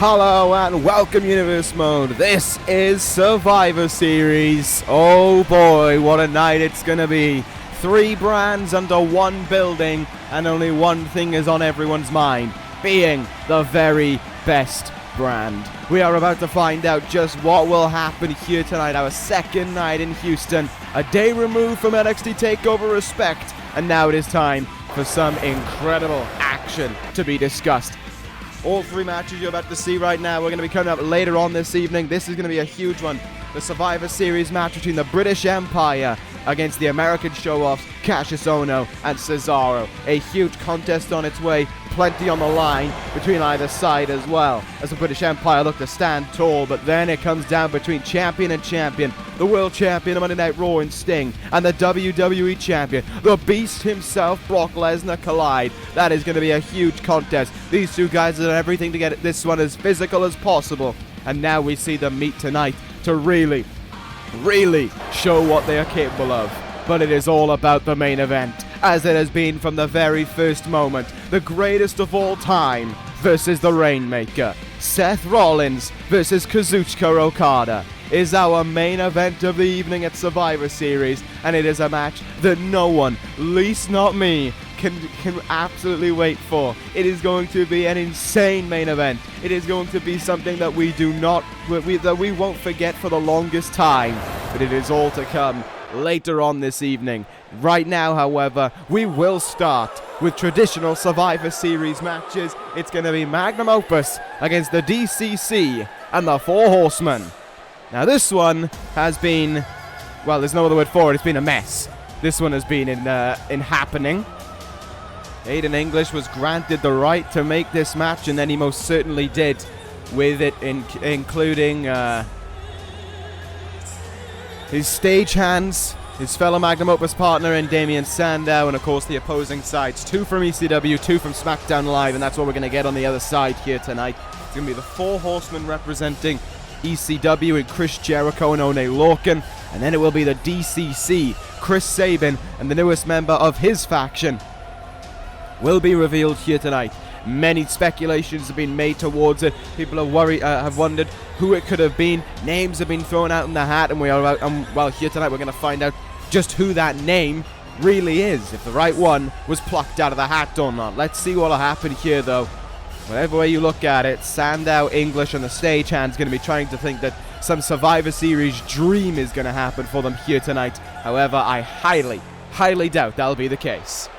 Hello and welcome Universe Mode. This is Survivor Series. Oh boy, what a night it's gonna be. 3 brands under one building, and only one thing is on everyone's mind, being the very best brand. We are about to find out just what will happen here tonight, our second night in Houston, a day removed from NXT TakeOver Respect, and now it is time for some incredible action to be discussed. All 3 matches you're about to see right now, we're going to be coming up later on this evening. This is going to be a huge one. The Survivor Series match between the British Empire against the American Showoffs, Kassius, Ohno, and Cesaro. A huge contest on its way, plenty on the line between either side as well, as the British Empire look to stand tall, but then it comes down between champion and champion, the world champion of Monday Night Raw and Sting, and the WWE champion, the beast himself, Brock Lesnar, collide. That is going to be a huge contest. These 2 guys have done everything to get this one as physical as possible, and now we see them meet tonight to really show what they are capable of. But it is all about the main event, as it has been from the very first moment. The greatest of all time versus the Rainmaker. Seth Rollins versus Kazuchika Okada is our main event of the evening at Survivor Series, and it is a match that no one, least not me, can absolutely wait for. It is going to be an insane main event. It is going to be something that we won't forget for the longest time, but it is all to come later on this evening. Right now, however, we will start with traditional Survivor Series matches. It's going to be Magnum Opus against the D.C.C. and the 4 Horsemen. Now this one has been, well, there's no other word for it, it's been a mess. This one has been in happening. Aiden English was granted the right to make this match, and then he most certainly did, with it including his stagehands, his fellow Magnum Opus partner in Damian Sandow, and of course the opposing sides, 2 from ECW, 2 from SmackDown Live, and that's what we're going to get on the other side here tonight. It's going to be the 4 Horsemen representing ECW in Chris Jericho and Oney Lorcan, and then it will be the D.C.C, Chris Sabin, and the newest member of his faction will be revealed here tonight. Many speculations have been made towards it. People have wondered who it could have been. Names have been thrown out in the hat, and well, here tonight we're going to find out just who that name really is, if the right one was plucked out of the hat or not. Let's see what'll happen here, though. Whatever way you look at it, Sandow, English, and the stagehand's going to be trying to think that some Survivor Series dream is going to happen for them here tonight. However, I highly doubt that'll be the case.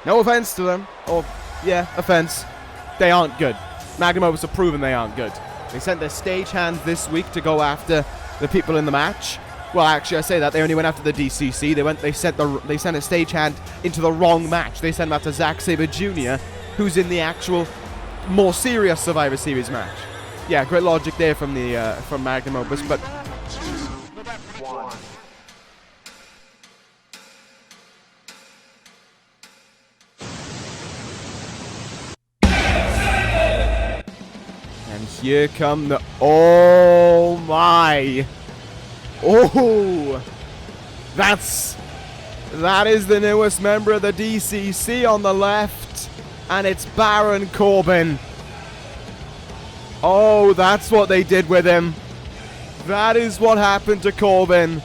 No offense to them, or, yeah, offense. They aren't good. Magnum Opus have proven they aren't good. They sent their stagehands this week to go after the people in the match. Well, actually, I say that. They only went after the D.C.C. They sent a stagehand into the wrong match. They sent him after Zack Sabre Jr., who's in the actual, more serious Survivor Series match. Yeah, great logic there from Magnum Opus, but here come the, oh my, oh, that is the newest member of the D.C.C. on the left, and it's Baron Corbin. Oh, that's what they did with him. That is what happened to Corbin.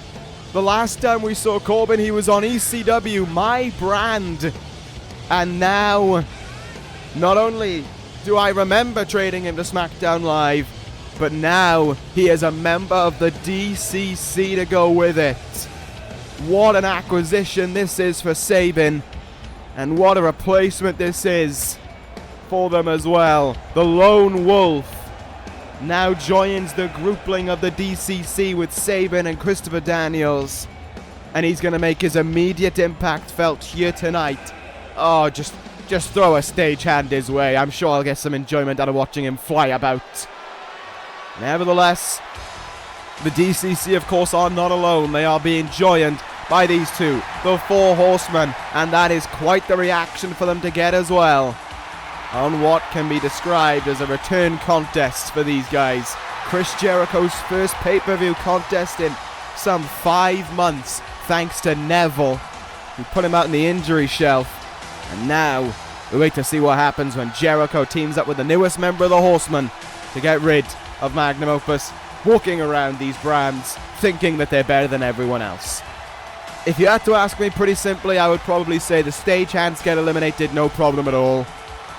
The last time we saw Corbin, he was on ECW, my brand, and now, not only do I remember trading him to SmackDown Live, but now he is a member of the D.C.C. to go with it. What an acquisition this is for Sabin, and what a replacement this is for them as well. The Lone Wolf now joins the groupling of the D.C.C. with Sabin and Christopher Daniels, and he's going to make his immediate impact felt here tonight. Oh, just throw a stagehand his way. I'm sure I'll get some enjoyment out of watching him fly about. Nevertheless, the D.C.C. of course are not alone. They are being joined by these 2, the 4 Horsemen, and that is quite the reaction for them to get as well, on what can be described as a return contest for these guys. Chris Jericho's first pay-per-view contest in some 5 months, thanks to Neville, who put him out in the injury shelf. And now, we wait to see what happens when Jericho teams up with the newest member of the Horsemen, to get rid of Magnum Opus walking around these brands thinking that they're better than everyone else. If you had to ask me, pretty simply, I would probably say the stagehands get eliminated, no problem at all.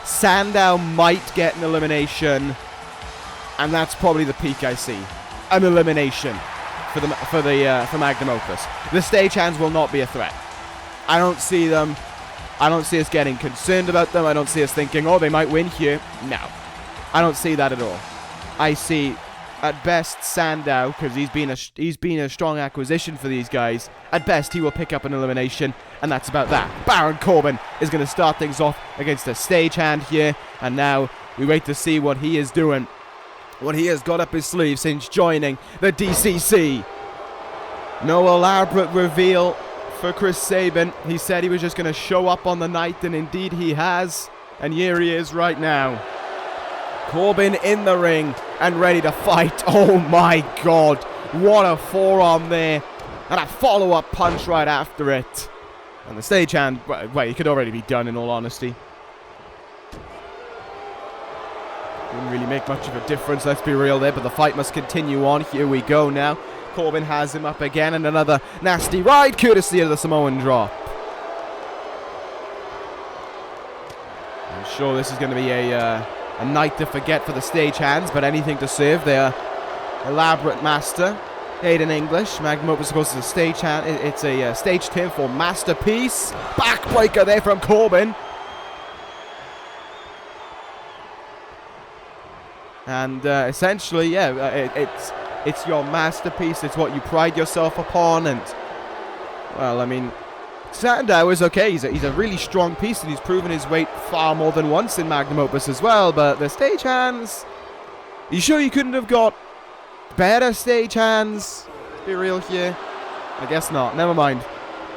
Sandow might get an elimination, and that's probably the peak I see. An elimination for Magnum Opus. The stagehands will not be a threat. I don't see them. I don't see us getting concerned about them. I don't see us thinking, oh, they might win here. No. I don't see that at all. I see, at best, Sandow, because he's been a strong acquisition for these guys. At best, he will pick up an elimination, and that's about that. Baron Corbin is going to start things off against a stagehand here, and now we wait to see what he is doing, what he has got up his sleeve since joining the D.C.C. No elaborate reveal for Chris Sabin. He said he was just going to show up on the night, and indeed he has. And here he is right now. Corbin in the ring and ready to fight. Oh my god. What a forearm there. And a follow-up punch right after it. And the stagehand, well, he could already be done in all honesty. Didn't really make much of a difference, let's be real there, but the fight must continue on. Here we go now. Corbin has him up again, and another nasty ride, courtesy of the Samoan drop. I'm sure this is going to be a night to forget for the stagehands, but anything to serve. They are elaborate master. Aiden English. Magnum Opus, of course, is a stagehand. It's a stage term for masterpiece. Backbreaker there from Corbin. And essentially, yeah, it's your masterpiece. It's what you pride yourself upon. And, well, I mean, Sandow is okay. He's a really strong piece, and he's proven his weight far more than once in Magnum Opus as well. But the stagehands, you sure you couldn't have got better stagehands? Let's be real here. I guess not. Never mind.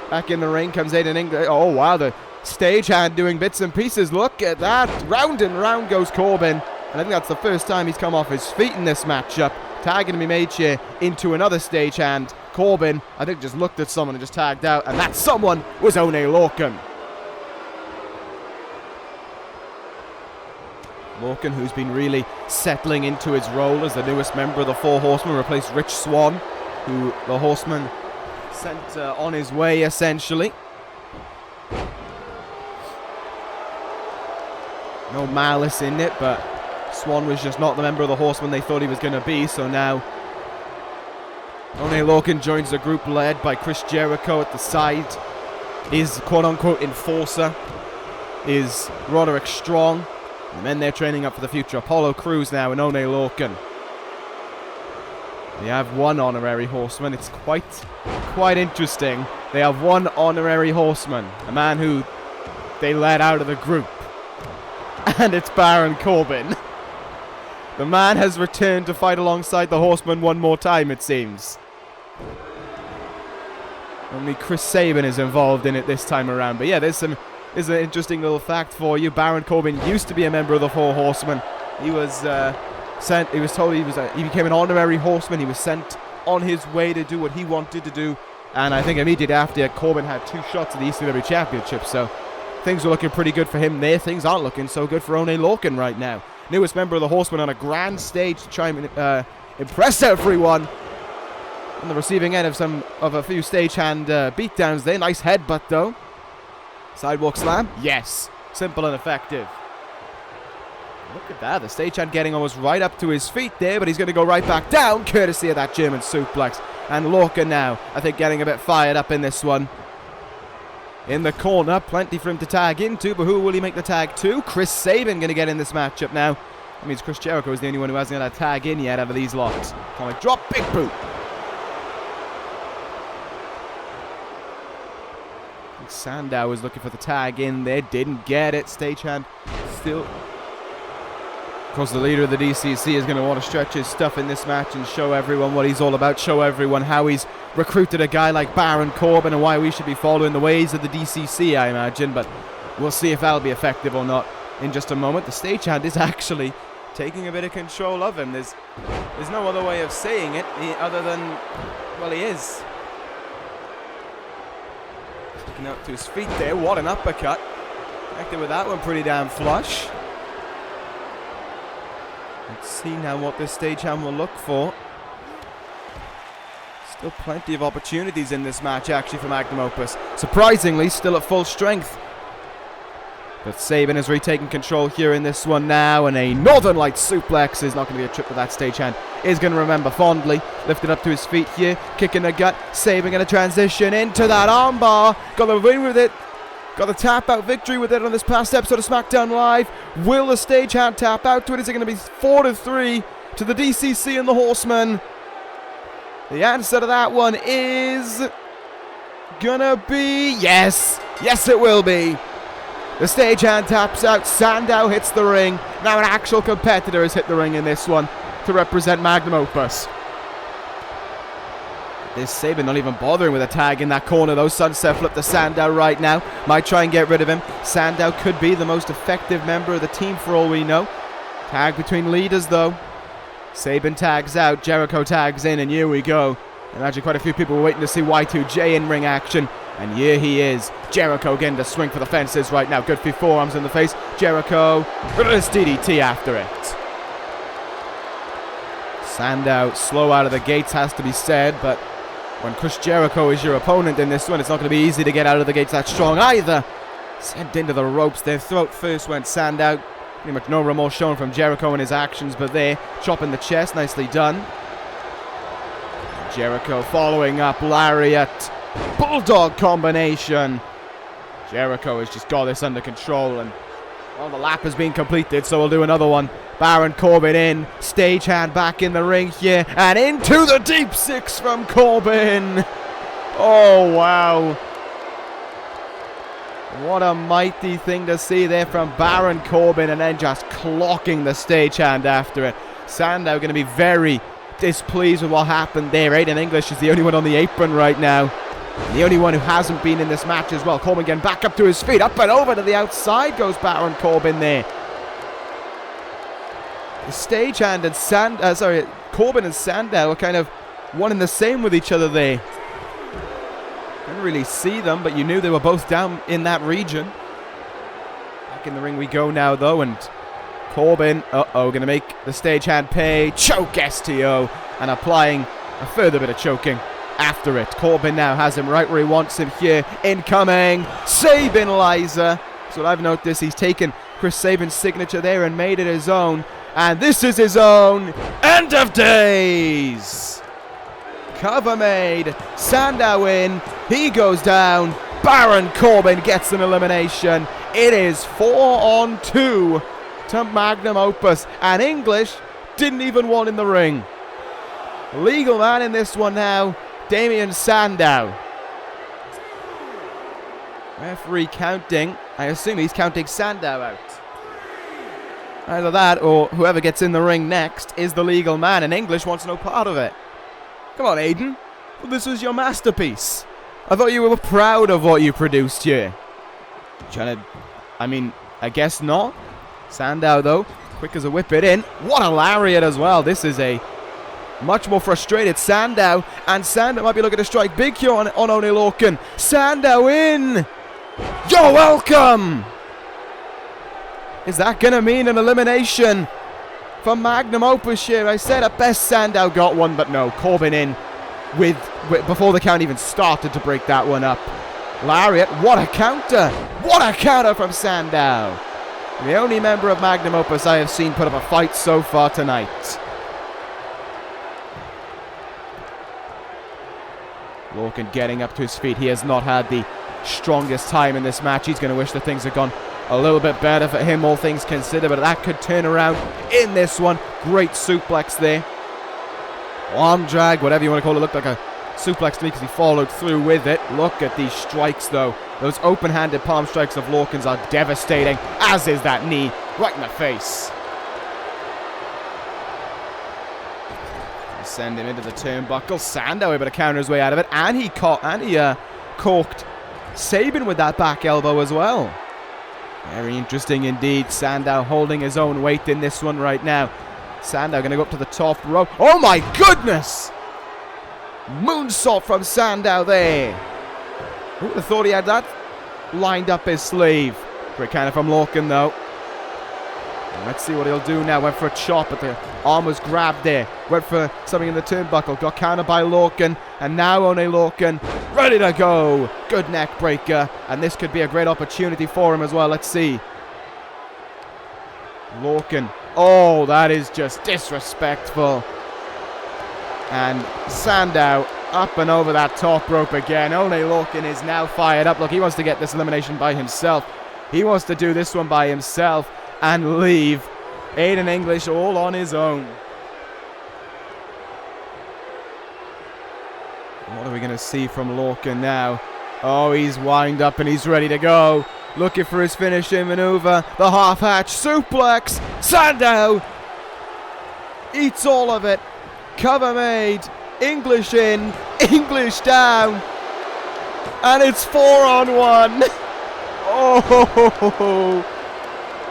Back in the ring comes Aiden English. Oh, wow, the stagehand doing bits and pieces. Look at that. Round and round goes Corbin. And I think that's the first time he's come off his feet in this matchup. Tagging me made here into another stagehand. Corbin, I think, just looked at someone and just tagged out. And that someone was Ohno Lorcan. Lorcan, who's been really settling into his role as the newest member of the Four Horsemen, replaced Rich Swann, who the Horsemen sent on his way, essentially. No malice in it, but Swann was just not the member of the Horsemen they thought he was going to be, so now Ohno Lorcan joins the group led by Chris Jericho at the side. His quote-unquote enforcer is Roderick Strong. The men they're training up for the future. Apollo Crews now and Ohno Lorcan. They have one honorary horseman. It's quite interesting. They have one honorary horseman. A man who they let out of the group. And it's Baron Corbin. The man has returned to fight alongside the Horsemen one more time, it seems. Only Chris Sabin is involved in it this time around. But yeah, there's an interesting little fact for you. Baron Corbin used to be a member of the Four Horsemen. He was he was told he became an honorary horseman. He was sent on his way to do what he wanted to do. And I think immediately after, Corbin had 2 shots at the ECW Championship. So things were looking pretty good for him there. Things aren't looking so good for Ohno Lorcan right now. Newest member of the Horsemen on a grand stage to try and impress everyone. On the receiving end of a few stagehand beatdowns there. Nice headbutt though. Sidewalk slam? Yes. Simple and effective. Look at that. The stagehand getting almost right up to his feet there, but he's going to go right back down, courtesy of that German suplex. And Lorcan now, I think, getting a bit fired up in this one. In the corner, plenty for him to tag into, but who will he make the tag to? Chris Sabin going to get in this matchup now. That means Chris Jericho is the only one who hasn't got a tag in yet out of these lots. Atomic drop, big boot. Sandow was looking for the tag in there, didn't get it. Stagehand still. Of course, the leader of the D.C.C. is going to want to stretch his stuff in this match and show everyone what he's all about, show everyone how he's recruited a guy like Baron Corbin and why we should be following the ways of the D.C.C., I imagine, but we'll see if that'll be effective or not in just a moment. The stagehand is actually taking a bit of control of him. There's no other way of saying it other than, well, he is. Looking up to his feet there. What an uppercut. Connected with that one pretty damn flush. Let's see now what this stagehand will look for. Still plenty of opportunities in this match, actually, for Magnum Opus. Surprisingly, still at full strength. But Sabin is retaking control here in this one now, and a Northern Light suplex is not going to be a trip that that stagehand is going to remember fondly. Lifted up to his feet here, kicking the gut. Sabin going to transition into that armbar. Got the win with it. Got the tap out victory with it on this past episode of SmackDown Live. Will the stagehand tap out to it? Is it going to be 4-3 to the D.C.C and the Horsemen? The answer to that one is gonna be yes. Yes, it will be. The stagehand taps out. Sandow hits the ring. Now an actual competitor has hit the ring in this one to represent Magnum Opus. This Sabin not even bothering with a tag in that corner though. Sunset flip to Sandow right now. Might try and get rid of him. Sandow could be the most effective member of the team for all we know. Tag between leaders though. Sabin tags out. Jericho tags in, and here we go. Imagine quite a few people were waiting to see Y2J in ring action. And here he is. Jericho getting to swing for the fences right now. Good few forearms in the face. Jericho with his DDT after it. Sandow slow out of the gates, has to be said, but when Chris Jericho is your opponent in this one, it's not going to be easy to get out of the gates that strong either. Sent into the ropes. Their throat first went Sandow. Pretty much no remorse shown from Jericho in his actions, but there, chopping the chest, nicely done. Jericho following up, lariat, bulldog combination. Jericho has just got this under control, and well, the lap has been completed, so we'll do another one. Baron Corbin in, stagehand back in the ring here, and into the deep six from Corbin. Oh, wow. What a mighty thing to see there from Baron Corbin, and then just clocking the stagehand after it. Sandow going to be very displeased with what happened there. Aiden English is the only one on the apron right now. The only one who hasn't been in this match as well. Corbin getting back up to his feet. Up and over to the outside goes Baron Corbin there. The stagehand and Corbin and Sandow are kind of one and the same with each other there. Didn't really see them, but you knew they were both down in that region. Back in the ring we go now, though, and Corbin, going to make the stagehand pay. Choke STO, and applying a further bit of choking after it. Corbin now has him right where he wants him here. Incoming, Sabin Liza. That's what I've noticed. He's taken Chris Sabin's signature there and made it his own. And this is his own End of Days. Cover made. Sandow in. He goes down. Baron Corbin gets an elimination. It is 4-on-2 to Magnum Opus. And English didn't even want in the ring. Legal man in this one now, Damien Sandow. Referee counting. I assume he's counting Sandow out. Either that or whoever gets in the ring next is the legal man, and English wants no part of it. Come on, Aiden. Well, this was your masterpiece. I thought you were proud of what you produced here. I guess not. Sandow, though, quick as a whip it in. What a lariat as well. This is a much more frustrated Sandow, and Sandow might be looking to strike big here on Oney Lorcan. Sandow in. You're welcome. Is that going to mean an elimination for Magnum Opus here? I said at best Sandow got one, but no. Corbin in with before the count even started to break that one up. Lariat, what a counter. What a counter from Sandow. The only member of Magnum Opus I have seen put up a fight so far tonight. Lorcan getting up to his feet. He has not had the strongest time in this match. He's going to wish that things had gone a little bit better for him, all things considered, but that could turn around in this one. Great suplex there. Arm drag, whatever you want to call it. Looked like a suplex to me because he followed through with it. Look at these strikes, though. Those open-handed palm strikes of Lorcan's are devastating, as is that knee right in the face. Send him into the turnbuckle. Sandow able to counter his way out of it, and he corked Sabin with that back elbow as well. Very interesting indeed. Sandow holding his own weight in this one right now. Sandow going to go up to the top rope. Oh my goodness! Moonsault from Sandow there. Who would have thought he had that lined up his sleeve? Great counter from Lorcan though. Let's see what he'll do now. Went for a chop, but the arm was grabbed there. Went for something in the turnbuckle. Got countered by Lorcan. And now Ohno Lorcan ready to go. Good neck breaker. And this could be a great opportunity for him as well. Let's see. Lorcan. Oh, that is just disrespectful. And Sandow up and over that top rope again. Ohno Lorcan is now fired up. Look, he wants to get this elimination by himself. He wants to do this one by himself and leave Aiden English all on his own. What are we going to see from Lorcan now? Oh, he's wind up and he's ready to go. Looking for his finishing maneuver. The half-hatch suplex. Sandow eats all of it. Cover made. English in. English down. And it's 4-on-1.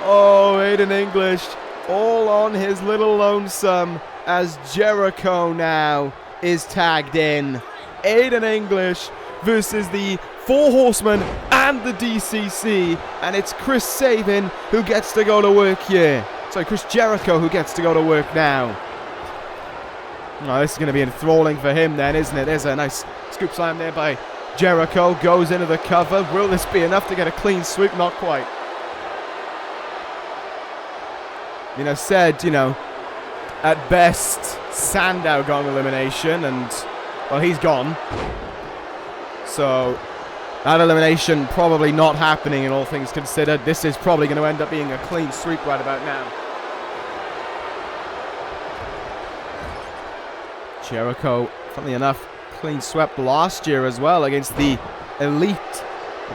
Oh, Aiden English all on his little lonesome as Jericho now is tagged in. Aiden English versus the 4 Horsemen and the D.C.C. And it's Chris Sabin who gets to go to work here. Sorry, Chris Jericho who gets to go to work now. Oh, this is going to be enthralling for him then, isn't it? There's a nice scoop slam there by Jericho. Goes into the cover. Will this be enough to get a clean sweep? Not quite. Said, at best, Sandow got an elimination, and, well, he's gone. So, that elimination probably not happening in all things considered. This is probably going to end up being a clean sweep right about now. Jericho, funnily enough, clean swept last year as well against the Elite.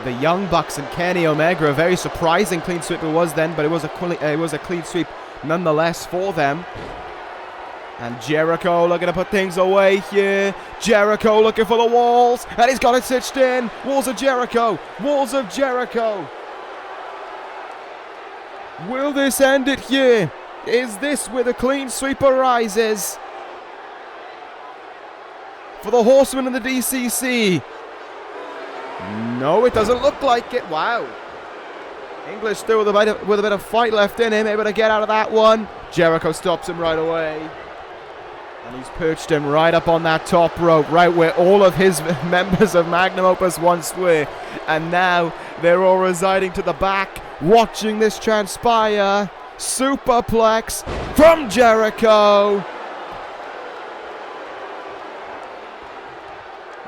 The Young Bucks and Kenny Omega. A very surprising clean sweep it was then, but it was a clean sweep nonetheless for them. And Jericho looking to put things away here. Jericho looking for the walls, and he's got it stitched in. Walls of Jericho. Walls of Jericho. Will this end it here? Is this where the clean sweep arises? For the Horsemen and the D.C.C. No, it doesn't look like it. Wow. English still with a bit of fight left in him, able to get out of that one. Jericho stops him right away. And he's perched him right up on that top rope, right where all of his members of Magnum Opus once were. And now they're all residing to the back, watching this transpire. Superplex from Jericho.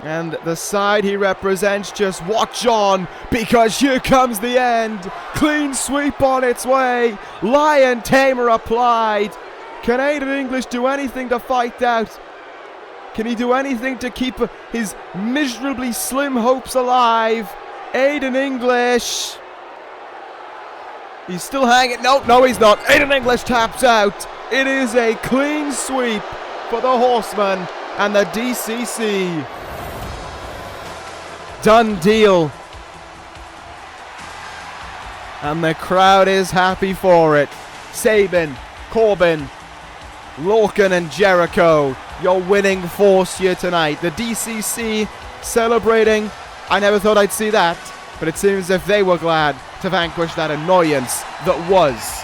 And the side he represents, just watch on, because here comes the end. Clean sweep on its way. Lion Tamer applied. Can Aiden English do anything to fight out? Can he do anything to keep his miserably slim hopes alive? Aiden English. He's still hanging. No, he's not. Aiden English taps out. It is a clean sweep for the Horsemen and the D.C.C. Done deal. And the crowd is happy for it. Sabin, Corbin, Lorcan and Jericho, your winning force here tonight. The D.C.C. celebrating. I never thought I'd see that, but it seems as if they were glad to vanquish that annoyance that was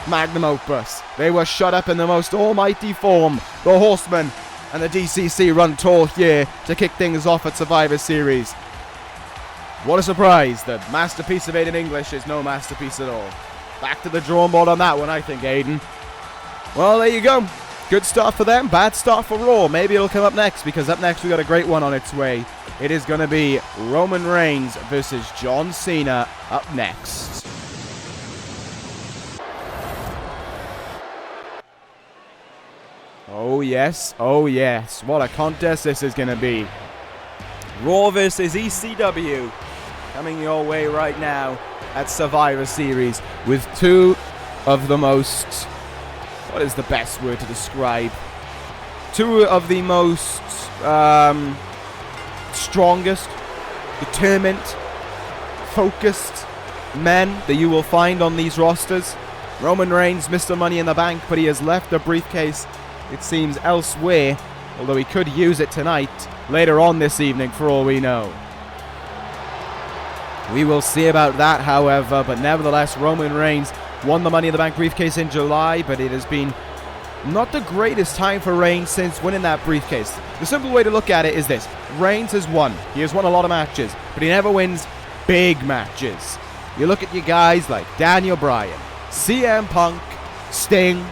Magnum Opus. They were shut up in the most almighty form. The Horsemen and the D.C.C. run tall here to kick things off at Survivor Series. What a surprise. The masterpiece of Aiden English is no masterpiece at all. Back to the drawing board on that one, I think, Aiden. Well, there you go. Good start for them, bad start for Raw. Maybe it'll come up next, because up next we got a great one on its way. It is going to be Roman Reigns versus John Cena up next. Oh yes, what a contest this is going to be. Raw versus ECW coming your way right now at Survivor Series with two of the most, what is the best word to describe? Two of the most strongest, determined, focused men that you will find on these rosters. Roman Reigns, Mr. Money in the Bank, but he has left the briefcase, it seems, elsewhere, although he could use it tonight, later on this evening, for all we know. We will see about that, however, but nevertheless, Roman Reigns won the Money in the Bank briefcase in July, but it has been not the greatest time for Reigns since winning that briefcase. The simple way to look at it is this. Reigns has won. He has won a lot of matches, but he never wins big matches. You look at your guys like Daniel Bryan, CM Punk, Sting.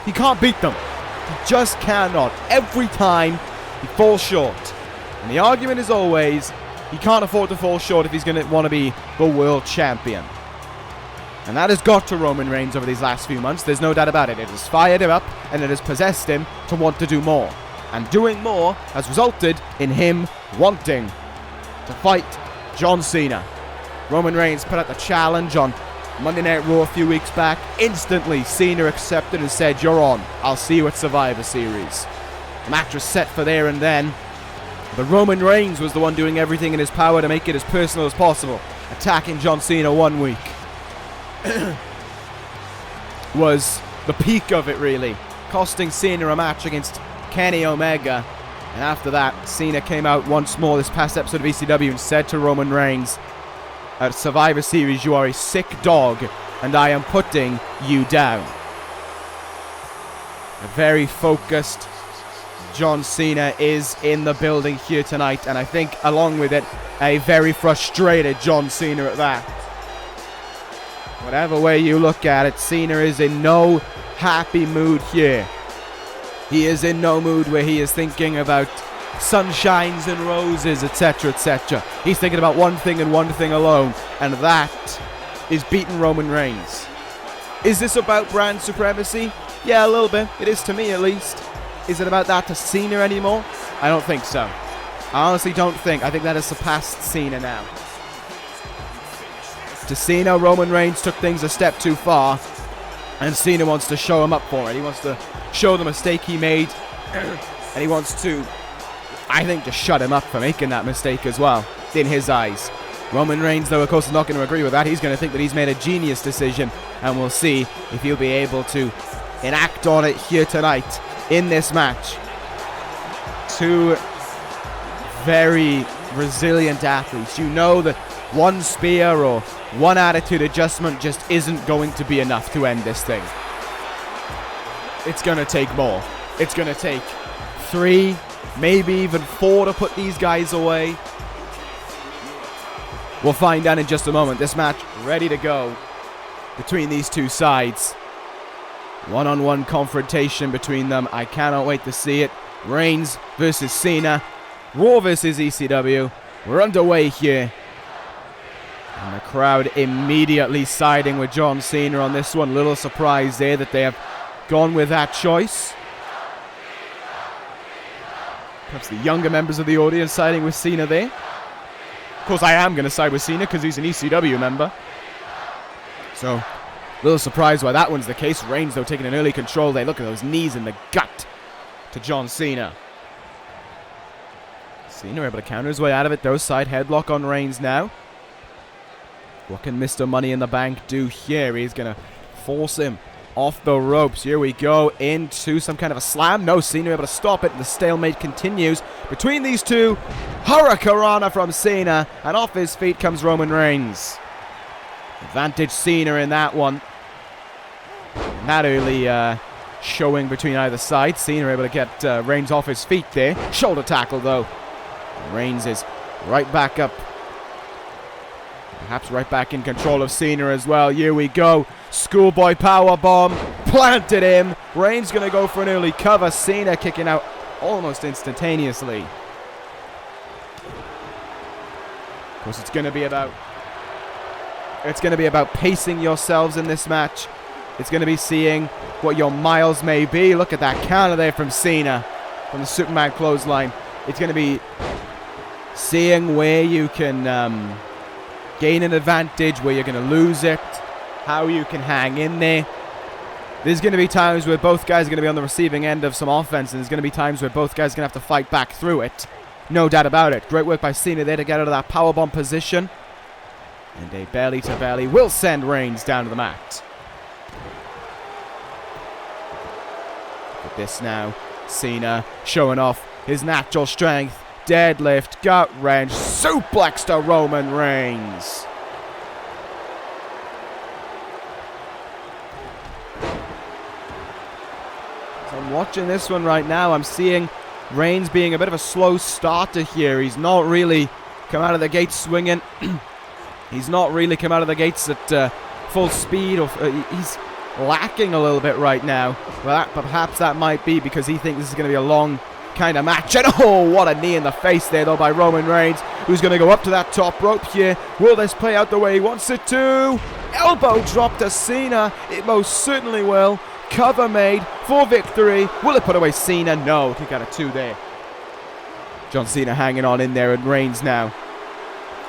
He can't beat them. He just cannot. Every time he falls short. And the argument is always, he can't afford to fall short if he's going to want to be the world champion. And that has got to Roman Reigns over these last few months. There's no doubt about it. It has fired him up and it has possessed him to want to do more. And doing more has resulted in him wanting to fight John Cena. Roman Reigns put out the challenge on Monday Night Raw a few weeks back. Instantly, Cena accepted and said, "You're on. I'll see you at Survivor Series." The match was set for there and then. But Roman Reigns was the one doing everything in his power to make it as personal as possible. Attacking John Cena one week was the peak of it, really. Costing Cena a match against Kenny Omega. And after that, Cena came out once more this past episode of ECW and said to Roman Reigns, "At Survivor Series, you are a sick dog, and I am putting you down." A very focused John Cena is in the building here tonight, and I think along with it, a very frustrated John Cena at that. Whatever way you look at it, Cena is in no happy mood here. He is in no mood where he is thinking about sunshines and roses, etc., etc. He's thinking about one thing and one thing alone, and that is beating Roman Reigns. Is this about brand supremacy? Yeah, a little bit. It is to me, at least. Is it about that to Cena anymore? I don't think so. I honestly don't think. I think that has surpassed Cena now. To Cena, Roman Reigns took things a step too far, and Cena wants to show him up for it. He wants to show the mistake he made, and he wants to, I think, just shut him up for making that mistake as well, in his eyes. Roman Reigns, though, of course, is not going to agree with that. He's going to think that he's made a genius decision, and we'll see if he'll be able to enact on it here tonight in this match. Two very resilient athletes. You know that one spear or one attitude adjustment just isn't going to be enough to end this thing. It's going to take more. It's going to take 3, maybe even 4 to put these guys away. We'll find out in just a moment. This match ready to go between these two sides. One-on-one confrontation between them. I cannot wait to see it. Reigns versus Cena. Raw versus ECW. We're underway here. And the crowd immediately siding with John Cena on this one. Little surprise there that they have gone with that choice. Perhaps the younger members of the audience siding with Cena there. Of course, I am going to side with Cena because he's an ECW member. So, a little surprised why that one's the case. Reigns, though, taking an early control there. Look at those knees in the gut to John Cena. Cena able to counter his way out of it, though. Side headlock on Reigns now. What can Mr. Money in the Bank do here? He's going to force him off the ropes. Here we go into some kind of a slam. No, Cena able to stop it. The stalemate continues between these two. Hurricanrana from Cena. And off his feet comes Roman Reigns. Advantage Cena in that one. Not early showing between either side. Cena able to get Reigns off his feet there. Shoulder tackle, though. Reigns is right back up. Perhaps right back in control of Cena as well. Here we go. Schoolboy powerbomb. Planted him. Reigns going to go for an early cover. Cena kicking out almost instantaneously. Of course, it's going to be about pacing yourselves in this match. It's going to be seeing what your miles may be. Look at that counter there from Cena from the Superman clothesline. It's going to be seeing where you can gain an advantage, where you're going to lose it, how you can hang in there. There's going to be times where both guys are going to be on the receiving end of some offense, and there's going to be times where both guys are going to have to fight back through it. No doubt about it. Great work by Cena there to get out of that powerbomb position. And a belly-to-belly will send Reigns down to the mat. Look at this now. Cena showing off his natural strength. Deadlift, gut wrench, suplex to Roman Reigns. So I'm watching this one right now. I'm seeing Reigns being a bit of a slow starter here. He's not really come out of the gates swinging. He's not really come out of the gates at full speed. He's lacking a little bit right now. But perhaps that might be because he thinks this is going to be a long kind of match. And oh, what a knee in the face there though by Roman Reigns, who's going to go up to that top rope here. Will this play out the way he wants it to? Elbow drop to Cena. It most certainly will. Cover made for victory. Will it put away Cena? No. Kick out of 2 there. John Cena hanging on in there, and Reigns now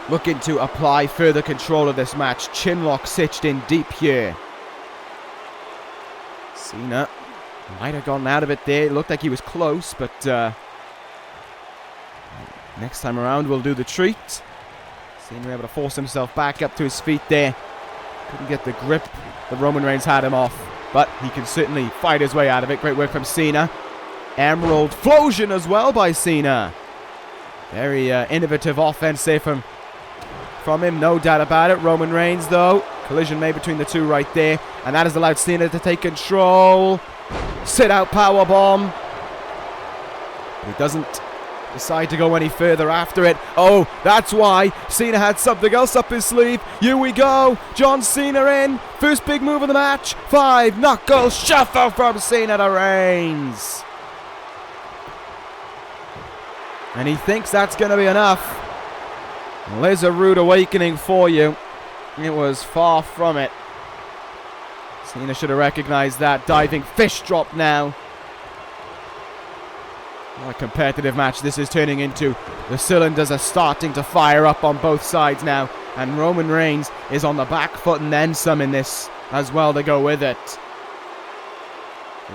looking to apply further control of this match. Chinlock stitched in deep here. Cena might have gotten out of it there. It looked like he was close, but next time around we'll do the treat. Cena able to force himself back up to his feet there. Couldn't get the grip that Roman Reigns had him off, but he can certainly fight his way out of it. Great work from Cena. Emerald Flosion as well by Cena. Very innovative offense there from him, no doubt about it. Roman Reigns, though. Collision made between the two right there, and that has allowed Cena to take control. Sit out powerbomb. He doesn't decide to go any further after it. Oh, that's why Cena had something else up his sleeve. Here we go. John Cena in. First big move of the match. 5 knuckle shuffle from Cena to Reigns. And he thinks that's going to be enough. Well, there's a rude awakening for you. It was far from it. Cena should have recognized that. Diving fish drop now. What a competitive match this is turning into. The cylinders are starting to fire up on both sides now. And Roman Reigns is on the back foot and then some in this as well to go with it.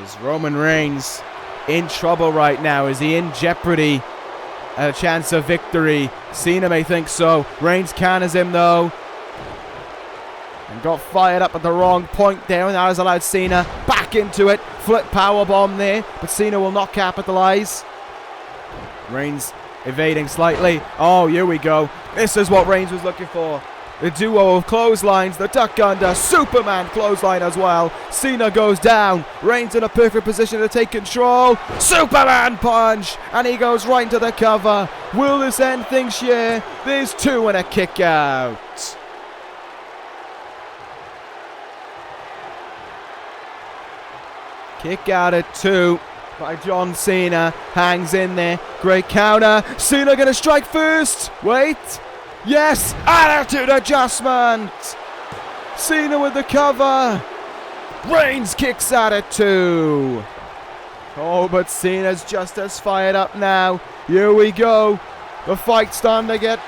Is Roman Reigns in trouble right now? Is he in jeopardy? A chance of victory. Cena may think so. Reigns counters him though. And got fired up at the wrong point there. And that has allowed Cena back into it. Flip powerbomb there. But Cena will not capitalize. Reigns evading slightly. Oh, here we go. This is what Reigns was looking for. The duo of clotheslines. The duck under. Superman clothesline as well. Cena goes down. Reigns in a perfect position to take control. Superman punch. And he goes right into the cover. Will this end things here? There's 2 and a kick out. Kick out at 2 by John Cena. Hangs in there. Great counter. Cena going to strike first. Wait. Yes. Attitude adjustment. Cena with the cover. Reigns kicks out at 2. Oh, but Cena's just as fired up now. Here we go. The fight's starting to get...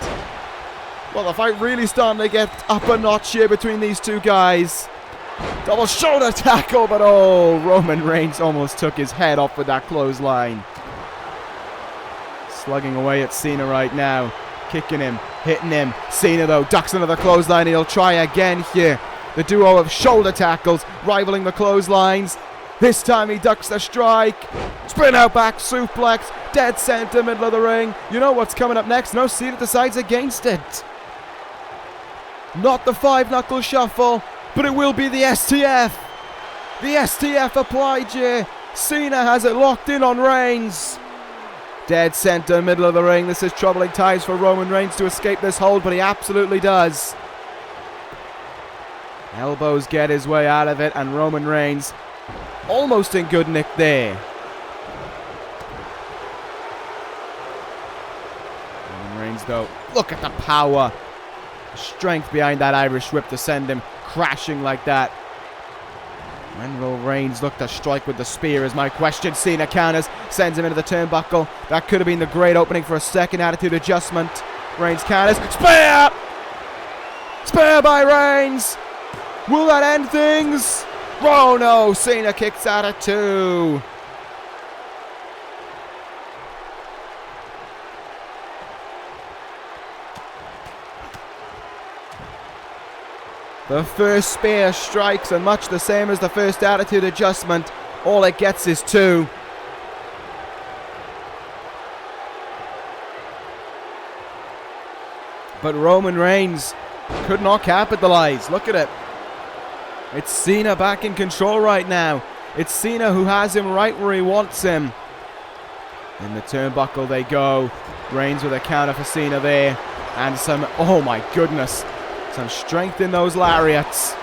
Well, the fight really starting to get up a notch here between these two guys. Double shoulder tackle, but oh, Roman Reigns almost took his head off with that clothesline. Slugging away at Cena right now. Kicking him, hitting him. Cena, though, ducks under the clothesline. He'll try again here. The duo of shoulder tackles rivaling the clotheslines. This time he ducks the strike. Sprint out back suplex. Dead center, middle of the ring. You know what's coming up next? No, Cena decides against it. Not the 5 knuckle shuffle. But it will be the STF. The STF applied here. Cena has it locked in on Reigns. Dead center, middle of the ring. This is troubling times for Roman Reigns to escape this hold, but he absolutely does. Elbows get his way out of it, and Roman Reigns almost in good nick there. Roman Reigns, though, look at the power. Strength behind that Irish whip to send him crashing like that. When will Reigns look to strike with the spear is my question. Cena counters, sends him into the turnbuckle. That could have been the great opening for a second attitude adjustment. Reigns counters. Spear! Spear by Reigns! Will that end things? Oh no, Cena kicks out at 2. The first spear strikes, and much the same as the first attitude adjustment, all it gets is 2. But Roman Reigns could not capitalize. Look at it. It's Cena back in control right now. It's Cena who has him right where he wants him. In the turnbuckle they go. Reigns with a counter for Cena there. And some, oh my goodness, some strength in those lariats.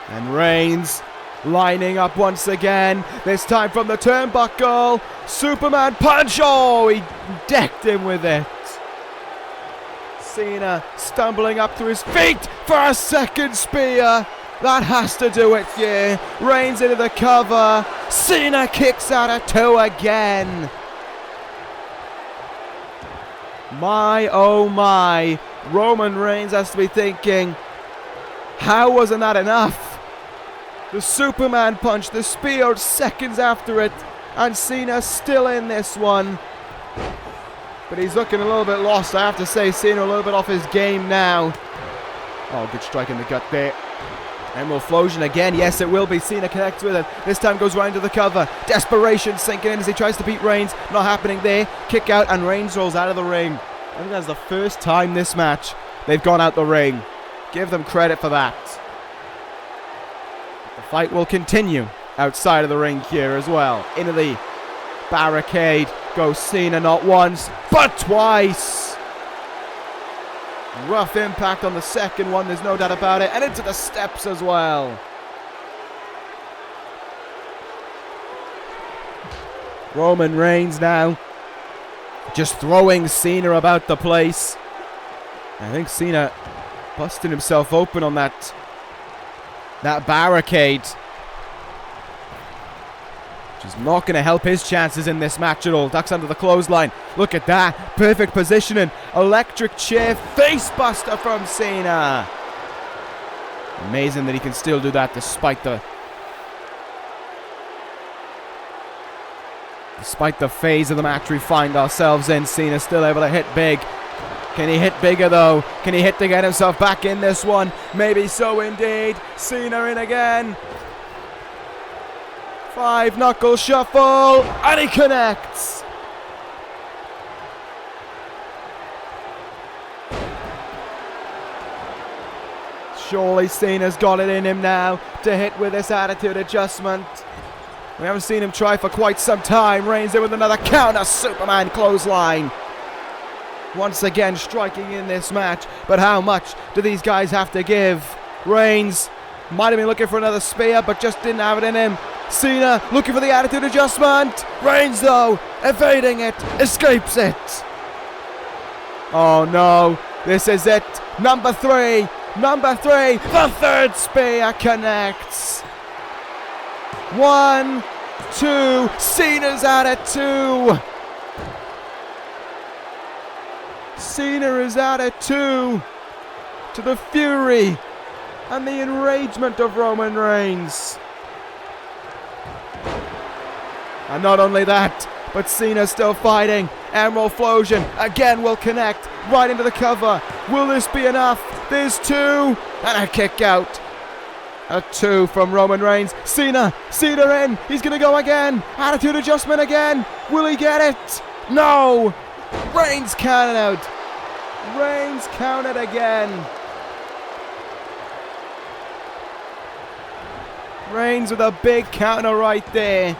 And Reigns lining up once again. This time from the turnbuckle. Superman punch. Oh, he decked him with it. Cena stumbling up to his feet for a second spear. That has to do it here. Reigns into the cover. Cena kicks out at 2 again. My, oh my. Roman Reigns has to be thinking, how wasn't that enough? The Superman punch, the spear seconds after it, and Cena still in this one. But he's looking a little bit lost, I have to say. Cena a little bit off his game now. Oh, good strike in the gut there. Emerald Flosion again. Yes, it will be. Cena connects with it. This time goes right into the cover. Desperation sinking in as he tries to beat Reigns. Not happening there. Kick out, and Reigns rolls out of the ring. I think that's the first time this match they've gone out the ring. Give them credit for that. The fight will continue outside of the ring here as well. Into the barricade goes Cena, not once, but twice. Rough impact on the second one, there's no doubt about it. And into the steps as well. Roman Reigns now just throwing Cena about the place. I think Cena busting himself open on that barricade. Which is not going to help his chances in this match at all. Ducks under the clothesline. Look at that. Perfect positioning. Electric chair face buster from Cena. Amazing that he can still do that despite the phase of the match we find ourselves in. Cena still able to hit big. Can he hit bigger though? Can he hit to get himself back in this one? Maybe so indeed. Cena in again. 5 knuckle shuffle, and he connects. Surely Cena's got it in him now to hit with this attitude adjustment. We haven't seen him try for quite some time. Reigns in with another counter Superman clothesline. Once again striking in this match, but how much do these guys have to give? Reigns might have been looking for another spear, but just didn't have it in him. Cena looking for the attitude adjustment. Reigns, though, evading it, escapes it. Oh, no. This is it. Number 3. The third spear connects. 1, 2. Cena's at it, 2. Cena is at it, 2. To the fury and the enragement of Roman Reigns. And not only that, but Cena's still fighting. Emerald Flosion again will connect right into the cover. Will this be enough? There's 2 and a kick out. A 2 from Roman Reigns. Cena in. He's going to go again. Attitude adjustment again. Will he get it? No. Reigns counted out. Reigns counted again. Reigns with a big counter right there.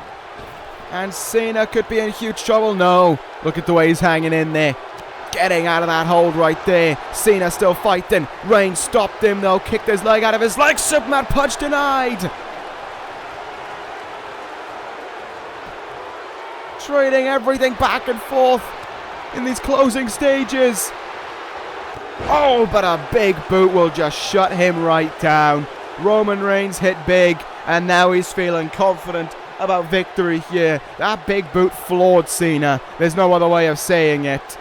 And Cena could be in huge trouble. No. Look at the way he's hanging in there. Getting out of that hold right there. Cena still fighting. Reigns stopped him though. Kicked his leg out of his leg. Superman punch denied. Trading everything back and forth in these closing stages. Oh, but a big boot will just shut him right down. Roman Reigns hit big, and now he's feeling confident about victory here. That big boot floored Cena. There's no other way of saying it.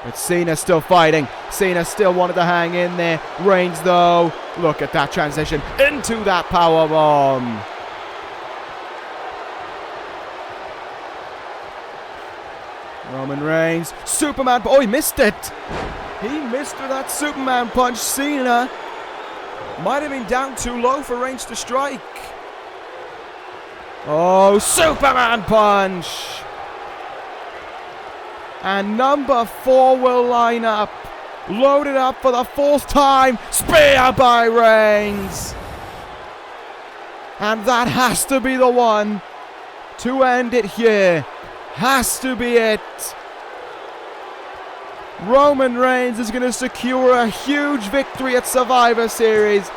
But Cena still fighting. Cena still wanted to hang in there. Reigns, though, look at that transition into that powerbomb. Roman Reigns, Superman. Oh, he missed it. He missed that Superman punch. Cena might have been down too low for Reigns to strike. Oh, Superman punch. And number 4 will line up Loaded up for the 4th time. Spear by Reigns. And that has to be the one to end it here. Has to be it. Roman Reigns is going to secure a huge victory at Survivor Series.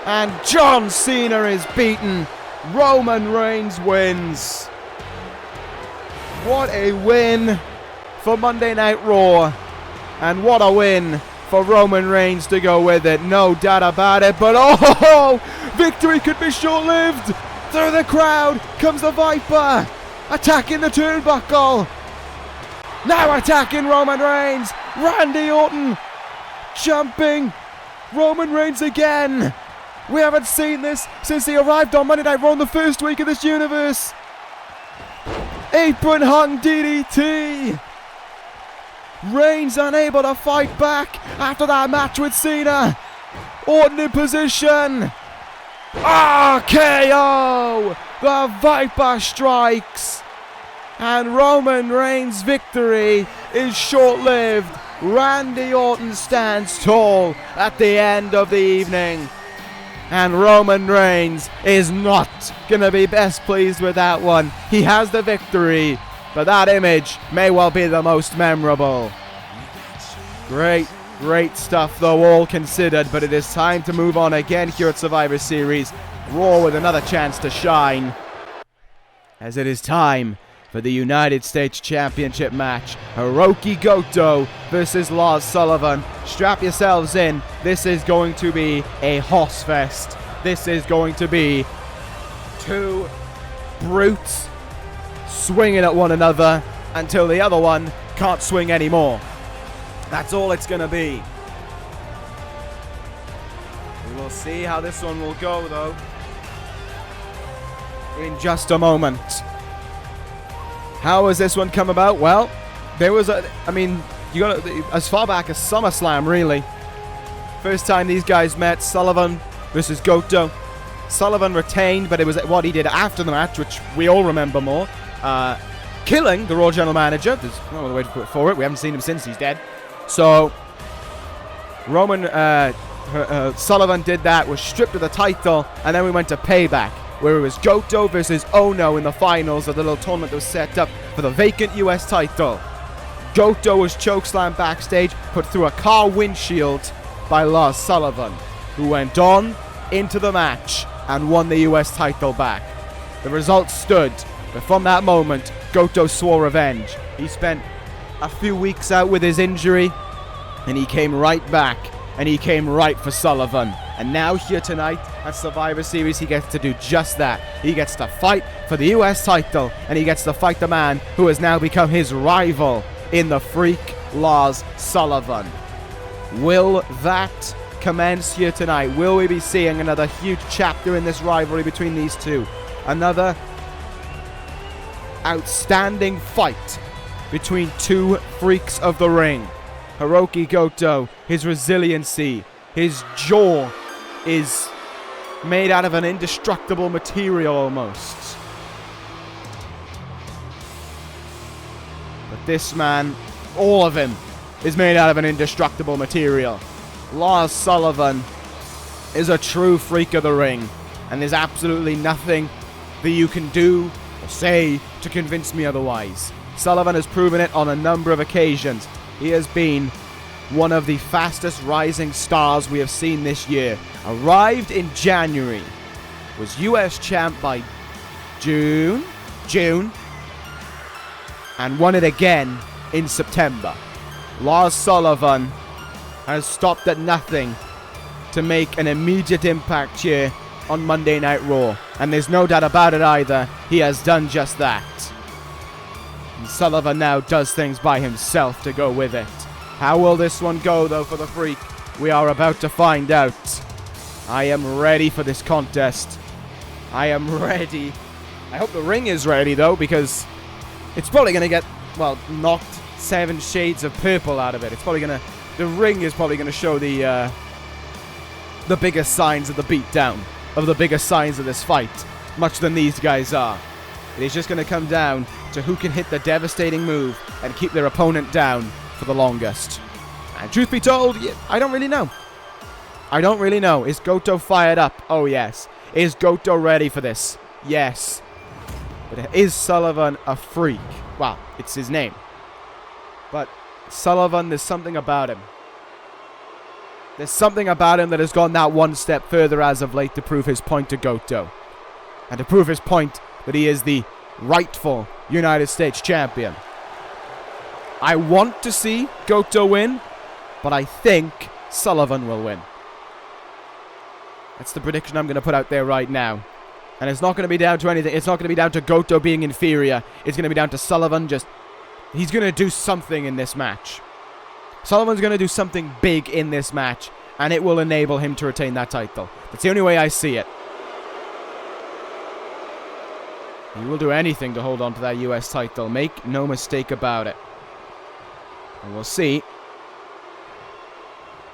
And John Cena is beaten. Roman Reigns wins. What a win for Monday Night Raw. And what a win for Roman Reigns to go with it. No doubt about it. But oh, victory could be short-lived. Through the crowd comes the Viper. Attacking the turnbuckle. Now attacking Roman Reigns. Randy Orton jumping Roman Reigns again. We haven't seen this since he arrived on Monday Night Raw in the first week of this universe. Apron hung DDT. Reigns unable to fight back after that match with Cena. Orton in position. RKO. The Viper strikes. And Roman Reigns' victory is short-lived. Randy Orton stands tall at the end of the evening. And Roman Reigns is not going to be best pleased with that one. He has the victory, but that image may well be the most memorable. Great stuff though, all considered, but it is time to move on again here at Survivor Series. Raw with another chance to shine, as it is time for the United States Championship match. Hirooki Goto versus Lars Sullivan. Strap yourselves in. This is going to be a hoss fest. This is going to be two brutes swinging at one another until the other one can't swing anymore. That's all it's going to be. We will see how this one will go, though, in just a moment. How has this one come about? Well, there was you got as far back as SummerSlam, really. First time these guys met, Sullivan versus Goto. Sullivan retained, but it was what he did after the match, which we all remember more. Killing the Raw General Manager. There's no other way to put it for it. We haven't seen him since he's dead. So, Sullivan did that, was stripped of the title, and then we went to Payback, where it was Goto versus Ohno in the finals of the little tournament that was set up for the vacant US title. Goto was chokeslammed backstage, put through a car windshield by Lars Sullivan, who went on into the match and won the US title back. The result stood, but from that moment, Goto swore revenge. He spent a few weeks out with his injury, and he came right back, and he came right for Sullivan. And now here tonight at Survivor Series, he gets to do just that. He gets to fight for the US title, and he gets to fight the man who has now become his rival in the Freak, Lars Sullivan. Will that commence here tonight? Will we be seeing another huge chapter in this rivalry between these two? Another outstanding fight between two freaks of the ring. Hirooki Goto, his resiliency, his jaw is made out of an indestructible material almost. But this man, all of him, is made out of an indestructible material. Lars Sullivan is a true freak of the ring, and there's absolutely nothing that you can do or say to convince me otherwise. Sullivan has proven it on a number of occasions. He has been one of the fastest rising stars we have seen this year. Arrived in January, was US champ by June, and won it again in September. Lars Sullivan has stopped at nothing to make an immediate impact here on Monday Night Raw, and there's no doubt about it either, he has done just that. And Sullivan now does things by himself to go with it. How will this one go, though, for the Freak? We are about to find out. I am ready for this contest. I am ready. I hope the ring is ready, though, because it's probably going to get, well, knocked 7 shades of purple out of it. It's probably going to... The ring is probably going to show the biggest signs of the beatdown, of the biggest signs of this fight, much than these guys are. It is just going to come down to who can hit the devastating move and keep their opponent down for the longest. And truth be told, I don't really know. I don't really know. Is Goto fired up? Oh, yes. Is Goto ready for this? Yes. But is Sullivan a freak? Well, it's his name. But Sullivan, there's something about him. There's something about him that has gone that one step further as of late to prove his point to Goto. And to prove his point that he is the rightful United States champion. I want to see Goto win, but I think Sullivan will win. That's the prediction I'm going to put out there right now. And it's not going to be down to anything. It's not going to be down to Goto being inferior. It's going to be down to Sullivan just... He's going to do something in this match. Sullivan's going to do something big in this match, and it will enable him to retain that title. That's the only way I see it. He will do anything to hold on to that US title. Make no mistake about it. And we'll see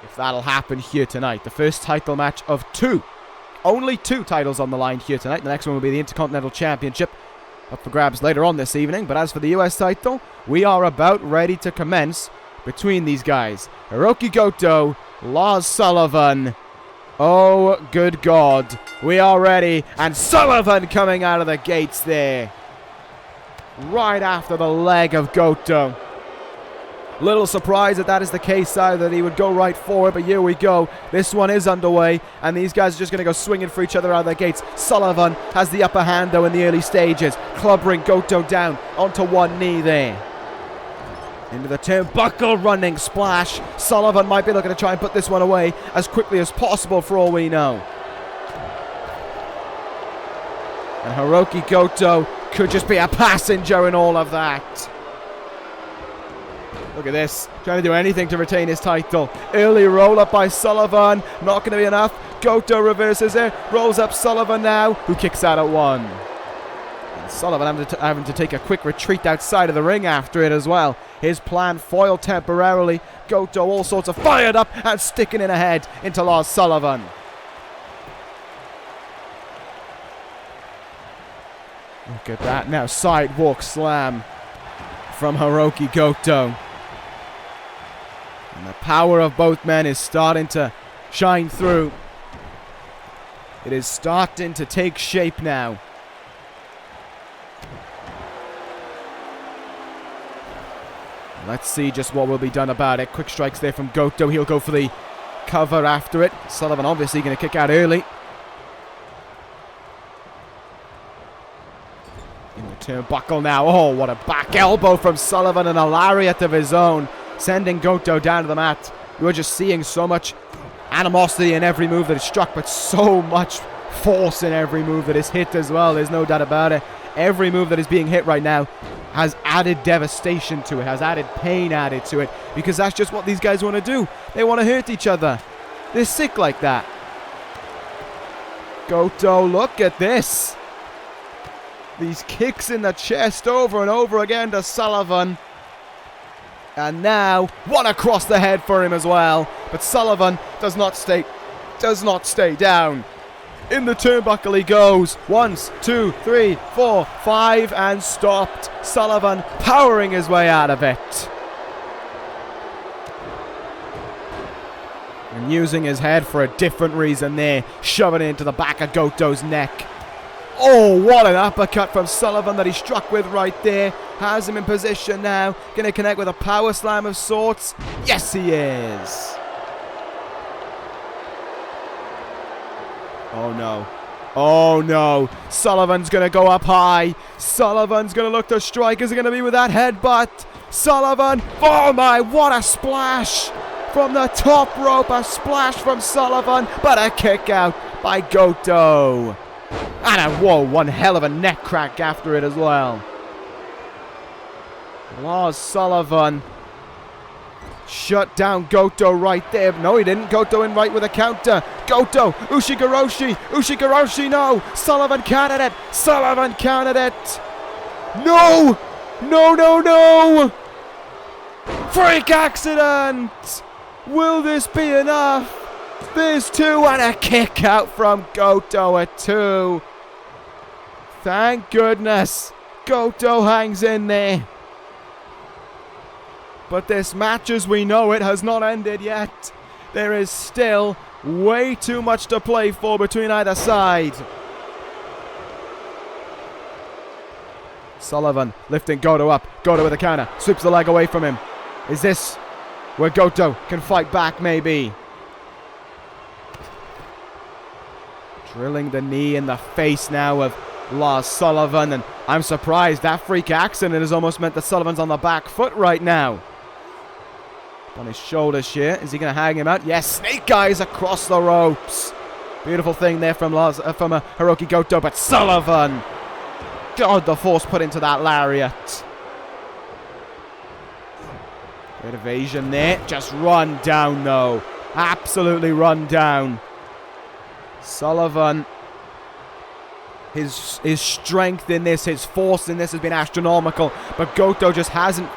if that'll happen here tonight. The first title match of 2. Only 2 titles on the line here tonight. The next one will be the Intercontinental Championship, up for grabs later on this evening. But as for the US title, we are about ready to commence between these guys. Hirooki Goto, Lars Sullivan. Oh, good God. We are ready. And Sullivan coming out of the gates there. Right after the leg of Goto. Little surprised that is the case either, that he would go right for it, but here we go. This one is underway, and these guys are just going to go swinging for each other out of their gates. Sullivan has the upper hand, though, in the early stages, clubbering Goto down onto one knee there. Into the turnbuckle, running splash. Sullivan might be looking to try and put this one away as quickly as possible for all we know. And Hirooki Goto could just be a passenger in all of that. Look at this, trying to do anything to retain his title. Early roll up by Sullivan, not going to be enough. Goto reverses it, rolls up Sullivan now, who kicks out at 1. And Sullivan having to take a quick retreat outside of the ring after it as well. His plan foiled temporarily. Goto all sorts of fired up and sticking in ahead into Lars Sullivan. Look at that now, sidewalk slam from Hirooki Goto. And the power of both men is starting to shine through. It is starting to take shape now. Let's see just what will be done about it. Quick strikes there from Goto. He'll go for the cover after it. Sullivan obviously going to kick out early. In the turnbuckle now. Oh, what a back elbow from Sullivan and a lariat of his own, sending Goto down to the mat. You're just seeing so much animosity in every move that is struck, but so much force in every move that is hit as well. There's no doubt about it. Every move that is being hit right now has added devastation to it, has added pain added to it, because that's just what these guys want to do. They want to hurt each other. They're sick like that. Goto, look at this. These kicks in the chest over and over again to Sullivan. And now, one across the head for him as well. But Sullivan does not stay down. In the turnbuckle he goes. 1, 2, 3, 4, 5, and stopped. Sullivan powering his way out of it. And using his head for a different reason there. Shoving it into the back of Goto's neck. Oh, what an uppercut from Sullivan that he struck with right there. Has him in position now. Going to connect with a power slam of sorts. Yes, he is. Oh, no. Oh, no. Sullivan's going to go up high. Sullivan's going to look to strike. Is it going to be with that headbutt? Sullivan. Oh, my. What a splash. From the top rope. A splash from Sullivan. But a kick out by Goto. And one hell of a neck crack after it as well. Lars Sullivan shut down Goto right there. No, he didn't. Goto in right with a counter. Goto, Ushigoroshi, no. Sullivan countered it. Sullivan countered it. No. Freak accident. Will this be enough? There's 2 and a kick out from Goto at 2. Thank goodness. Goto hangs in there. But this match as we know it has not ended yet. There is still way too much to play for between either side. Sullivan lifting Goto up. Goto with a counter. Sweeps the leg away from him. Is this where Goto can fight back maybe? Drilling the knee in the face now of Lars Sullivan. And I'm surprised that freak accident has almost meant that Sullivan's on the back foot right now. On his shoulders here. Is he going to hang him out? Yes, snake eyes across the ropes. Beautiful thing there from Hirooki Goto, but Sullivan. God, the force put into that lariat. Great evasion there. Just run down though. Absolutely run down. Sullivan. His strength in this, his force in this has been astronomical. But Goto just hasn't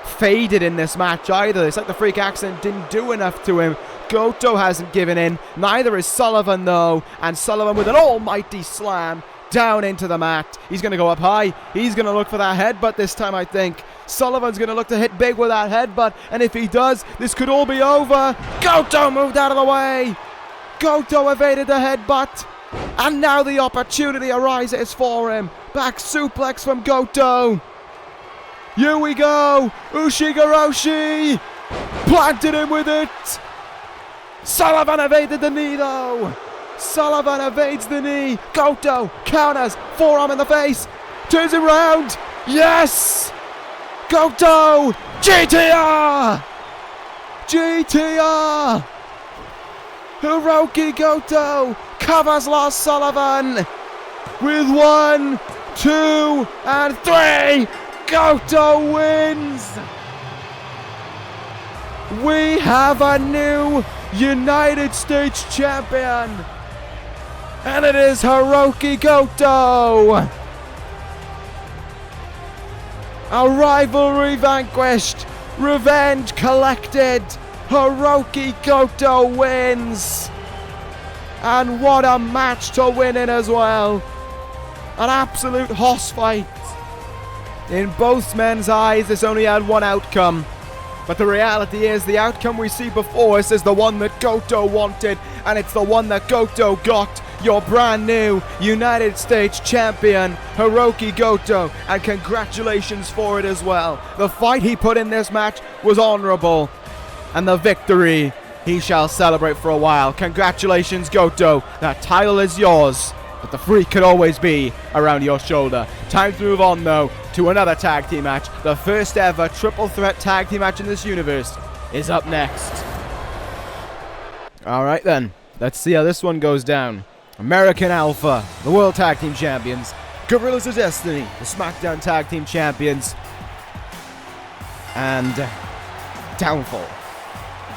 faded in this match either. It's like the freak accident didn't do enough to him. Goto hasn't given in. Neither is Sullivan though. And Sullivan with an almighty slam down into the mat. He's going to go up high. He's going to look for that headbutt this time, I think. Sullivan's going to look to hit big with that headbutt. And if he does, this could all be over. Goto moved out of the way. Goto evaded the headbutt. And now the opportunity arises for him. Back suplex from Goto. Here we go. Hiroshi planted him with it. Sullivan evaded the knee though. Sullivan evades the knee. Goto counters. Forearm in the face. Turns him round. Yes. Goto. GTR. GTR. Hirooki Goto covers Lars Sullivan with 1, 2, and 3. Goto wins. We have a new United States champion, and it is Hirooki Goto. A rivalry vanquished, revenge collected. Hirooki Goto wins. And what a match to win in as well. An absolute hoss fight. In both men's eyes, this only had one outcome. But the reality is, the outcome we see before us is the one that Goto wanted. And it's the one that Goto got. Your brand new United States champion, Hirooki Goto. And congratulations for it as well. The fight he put in this match was honorable. And the victory he shall celebrate for a while. Congratulations, Goto. That title is yours. But the freak could always be around your shoulder. Time to move on, though, to another tag team match. The first ever triple threat tag team match in this universe is up next. Alright then, let's see how this one goes down. American Alpha, the World Tag Team Champions. Gorillas of Destiny, the SmackDown Tag Team Champions. And Downfall,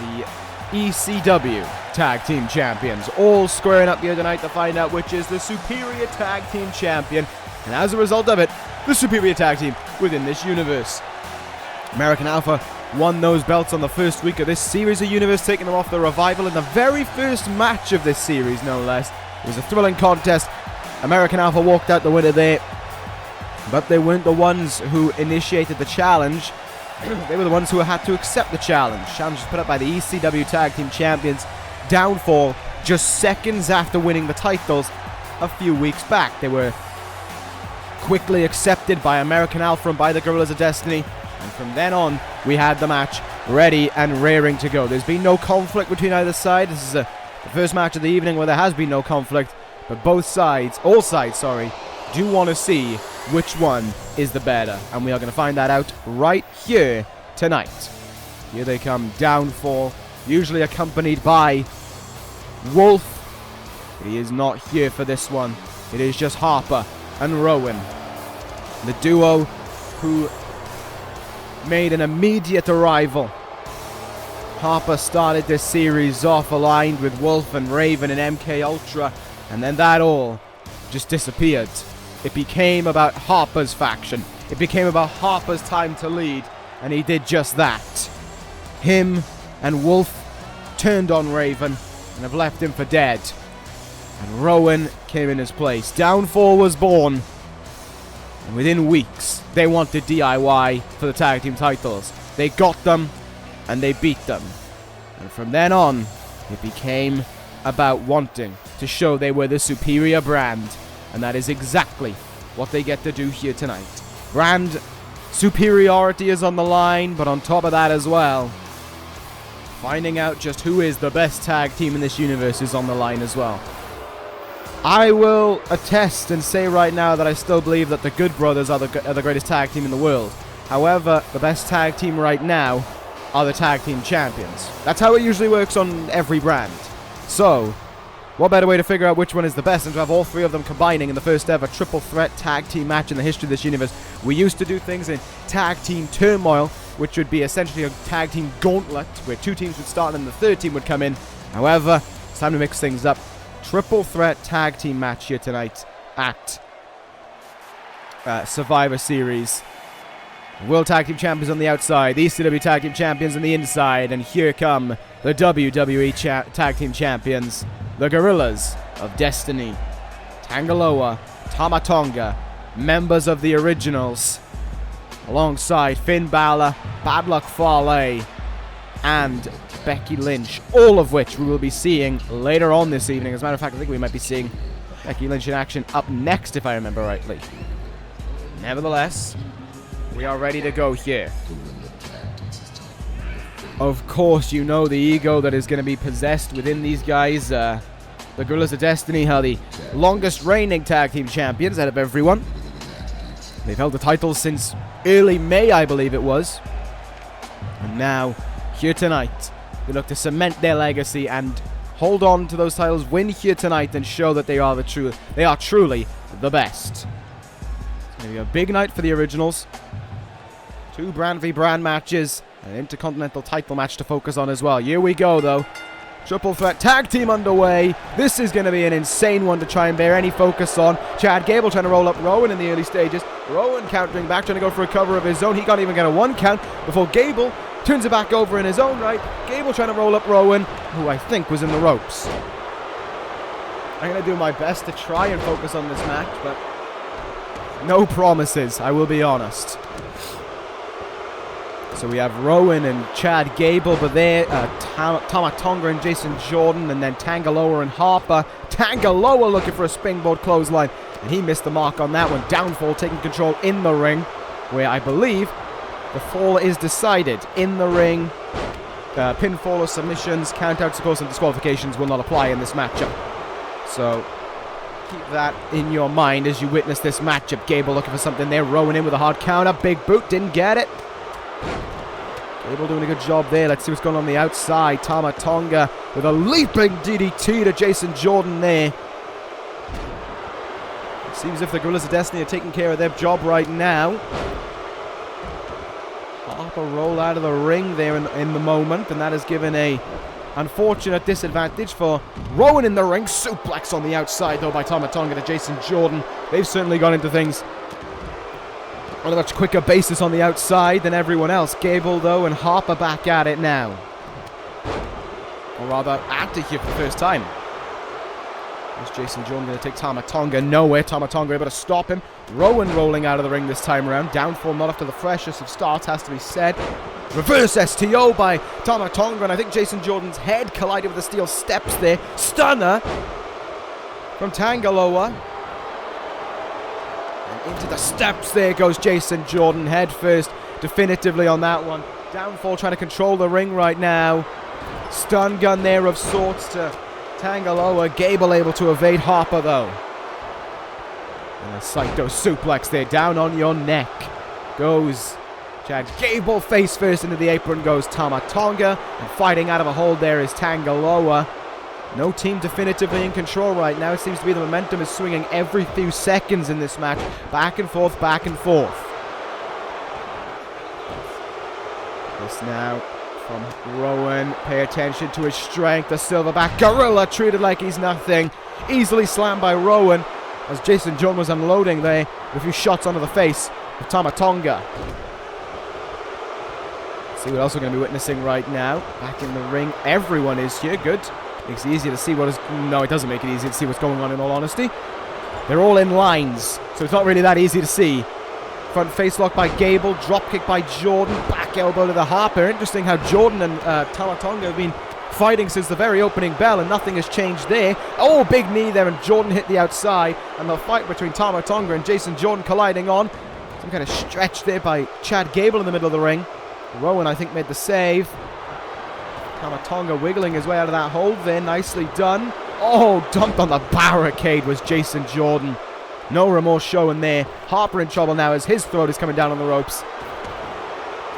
the ECW Tag Team Champions, all squaring up here tonight to find out which is the superior Tag Team Champion, and as a result of it, the superior tag team within this universe. American Alpha won those belts on the first week of this series of universe, taking them off the Revival in the very first match of this series, no less. It was a thrilling contest. American Alpha walked out the winner there, but they weren't the ones who initiated the challenge. They were the ones who had to accept the challenge. Challenge was put up by the ECW Tag Team Champions, Downfall, just seconds after winning the titles a few weeks back. They were quickly accepted by American Alpha and by the Gorillas of Destiny, and from then on, we had the match ready and raring to go. There's been no conflict between either side. This is the first match of the evening where there has been no conflict, but both sides, all sides, sorry, do want to see which one is the better, and we are going to find that out right here tonight. Here they come, Downfall, usually accompanied by Wolf. He is not here for this one. It is just Harper and Rowan, the duo who made an immediate arrival. Harper started this series off aligned with Wolf and Raven and MK Ultra, and then that all just disappeared. It became about Harper's faction. It became about Harper's time to lead, and he did just that. Him and Wolf turned on Raven and have left him for dead. And Rowan came in his place. Downfall was born. And within weeks, they wanted DIY for the tag team titles. They got them, and they beat them. And from then on, it became about wanting to show they were the superior brand. And that is exactly what they get to do here tonight. Brand superiority is on the line, but on top of that as well, finding out just who is the best tag team in this universe is on the line as well. I will attest and say right now that I still believe that the Good Brothers are the greatest tag team in the world. However, the best tag team right now are the tag team champions. That's how it usually works on every brand. So, what better way to figure out which one is the best than to have all three of them combining in the first ever triple threat tag team match in the history of this universe. We used to do things in tag team turmoil, which would be essentially a tag team gauntlet, where two teams would start and the third team would come in. However, it's time to mix things up. Triple threat tag team match here tonight at Survivor Series. World Tag Team Champions on the outside, the ECW Tag Team Champions on the inside, and here come the WWE Tag Team Champions, the Gorillas of Destiny, Tanga Loa, Tama Tonga, members of the Originals, alongside Finn Bálor, Bad Luck Fale, and Becky Lynch, all of which we will be seeing later on this evening. As a matter of fact, I think we might be seeing Becky Lynch in action up next, if I remember rightly. Nevertheless, we are ready to go here. Of course, you know the ego that is going to be possessed within these guys. The Gorillas of Destiny are the longest reigning tag team champions out of everyone. They've held the titles since early May, I believe it was. And now, here tonight, they look to cement their legacy and hold on to those titles, win here tonight, and show that they are truly the best. It's going to be a big night for the Originals. 2 brand v brand matches, an Intercontinental title match to focus on as well. Here we go, though. Triple threat tag team underway. This is going to be an insane one to try and bear any focus on. Chad Gable trying to roll up Rowan in the early stages. Rowan countering back, trying to go for a cover of his own. He can't even get a 1 count before Gable turns it back over in his own right. Gable trying to roll up Rowan, who I think was in the ropes. I'm going to do my best to try and focus on this match, but no promises, I will be honest. So we have Rowan and Chad Gable, but there, Tama Tonga and Jason Jordan, and then Tanga Loa and Harper. Tanga Loa looking for a springboard clothesline, and he missed the mark on that one. Downfall taking control in the ring, where I believe the fall is decided in the ring. Pinfall or submissions, countouts, of course, and disqualifications will not apply in this matchup. So keep that in your mind as you witness this matchup. Gable looking for something there. Rowan in with a hard counter. Big boot, didn't get it. Gable doing a good job there. Let's see what's going on the outside. Tama Tonga with a leaping DDT to Jason Jordan there. It seems as if the Gorillas of Destiny are taking care of their job right now. Harper roll out of the ring there in the moment, and that has given a unfortunate disadvantage for Rowan in the ring. Suplex on the outside, though, by Tama Tonga to Jason Jordan. They've certainly gone into things on a much quicker basis on the outside than everyone else. Gable, though, and Harper back at it now. Or rather, active here for the first time. Is Jason Jordan going to take Tama Tonga? Nowhere. Tama Tonga able to stop him. Rowan rolling out of the ring this time around. Downfall not after the freshest of starts, has to be said. Reverse STO by Tama Tonga, and I think Jason Jordan's head collided with the steel steps there. Stunner from Tanga Loa. And into the steps there goes Jason Jordan, head first, definitively on that one. Downfall trying to control the ring right now. Stun gun there of sorts to Tanga Loa. Gable able to evade Harper, though. And a Psycho suplex there, down on your neck goes Chad Gable. Face first into the apron goes Tama Tonga, and fighting out of a hold there is Tanga Loa. No team definitively in control right now. It seems to be the momentum is swinging every few seconds in this match. Back and forth, back and forth. This now from Rowan. Pay attention to his strength. The silverback gorilla treated like he's nothing. Easily slammed by Rowan as Jason Jordan was unloading there with a few shots onto the face of Tama Tonga. See what else we're going to be witnessing right now. Back in the ring. Everyone is here. Good. Makes it easier to see what is... No, it doesn't make it easy to see what's going on, in all honesty. They're all in lines, so it's not really that easy to see Front face lock by Gable, drop kick by Jordan, back elbow to the Harper. Interesting how Jordan and Tama Tonga have been fighting since the very opening bell, and nothing has changed there. Oh, big knee there, and Jordan hit the outside, and the fight between Tama Tonga and Jason Jordan colliding on. Some kind of stretch there by Chad Gable in the middle of the ring. Rowan, I think, made the save. Tama Tonga wiggling his way out of that hold there, nicely done. Oh, dumped on the barricade was Jason Jordan. No remorse showing there. Harper in trouble now as his throat is coming down on the ropes.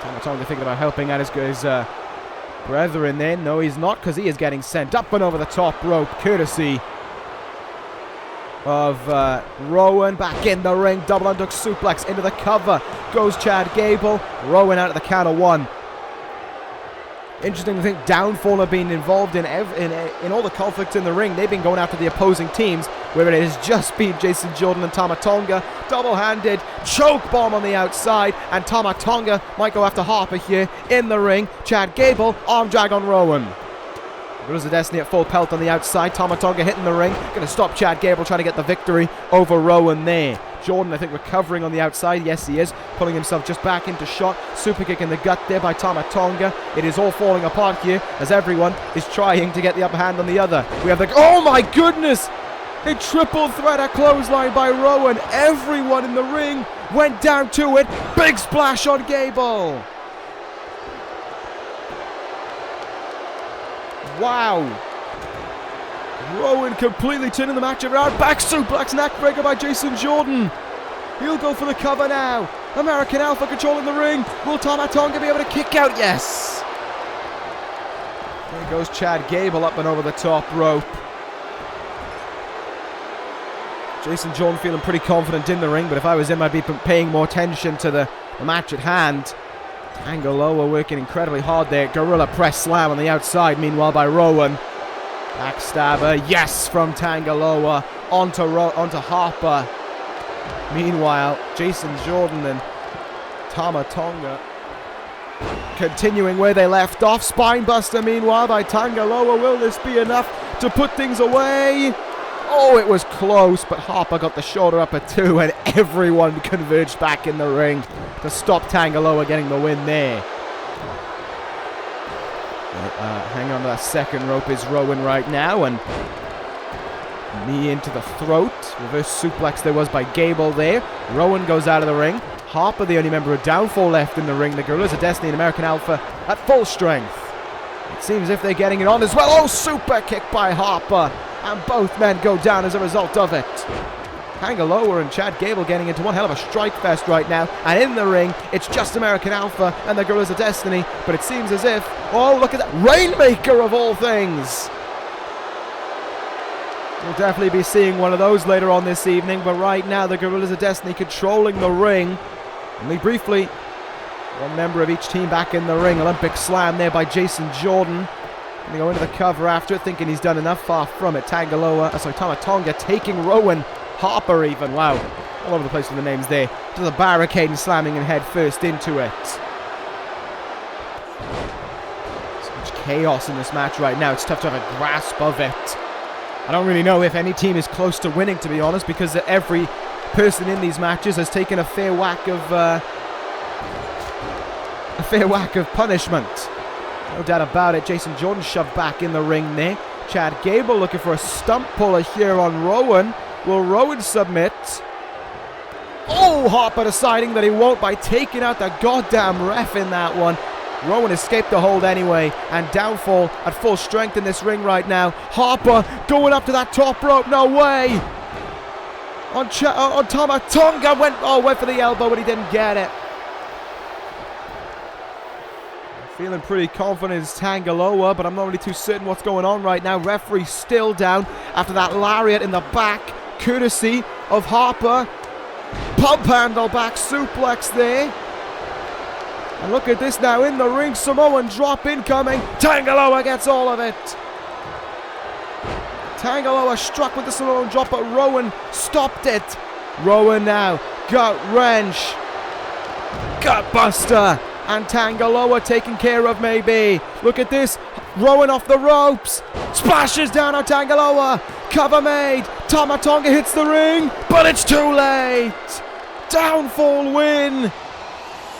Tama Tonga thinking about helping out his brethren there. No, he's not, because he is getting sent up and over the top rope, courtesy of Rowan. Back in the ring, double underhook suplex into the cover. Goes Chad Gable. Rowan out of the count of one. Interesting to think Downfall have been involved in all the conflicts in the ring. They've been going after the opposing teams, where it has just been Jason Jordan and Tama Tonga. Double-handed choke bomb on the outside, and Tama Tonga might go after Harper here in the ring. Chad Gable, arm drag on Rowan. Goes the Destiny at full pelt on the outside. Tama Tonga hitting the ring. Going to stop Chad Gable trying to get the victory over Rowan there. Jordan, I think, recovering on the outside. Yes, he is. Pulling himself just back into shot. Super kick in the gut there by Tama Tonga. It is all falling apart here as everyone is trying to get the upper hand on the other. We have the... Oh, my goodness! A triple threat, a clothesline by Rowan. Everyone in the ring went down to it. Big splash on Gable. Wow. Rowan completely turning the match around. Back suplex, neckbreaker by Jason Jordan. He'll go for the cover now. American Alpha controlling the ring. Will Tama Tonga be able to kick out? Yes. There goes Chad Gable up and over the top rope. Jason Jordan feeling pretty confident in the ring, but if I was him, I'd be paying more attention to the match at hand. Tanga Loa working incredibly hard there. Gorilla press slam on the outside, meanwhile, by Rowan. Backstabber, yes, from Tanga Loa onto Harper. Meanwhile, Jason Jordan and Tama Tonga continuing where they left off. Spinebuster, meanwhile, by Tanga Loa. Will this be enough to put things away? Oh, it was close, but Harper got the shoulder up at 2, and everyone converged back in the ring to stop Tanga Loa getting the win there. Hang on to that second rope is Rowan right now, and knee into the throat. Reverse suplex there was by Gable there. Rowan goes out of the ring. Harper, the only member of Downfall left in the ring. The Gorillas of Destiny and American Alpha at full strength. It seems as if they're getting it on as well. Oh, super kick by Harper. And both men go down as a result of it. Tanga Loa and Chad Gable getting into one hell of a strike fest right now. And in the ring, it's just American Alpha and the Gorillas of Destiny. But it seems as if... Oh, look at that. Rainmaker of all things. We'll definitely be seeing one of those later on this evening. But right now, the Gorillas of Destiny controlling the ring. Only briefly, one member of each team back in the ring. Olympic slam there by Jason Jordan. Going to go into the cover after it, thinking he's done enough. Far from it. Tama Tonga taking Rowan. Harper even. Wow. All over the place with the names there. To the barricade and slamming him head first into it. So much chaos in this match right now. It's tough to have a grasp of it. I don't really know if any team is close to winning, to be honest, because every person in these matches has taken a fair whack of punishment. No doubt about it. Jason Jordan shoved back in the ring there. Chad Gable looking for a stump puller here on Rowan. Will Rowan submit? Oh, Harper deciding that he won't by taking out the goddamn ref in that one. Rowan escaped the hold anyway, and Downfall at full strength in this ring right now. Harper going up to that top rope. No way. On Tama Tonga went for the elbow, but he didn't get it. Feeling pretty confident is Tanga Loa, but I'm not really too certain what's going on right now. Referee still down after that lariat in the back, courtesy of Harper. Pump handle back suplex there. And look at this now in the ring. Samoan drop incoming. Tanga Loa gets all of it. Tanga Loa struck with the Samoan drop, but Rowan stopped it. Rowan now. Gut wrench. Gut buster. And Tanga Loa taken care of maybe. Look at this. Rowan off the ropes. Splashes down on Tanga Loa. Cover made. Tama Tonga hits the ring. But it's too late. Downfall win.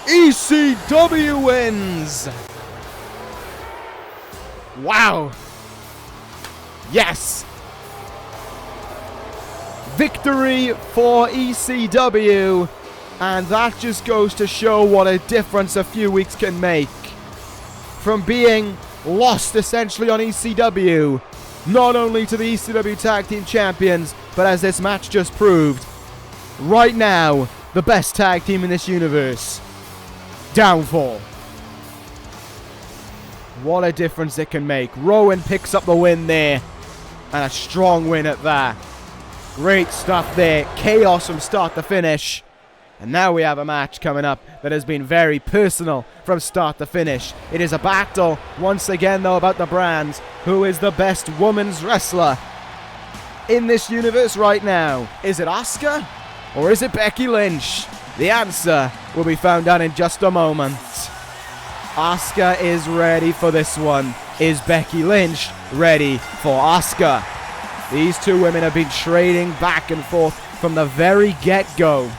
ECW wins. Wow. Yes. Victory for ECW. And that just goes to show what a difference a few weeks can make. From being lost essentially on ECW, not only to the ECW Tag Team Champions, but as this match just proved, right now, the best tag team in this universe. Downfall. What a difference it can make. Rowan picks up the win there. And a strong win at that. Great stuff there. Chaos from start to finish. And now we have a match coming up that has been very personal from start to finish. It is a battle, once again though, about the brands. Who is the best women's wrestler in this universe right now? Is it Asuka? Or is it Becky Lynch? The answer will be found out in just a moment. Asuka is ready for this one. Is Becky Lynch ready for Asuka? These two women have been trading back and forth from the very get-go.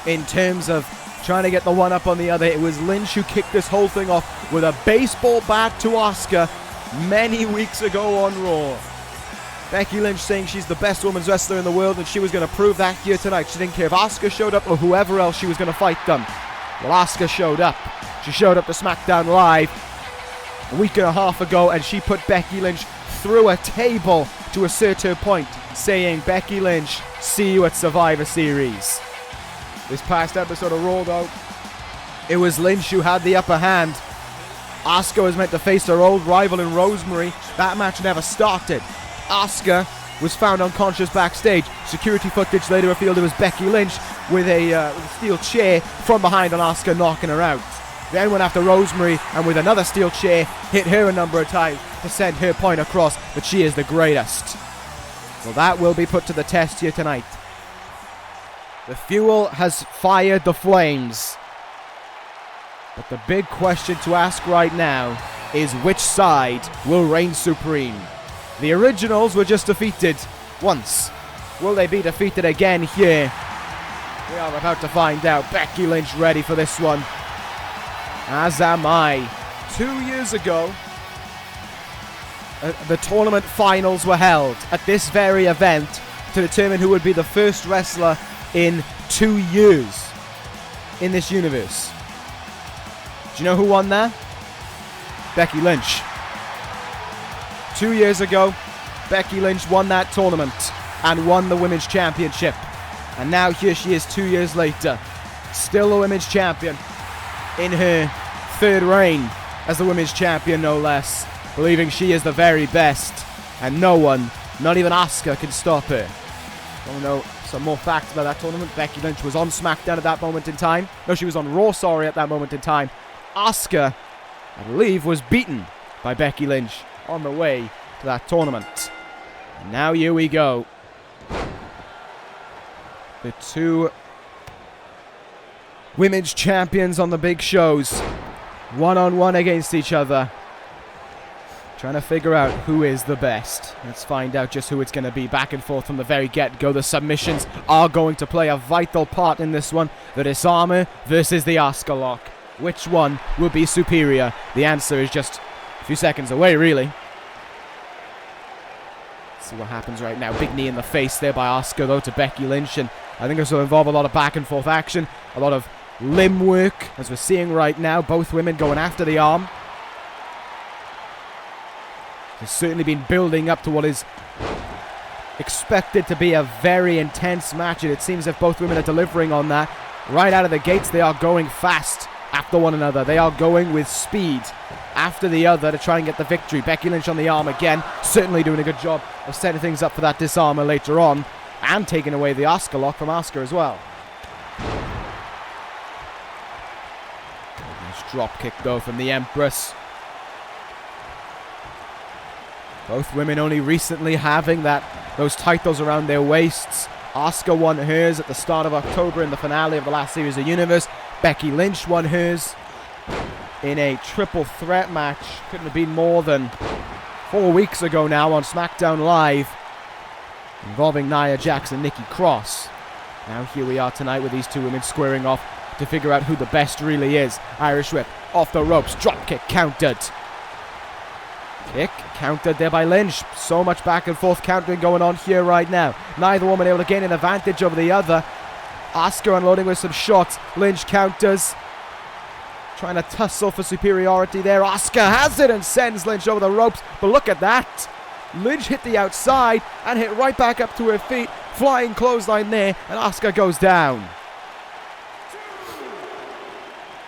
In terms of trying to get the one up on the other, it was Lynch who kicked this whole thing off with a baseball bat to Asuka many weeks ago on Raw. Becky Lynch saying she's the best women's wrestler in the world and she was going to prove that here tonight. She didn't care if Asuka showed up or whoever else she was going to fight them. Well, Asuka showed up. She showed up to SmackDown Live a week and a half ago and she put Becky Lynch through a table to assert her point, saying, Becky Lynch, see you at Survivor Series. This past episode of Raw, though, it was Lynch who had the upper hand. Asuka was meant to face her old rival in Rosemary. That match never started. Asuka was found unconscious backstage. Security footage later revealed it was Becky Lynch with a steel chair from behind on Asuka, knocking her out. Then went after Rosemary and with another steel chair hit her a number of times to send her point across that she is the greatest. Well, that will be put to the test here tonight. The fuel has fired the flames. But the big question to ask right now is which side will reign supreme? The originals were just defeated once. Will they be defeated again here? We are about to find out. Becky Lynch ready for this one. As am I. 2 years ago, the tournament finals were held at this very event to determine who would be the first wrestler in 2 years in this universe. Do you know who won that? Becky Lynch. 2 years ago, Becky Lynch won that tournament and won the Women's Championship. And now here she is 2 years later, still the Women's Champion in her third reign as the Women's Champion, no less, believing she is the very best. And no one, not even Asuka, can stop her. Want to know some more facts about that tournament? Becky Lynch was on SmackDown at that moment in time. No, she was on Raw, sorry, at that moment in time. Asuka, I believe, was beaten by Becky Lynch on the way to that tournament. And now here we go. The two women's champions on the big shows. One-on-one against each other. Trying to figure out who is the best. Let's find out just who it's going to be. Back and forth from the very get-go. The submissions are going to play a vital part in this one. The disarmer versus the Asuka lock. Which one will be superior? The answer is just a few seconds away, really. Let's see what happens right now. Big knee in the face there by Asuka, though, to Becky Lynch. And I think this will involve a lot of back and forth action. A lot of limb work, as we're seeing right now. Both women going after the arm. It's certainly been building up to what is expected to be a very intense match, and it seems as if both women are delivering on that. Right out of the gates, they are going fast after one another. They are going with speed after the other to try and get the victory. Becky Lynch on the arm again, certainly doing a good job of setting things up for that disarmer later on, and taking away the Asuka lock from Asuka as well. Nice drop kick though from the Empress. Both women only recently having those titles around their waists. Asuka won hers at the start of October in the finale of the last Series of Universe. Becky Lynch won hers in a triple threat match. Couldn't have been more than 4 weeks ago now on SmackDown Live, involving Nia Jax and Nikki Cross. Now here we are tonight with these two women squaring off to figure out who the best really is. Irish whip, off the ropes, drop kick countered. Kick countered there by Lynch. So much back and forth countering going on here right now. Neither woman able to gain an advantage over the other. Asuka unloading with some shots. Lynch counters. Trying to tussle for superiority there. Asuka has it and sends Lynch over the ropes. But look at that. Lynch hit the outside and hit right back up to her feet. Flying clothesline there, and Asuka goes down.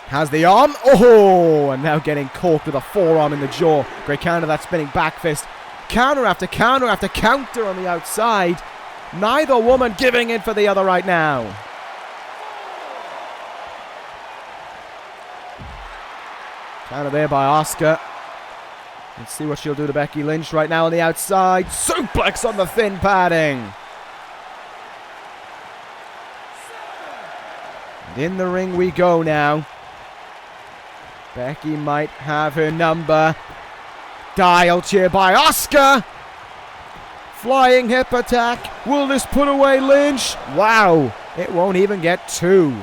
Has the arm. Oh, and now getting caught with a forearm in the jaw. Great counter, that spinning back fist. Counter after counter after counter on the outside. Neither woman giving in for the other right now. Counter there by Asuka. Let's see what she'll do to Becky Lynch right now on the outside. Suplex on the thin padding. And in the ring we go now. Becky might have her number. Dialed here by Asuka. Flying hip attack. Will this put away Lynch? Wow. It won't even get two.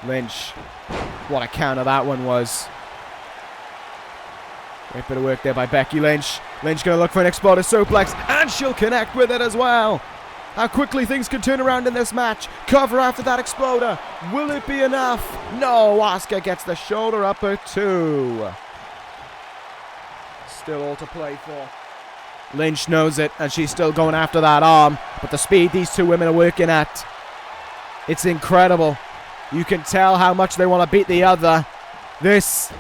Lynch. What a counter that one was. Great bit of work there by Becky Lynch. Lynch going to look for an exploded suplex. And she'll connect with it as well. How quickly things can turn around in this match. Cover after that exploder. Will it be enough? No, Asuka gets the shoulder upper two. Still all to play for. Lynch knows it, and she's still going after that arm. But the speed these two women are working at, it's incredible. You can tell how much they want to beat the other. This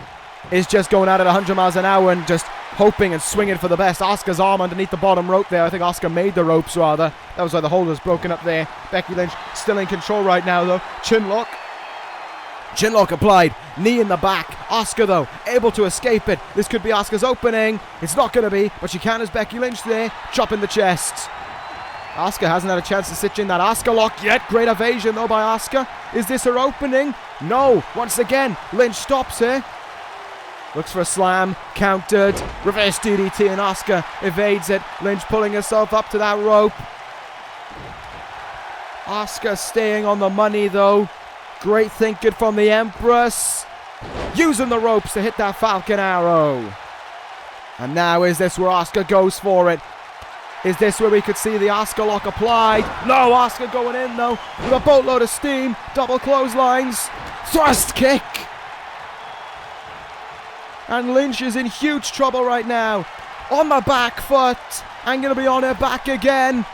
is just going at it 100 miles an hour and just hoping and swinging for the best. Asuka's arm underneath the bottom rope there. I think Asuka made the ropes rather. That was why the hold was broken up there. Becky Lynch still in control right now though. Chinlock. Chinlock applied. Knee in the back. Asuka though able to escape it. This could be Asuka's opening. It's not going to be, but she counters Becky Lynch there. Chop in the chest. Asuka hasn't had a chance to stitch in that Asuka lock yet. Great evasion though by Asuka. Is this her opening? No. Once again, Lynch stops her. Looks for a slam, countered, reverse DDT, and Asuka evades it. Lynch pulling herself up to that rope. Asuka staying on the money though. Great thinking from the Empress. Using the ropes to hit that Falcon Arrow. And now is this where Asuka goes for it? Is this where we could see the Asuka lock applied? No, Asuka going in though with a boatload of steam. Double clotheslines. Thrust kick. And Lynch is in huge trouble right now. On the back foot. And going to be on her back again.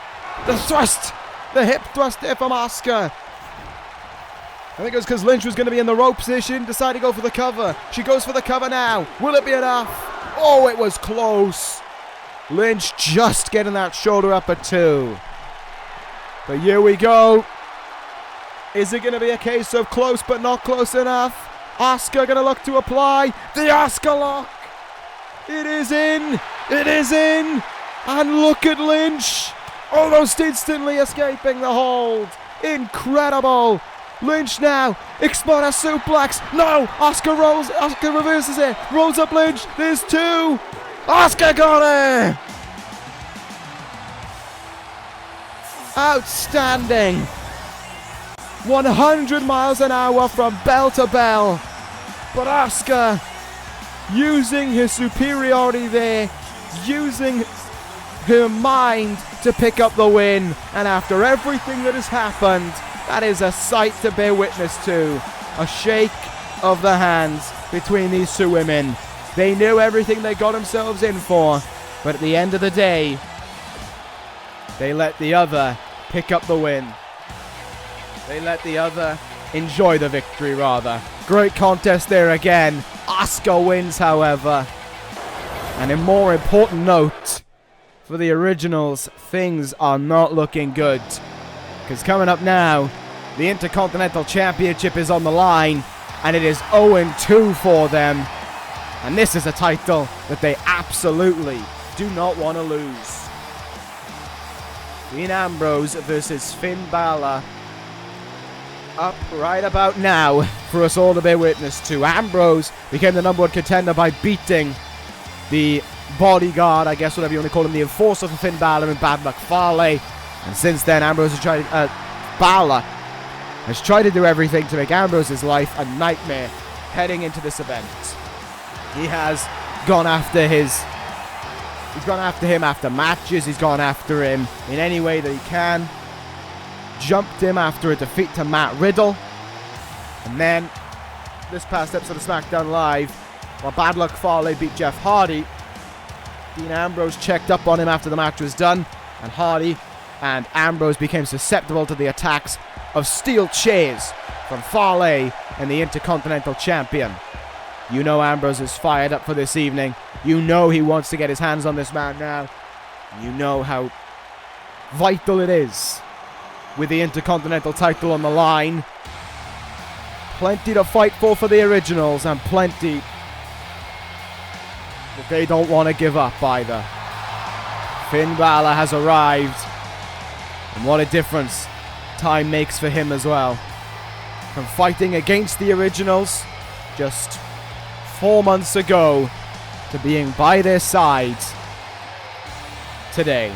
The thrust. The hip thrust there from Asuka. I think it was because Lynch was going to be in the rope position. Decided to go for the cover. She goes for the cover now. Will it be enough? Oh, it was close. Lynch just getting that shoulder up at two. But here we go. Is it going to be a case of close but not close enough? Asuka going to look to apply the Asuka lock. It is in. It is in. And look at Lynch. Almost instantly escaping the hold. Incredible. Lynch now. Exploder suplex. No. Asuka rolls. Asuka reverses it. Rolls up Lynch. There's two. Asuka got it. Outstanding. 100 miles an hour from bell to bell. But Asuka using her superiority there, using her mind to pick up the win. And after everything that has happened, that is a sight to bear witness to. A shake of the hands between these two women. They knew everything they got themselves in for, but at the end of the day, they let the other pick up the win. They let the other enjoy the victory, rather. Great contest there again. Asuka wins, however. And a more important note, for the originals, things are not looking good. Because coming up now, the Intercontinental Championship is on the line, and it is 0-2 for them. And this is a title that they absolutely do not want to lose. Dean Ambrose versus Finn Bálor. Up right about now for us all to bear witness to. Ambrose became the #1 contender by beating the bodyguard, I guess whatever you want to call him, the enforcer for Finn Bálor and Bad Luck Fale. And since then, Bálor has tried to do everything to make Ambrose's life a nightmare heading into this event. He has gone after he's gone after him after matches, he's gone after him in any way that he can. Jumped him after a defeat to Matt Riddle. And then, this past episode of SmackDown Live, while Bad Luck Fale beat Jeff Hardy, Dean Ambrose checked up on him after the match was done, and Hardy and Ambrose became susceptible to the attacks of steel chairs from Fale and the Intercontinental Champion. You know Ambrose is fired up for this evening. You know he wants to get his hands on this man now. You know how vital it is with the Intercontinental title on the line. Plenty to fight for the originals, and plenty that they don't want to give up either. Finn Bálor has arrived, and what a difference time makes for him as well. From fighting against the originals just 4 months ago to being by their sides today.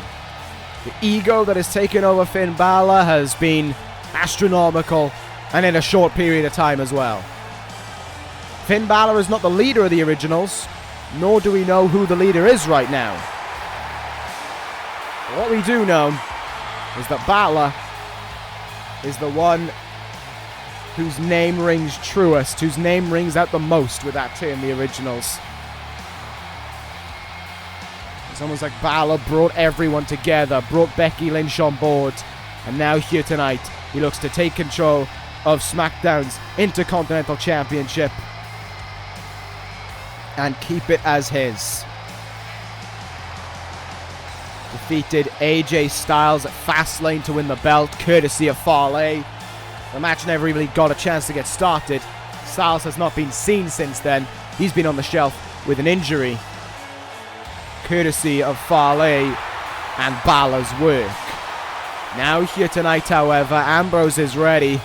The ego that has taken over Finn Bálor has been astronomical, and in a short period of time as well. Finn Bálor is not the leader of the originals, nor do we know who the leader is right now. But what we do know is that Bálor is the one whose name rings truest, whose name rings out the most with that term, the originals. It's almost like Bálor brought everyone together, brought Becky Lynch on board, and now here tonight, he looks to take control of SmackDown's Intercontinental Championship and keep it as his. Defeated AJ Styles at Fastlane to win the belt, courtesy of Fale. The match never really got a chance to get started. Styles has not been seen since then. He's been on the shelf with an injury, courtesy of Fale and Bálor's work. Now here tonight, however, Ambrose is ready,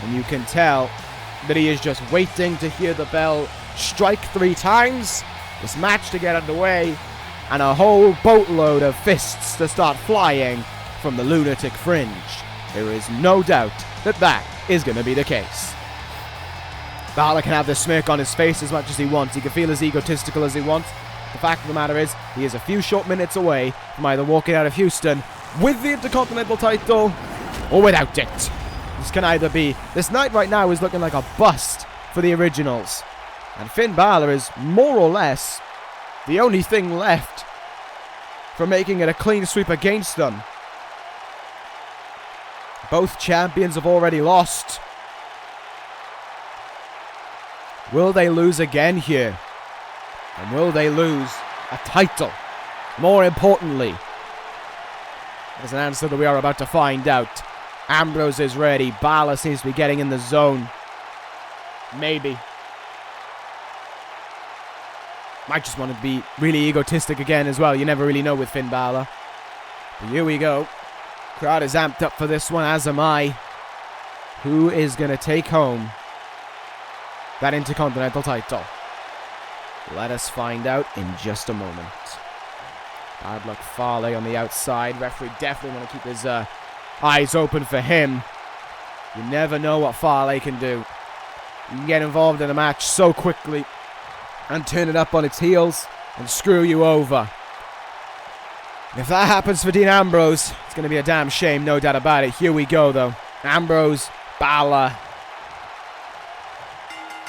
and you can tell that he is just waiting to hear the bell strike 3 times, this match to get underway, and a whole boatload of fists to start flying from the lunatic fringe. There is no doubt that that is going to be the case. Bálor can have the smirk on his face as much as he wants. He can feel as egotistical as he wants. The fact of the matter is, he is a few short minutes away from either walking out of Houston with the Intercontinental title or without it. This can either be... This night right now is looking like a bust for the originals. And Finn Bálor is more or less the only thing left for making it a clean sweep against them. Both champions have already lost. Will they lose again here? And will they lose a title? More importantly, there's an answer that we are about to find out. Ambrose is ready. Bálor seems to be getting in the zone. Maybe. Might just want to be really egotistic again as well. You never really know with Finn Bálor. But here we go. Crowd is amped up for this one, as am I. Who is going to take home that Intercontinental title? Let us find out in just a moment. Bad Luck Fale on the outside. Referee definitely want to keep his eyes open for him. You never know what Fale can do. You can get involved in a match so quickly and turn it up on its heels and screw you over. And if that happens for Dean Ambrose, it's going to be a damn shame, no doubt about it. Here we go, though. Ambrose, Bálor,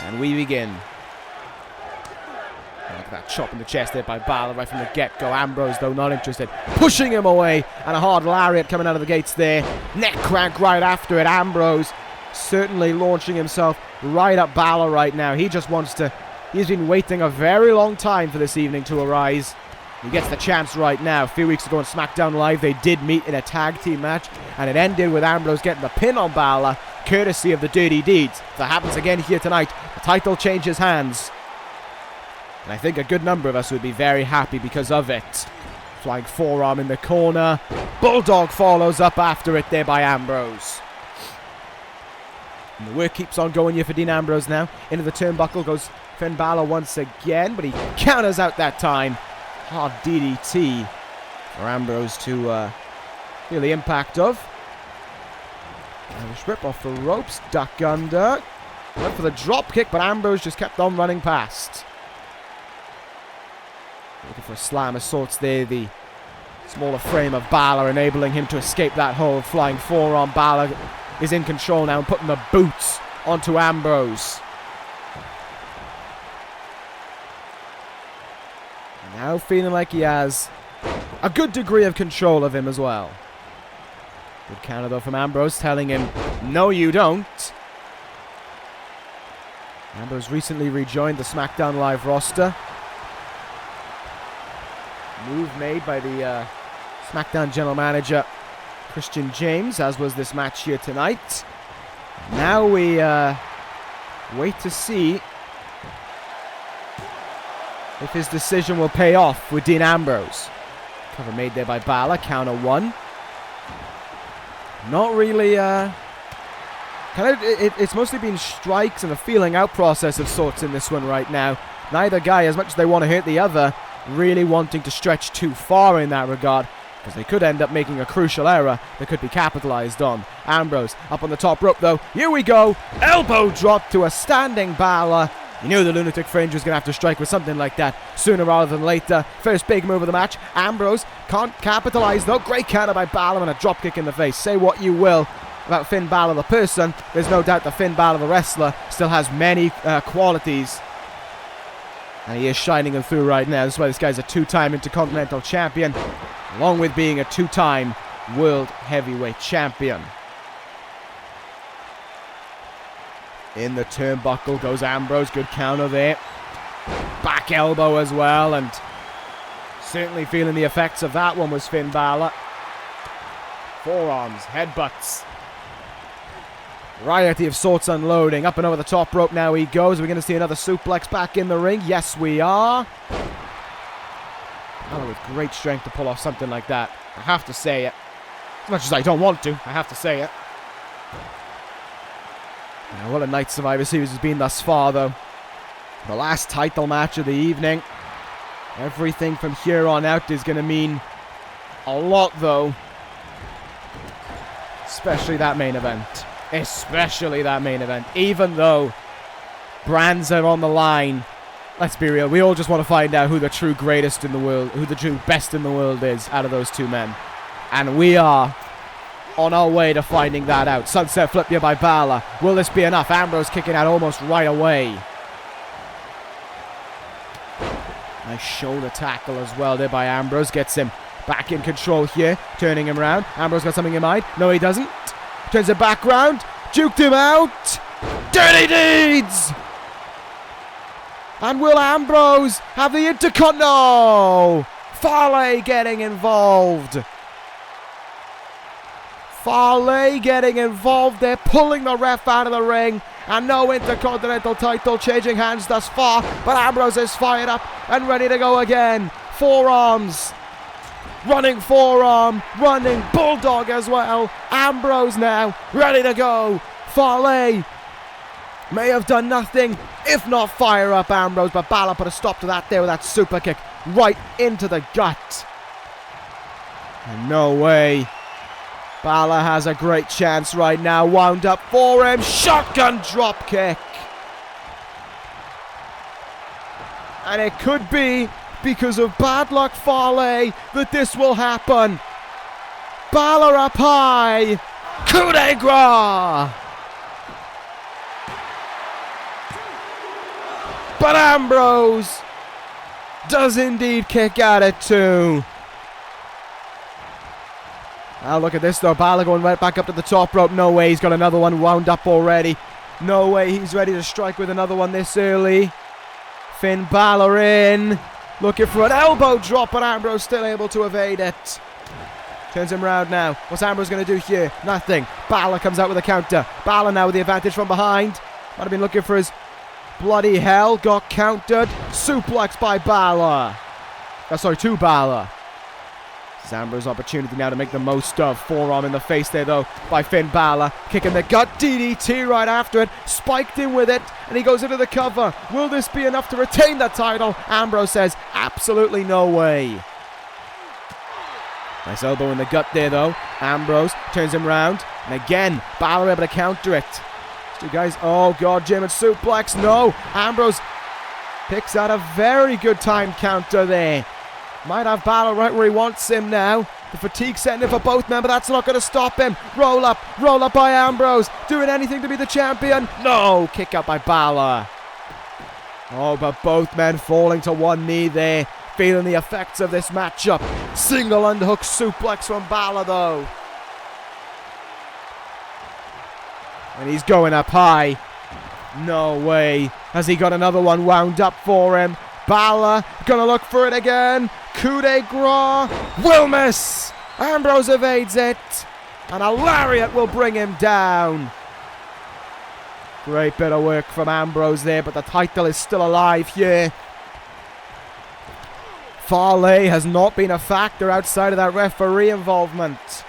and we begin. Look at that chop in the chest there by Bálor right from the get-go. Ambrose, though, not interested. Pushing him away, and a hard lariat coming out of the gates there. Neck crank right after it. Ambrose certainly launching himself right up Bálor right now. He just wants to... He's been waiting a very long time for this evening to arise. He gets the chance right now. A few weeks ago on SmackDown Live, they did meet in a tag team match, and it ended with Ambrose getting the pin on Bálor, courtesy of the Dirty Deeds. If that happens again here tonight, the title changes hands. And I think a good number of us would be very happy because of it. Flying forearm in the corner. Bulldog follows up after it there by Ambrose. And the work keeps on going here for Dean Ambrose now. Into the turnbuckle goes Finn Bálor once again, but he counters out that time. Hard DDT for Ambrose to feel the impact of. Irish whip off the ropes, duck under. Went for the drop kick, but Ambrose just kept on running past. Looking for a slam of sorts there. The smaller frame of Bálor enabling him to escape that hold. Flying forearm. Bálor is in control now and putting the boots onto Ambrose. Now feeling like he has a good degree of control of him as well. Good counter though from Ambrose, telling him, no you don't. Ambrose recently rejoined the SmackDown Live roster. Move made by the SmackDown General Manager, Christian James, as was this match here tonight. Now we wait to see if his decision will pay off with Dean Ambrose. Cover made there by Bálor, counter one. Not really, it's mostly been strikes and a feeling out process of sorts in this one right now. Neither guy, as much as they want to hurt the other, really wanting to stretch too far in that regard, because they could end up making a crucial error that could be capitalized on. Ambrose up on the top rope though. Here we go. Elbow drop to a standing Bálor. You knew the Lunatic Fringe was going to have to strike with something like that sooner rather than later. First big move of the match. Ambrose can't capitalize though. Great counter by Bálor and a drop kick in the face. Say what you will about Finn Bálor the person. There's no doubt that Finn Bálor the wrestler still has many qualities. And he is shining them through right now. That's why this guy's a two-time Intercontinental Champion, along with being a two-time World Heavyweight Champion. In the turnbuckle goes Ambrose. Good counter there. Back elbow as well, and certainly feeling the effects of that one was Finn Bálor. Forearms, headbutts. Variety of sorts unloading. Up and over the top rope now he goes. Are we going to see another suplex back in the ring? Yes, we are. Oh, with great strength to pull off something like that. I have to say it. As much as I don't want to, I have to say it. Now, what a night Survivor Series has been thus far, though. The last title match of the evening. Everything from here on out is going to mean a lot, though. Especially that main event. Especially that main event. Even though brands are on the line, let's be real, we all just want to find out who the true greatest in the world, who the true best in the world is out of those two men. And we are on our way to finding that out. Sunset flip here by Bálor. Will this be enough? Ambrose kicking out almost right away. Nice shoulder tackle as well there by Ambrose. Gets him back in control here. Turning him around. Ambrose got something in mind. No, he doesn't. Turns it back round. Juked him out. Dirty deeds! And will Ambrose have the Intercontinental? Fale getting involved. Fale getting involved. They're pulling the ref out of the ring. And no Intercontinental title changing hands thus far. But Ambrose is fired up and ready to go again. Forearms. Running forearm. Running bulldog as well. Ambrose now ready to go. Fale may have done nothing if not fire up Ambrose. But Bálor put a stop to that there with that super kick right into the gut. And no way. Bálor has a great chance right now. Wound up for him. Shotgun drop kick. And it could be because of bad luck Fale that this will happen. Bálor up high. Coup de grace. But Ambrose does indeed kick at it too. Now look at this though, Bálor going right back up to the top rope. No way, he's got another one wound up already. No way he's ready to strike with another one this early. Finn Bálor in. Looking for an elbow drop, but Ambrose still able to evade it. Turns him round now. What's Ambrose going to do here? Nothing. Bálor comes out with a counter. Bálor now with the advantage from behind. Might have been looking for his bloody hell. Got countered. Suplex by Bálor. Sorry, to Bálor. This is Ambrose's opportunity now to make the most of. Forearm in the face there though by Finn Bálor. Kicking the gut, DDT right after it. Spiked in with it and he goes into the cover. Will this be enough to retain the title? Ambrose says absolutely no way. Nice elbow in the gut there though. Ambrose turns him round, and again, Bálor able to counter it. Two guys, oh god, German suplex, no. Ambrose picks out a very good time counter there. Might have Bálor right where he wants him now. The fatigue setting in for both men, but that's not going to stop him. Roll up by Ambrose. Doing anything to be the champion. No, kick out by Bálor. Oh, but both men falling to one knee there. Feeling the effects of this matchup. Single underhook suplex from Bálor though. And he's going up high. No way. Has he got another one wound up for him? Bálor gonna look for it again. Coup de grace. Will miss. Ambrose evades it. And a lariat will bring him down. Great bit of work from Ambrose there, but the title is still alive here. Fale has not been a factor outside of that referee involvement.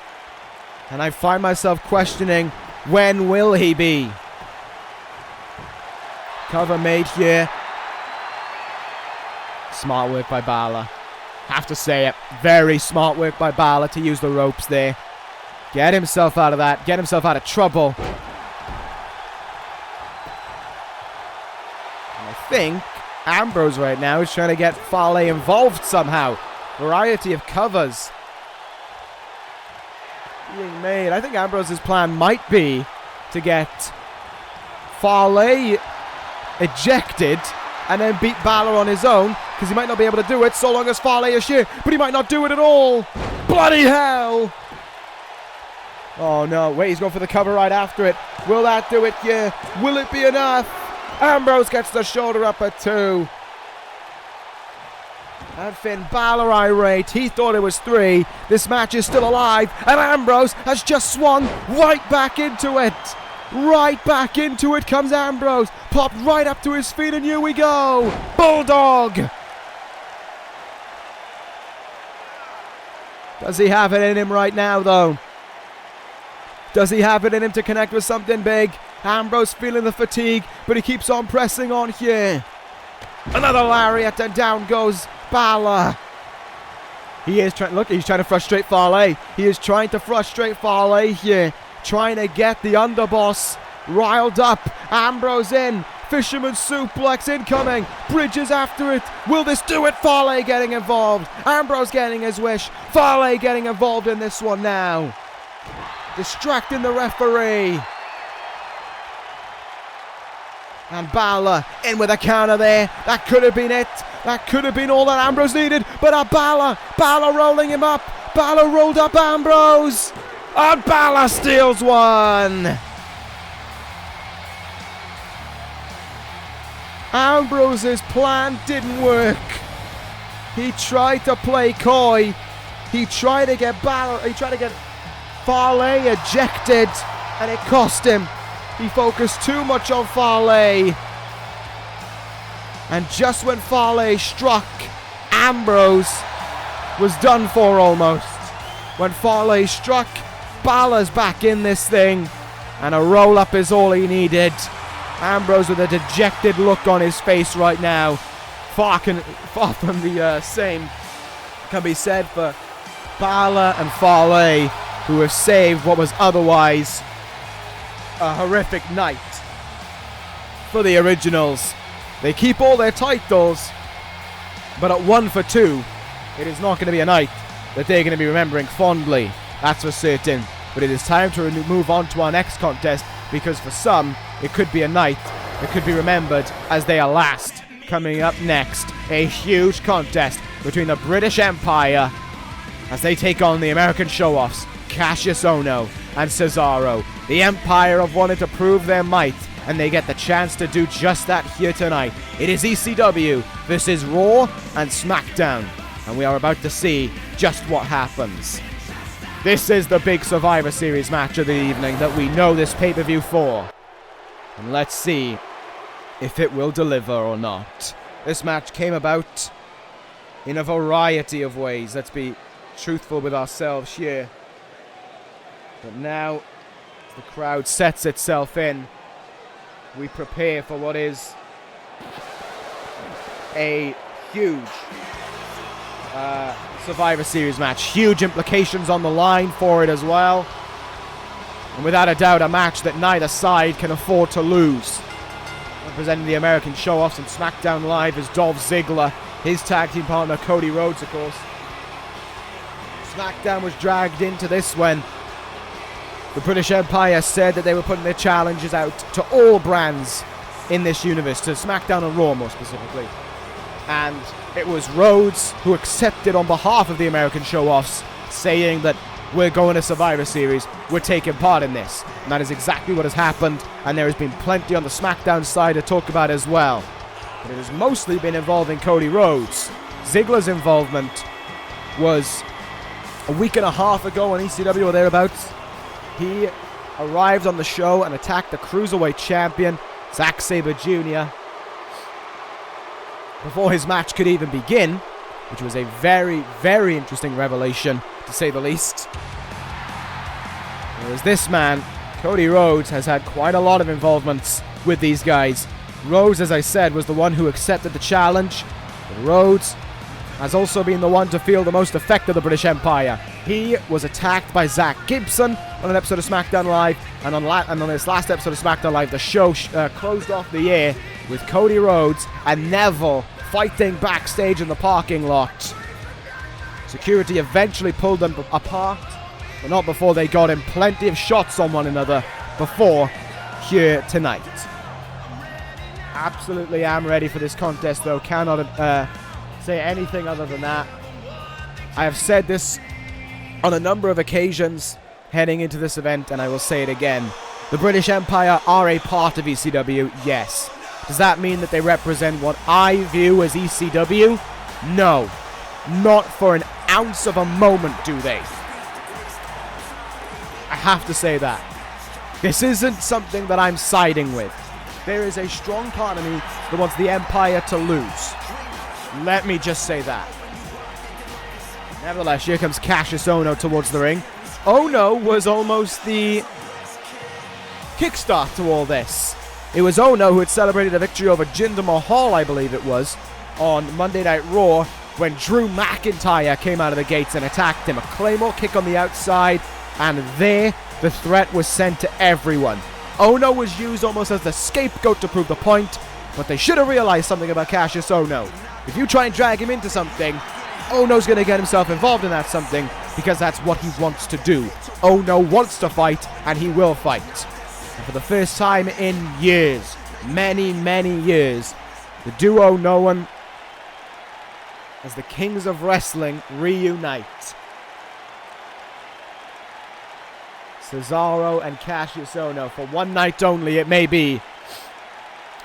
And I find myself questioning, when will he be? Cover made here. Smart work by Bálor. Have to say it. Very smart work by Bálor to use the ropes there. Get himself out of that. Get himself out of trouble. And I think Ambrose right now is trying to get Fale involved somehow. Variety of covers being made. I think Ambrose's plan might be to get Fale ejected and then beat Bálor on his own, because he might not be able to do it so long as Fale is here, but he might not do it at all. Bloody hell! Oh no, wait, he's going for the cover right after it. Will that do it? Yeah. Will it be enough? Ambrose gets the shoulder up at 2. And Finn Bálor irate. He thought it was 3. This match is still alive, and Ambrose has just swung right back into it. Right back into it comes Ambrose. Popped right up to his feet, and here we go. Bulldog. Does he have it in him right now, though? Does he have it in him to connect with something big? Ambrose feeling the fatigue, but he keeps on pressing on here. Another lariat, and down goes Bálor. He is trying. Look, he's trying to frustrate Fale. He is trying to frustrate Fale here. Trying to get the underboss riled up. Ambrose in. Fisherman suplex incoming. Bridges after it. Will this do it? Fale getting involved. Ambrose getting his wish. Fale getting involved in this one now. Distracting the referee. And Bálor in with a counter there. That could have been it. That could have been all that Ambrose needed. But Bálor rolling him up. Bálor rolled up Ambrose. And Bálor steals one. Ambrose's plan didn't work. He tried to play coy. He tried to get Fale ejected, and it cost him. He focused too much on Fale. And just when Fale struck, Ambrose was done for almost. When Fale struck, Bálor's back in this thing, and a roll-up is all he needed. Ambrose with a dejected look on his face right now. Far from the same can be said for Bálor and Fale, who have saved what was otherwise a horrific night for the originals. They keep all their titles, but at 1 for 2, it is not going to be a night that they're going to be remembering fondly. That's for certain. But it is time to move on to our next contest, because for some, it could be a night that could be remembered as they are last. Coming up next, a huge contest between the British Empire as they take on the American Showoffs, Kassius Ohno and Cesaro. The Empire have wanted to prove their might, and they get the chance to do just that here tonight. It is ECW versus Raw and SmackDown, and we are about to see just what happens. This is the big Survivor Series match of the evening that we know this pay-per-view for. And let's see if it will deliver or not. This match came about in a variety of ways. Let's be truthful with ourselves here. But now, as the crowd sets itself in, we prepare for what is a huge Survivor Series match. Huge implications on the line for it as well. And without a doubt, a match that neither side can afford to lose. Representing the American Showoffs and SmackDown Live is Dolph Ziggler, his tag team partner Cody Rhodes, of course. SmackDown was dragged into this when the British Empire said that they were putting their challenges out to all brands in this universe, to SmackDown and Raw more specifically. And it was Rhodes who accepted on behalf of the American Showoffs, saying that we're going to Survivor Series, we're taking part in this. And that is exactly what has happened, and there has been plenty on the SmackDown side to talk about as well. But it has mostly been involving Cody Rhodes. Ziggler's involvement was a week and a half ago on ECW or thereabouts. He arrived on the show and attacked the Cruiserweight Champion, Zack Sabre Jr., before his match could even begin, which was a very, very interesting revelation, to say the least. Whereas this man, Cody Rhodes, has had quite a lot of involvements with these guys. Rhodes, as I said, was the one who accepted the challenge. But Rhodes has also been the one to feel the most effect of the British Empire. He was attacked by Zach Gibson on an episode of SmackDown Live, and on this last episode of SmackDown Live, the show closed off the year with Cody Rhodes and Neville fighting backstage in the parking lot. Security eventually pulled them apart, but not before they got in plenty of shots on one another before here tonight. Absolutely am ready for this contest, though. Cannot say anything other than that. I have said this on a number of occasions heading into this event, and I will say it again. The British Empire are a part of ECW, yes. Does that mean that they represent what I view as ECW? No. Not for an ounce of a moment, do they? I have to say that. This isn't something that I'm siding with. There is a strong part of me that wants the Empire to lose. Let me just say that. Nevertheless, here comes Kassius Ohno towards the ring. Ohno was almost the kickstart to all this. It was Ohno who had celebrated a victory over Jinder Mahal, I believe it was, on Monday Night Raw, when Drew McIntyre came out of the gates and attacked him. A Claymore kick on the outside, and there the threat was sent to everyone. Ohno was used almost as the scapegoat to prove the point, but they should have realized something about Kassius Ohno. If you try and drag him into something, Ohno's going to get himself involved in that something, because that's what he wants to do. Ohno wants to fight, and he will fight. And for the first time in years, many, many years, the duo known as the Kings of Wrestling reunite. Cesaro and Kassius Ohno, for one night only it may be,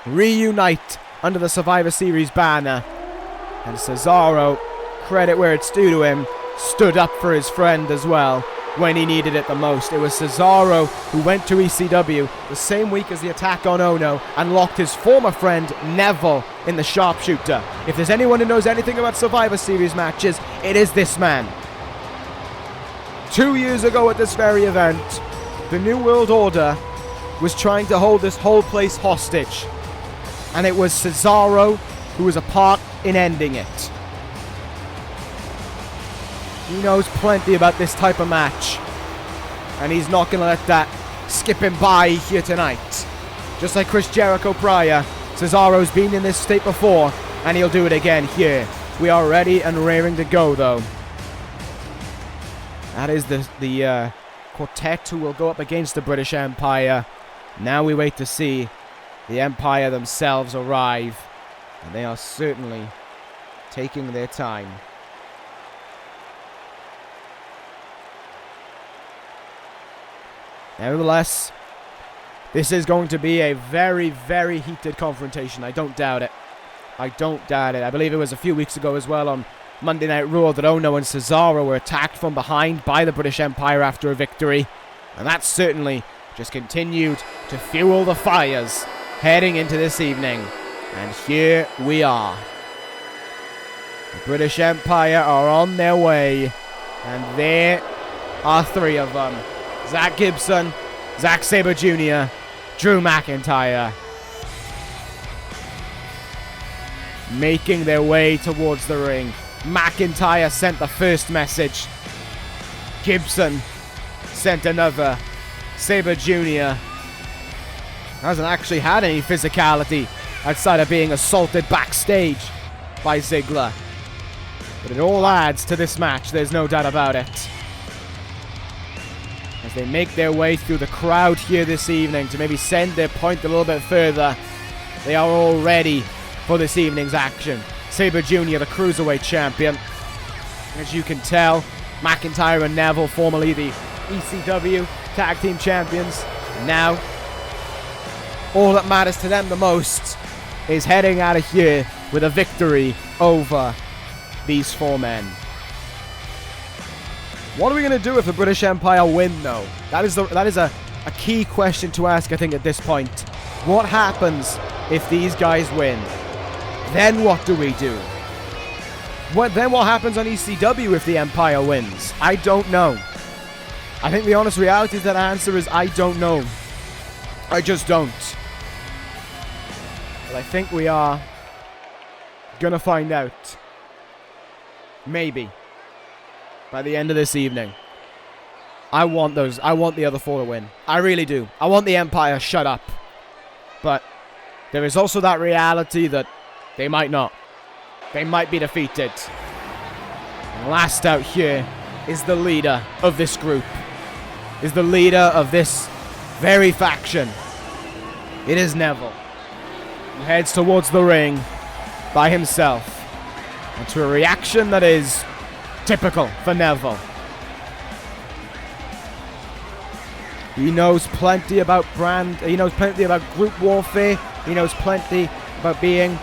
reunite under the Survivor Series banner. And Cesaro, credit where it's due to him, stood up for his friend as well when he needed it the most. It was Cesaro who went to ECW the same week as the attack on Ohno and locked his former friend Neville in the sharpshooter. If there's anyone who knows anything about Survivor Series matches, it is this man. 2 years ago at this very event, the New World Order was trying to hold this whole place hostage. And it was Cesaro who was a part in ending it. He knows plenty about this type of match, and he's not going to let that skip him by here tonight. Just like Chris Jericho prior, Cesaro's been in this state before, and he'll do it again here. We are ready and raring to go, though. That is the quartet who will go up against the British Empire. Now we wait to see the Empire themselves arrive, and they are certainly taking their time. Nevertheless, this is going to be a very, very heated confrontation. I don't doubt it. I don't doubt it. I believe it was a few weeks ago as well on Monday Night Raw that Ohno and Cesaro were attacked from behind by the British Empire after a victory. And that certainly just continued to fuel the fires heading into this evening. And here we are. The British Empire are on their way. And there are three of them. Zack Gibson, Zack Sabre Jr., Drew McIntyre. Making their way towards the ring. McIntyre sent the first message. Gibson sent another. Sabre Jr. hasn't actually had any physicality outside of being assaulted backstage by Ziggler. But it all adds to this match, there's no doubt about it. As they make their way through the crowd here this evening to maybe send their point a little bit further, they are all ready for this evening's action. Sabre Jr., the Cruiserweight Champion. As you can tell, McIntyre and Neville, formerly the ECW Tag Team Champions. Now, all that matters to them the most is heading out of here with a victory over these four men. What are we going to do if the British Empire win, though? That is a key question to ask, I think, at this point. What happens if these guys win? Then what do we do? Then what happens on ECW if the Empire wins? I don't know. I think the honest reality to that answer is I don't know. I just don't. But I think we are gonna find out. Maybe. By the end of this evening. I want the other four to win. I really do. I want the Empire shut up. But there is also that reality that they might not. They might be defeated. And last out here is the leader of this group. Is the leader of this very faction. It is Neville. He heads towards the ring by himself. And to a reaction that is typical for Neville. He knows plenty about he knows plenty about group warfare. He knows plenty about being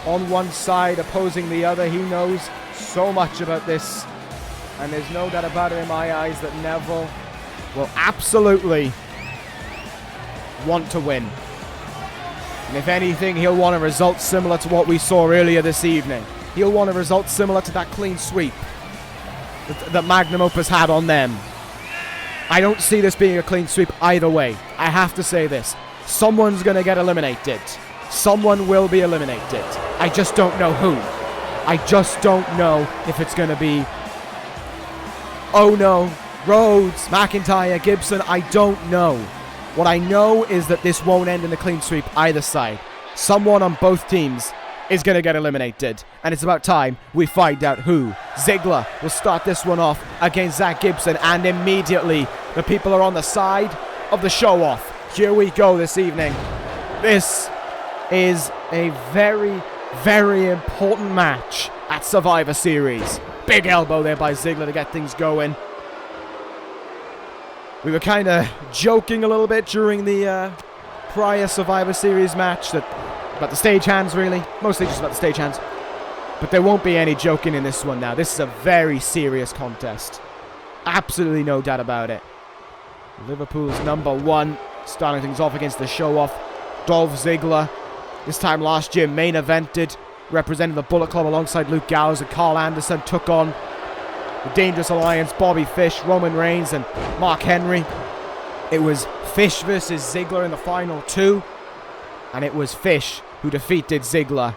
on one side opposing the other. He knows so much about this. And there's no doubt about it in my eyes that Neville will absolutely want to win. And if anything, he'll want a result similar to what we saw earlier this evening. He'll want a result similar to that clean sweep that Magnum Opus had on them. I don't see this being a clean sweep either way. I have to say this. Someone's going to get eliminated. Someone will be eliminated. I just don't know who. I just don't know if it's going to be Ohno, Rhodes, McIntyre, Gibson. I don't know. What I know is that this won't end in a clean sweep either side. Someone on both teams is going to get eliminated. And it's about time we find out who. Ziggler will start this one off against Zack Gibson. And immediately the people are on the side of the show-off. Here we go this evening. This is a very, very important match at Survivor Series. Big elbow there by Ziggler to get things going. We were kind of joking a little bit during the prior Survivor Series match about the stagehands, really. Mostly just about the stagehands. But there won't be any joking in this one now. This is a very serious contest. Absolutely no doubt about it. Liverpool's #1 starting things off against the show-off, Dolph Ziggler. This time last year, main evented, representing the Bullet Club alongside Luke Gallows, and Carl Anderson took on the Dangerous Alliance, Bobby Fish, Roman Reigns, and Mark Henry. It was Fish versus Ziggler in the final two, and it was Fish who defeated Ziggler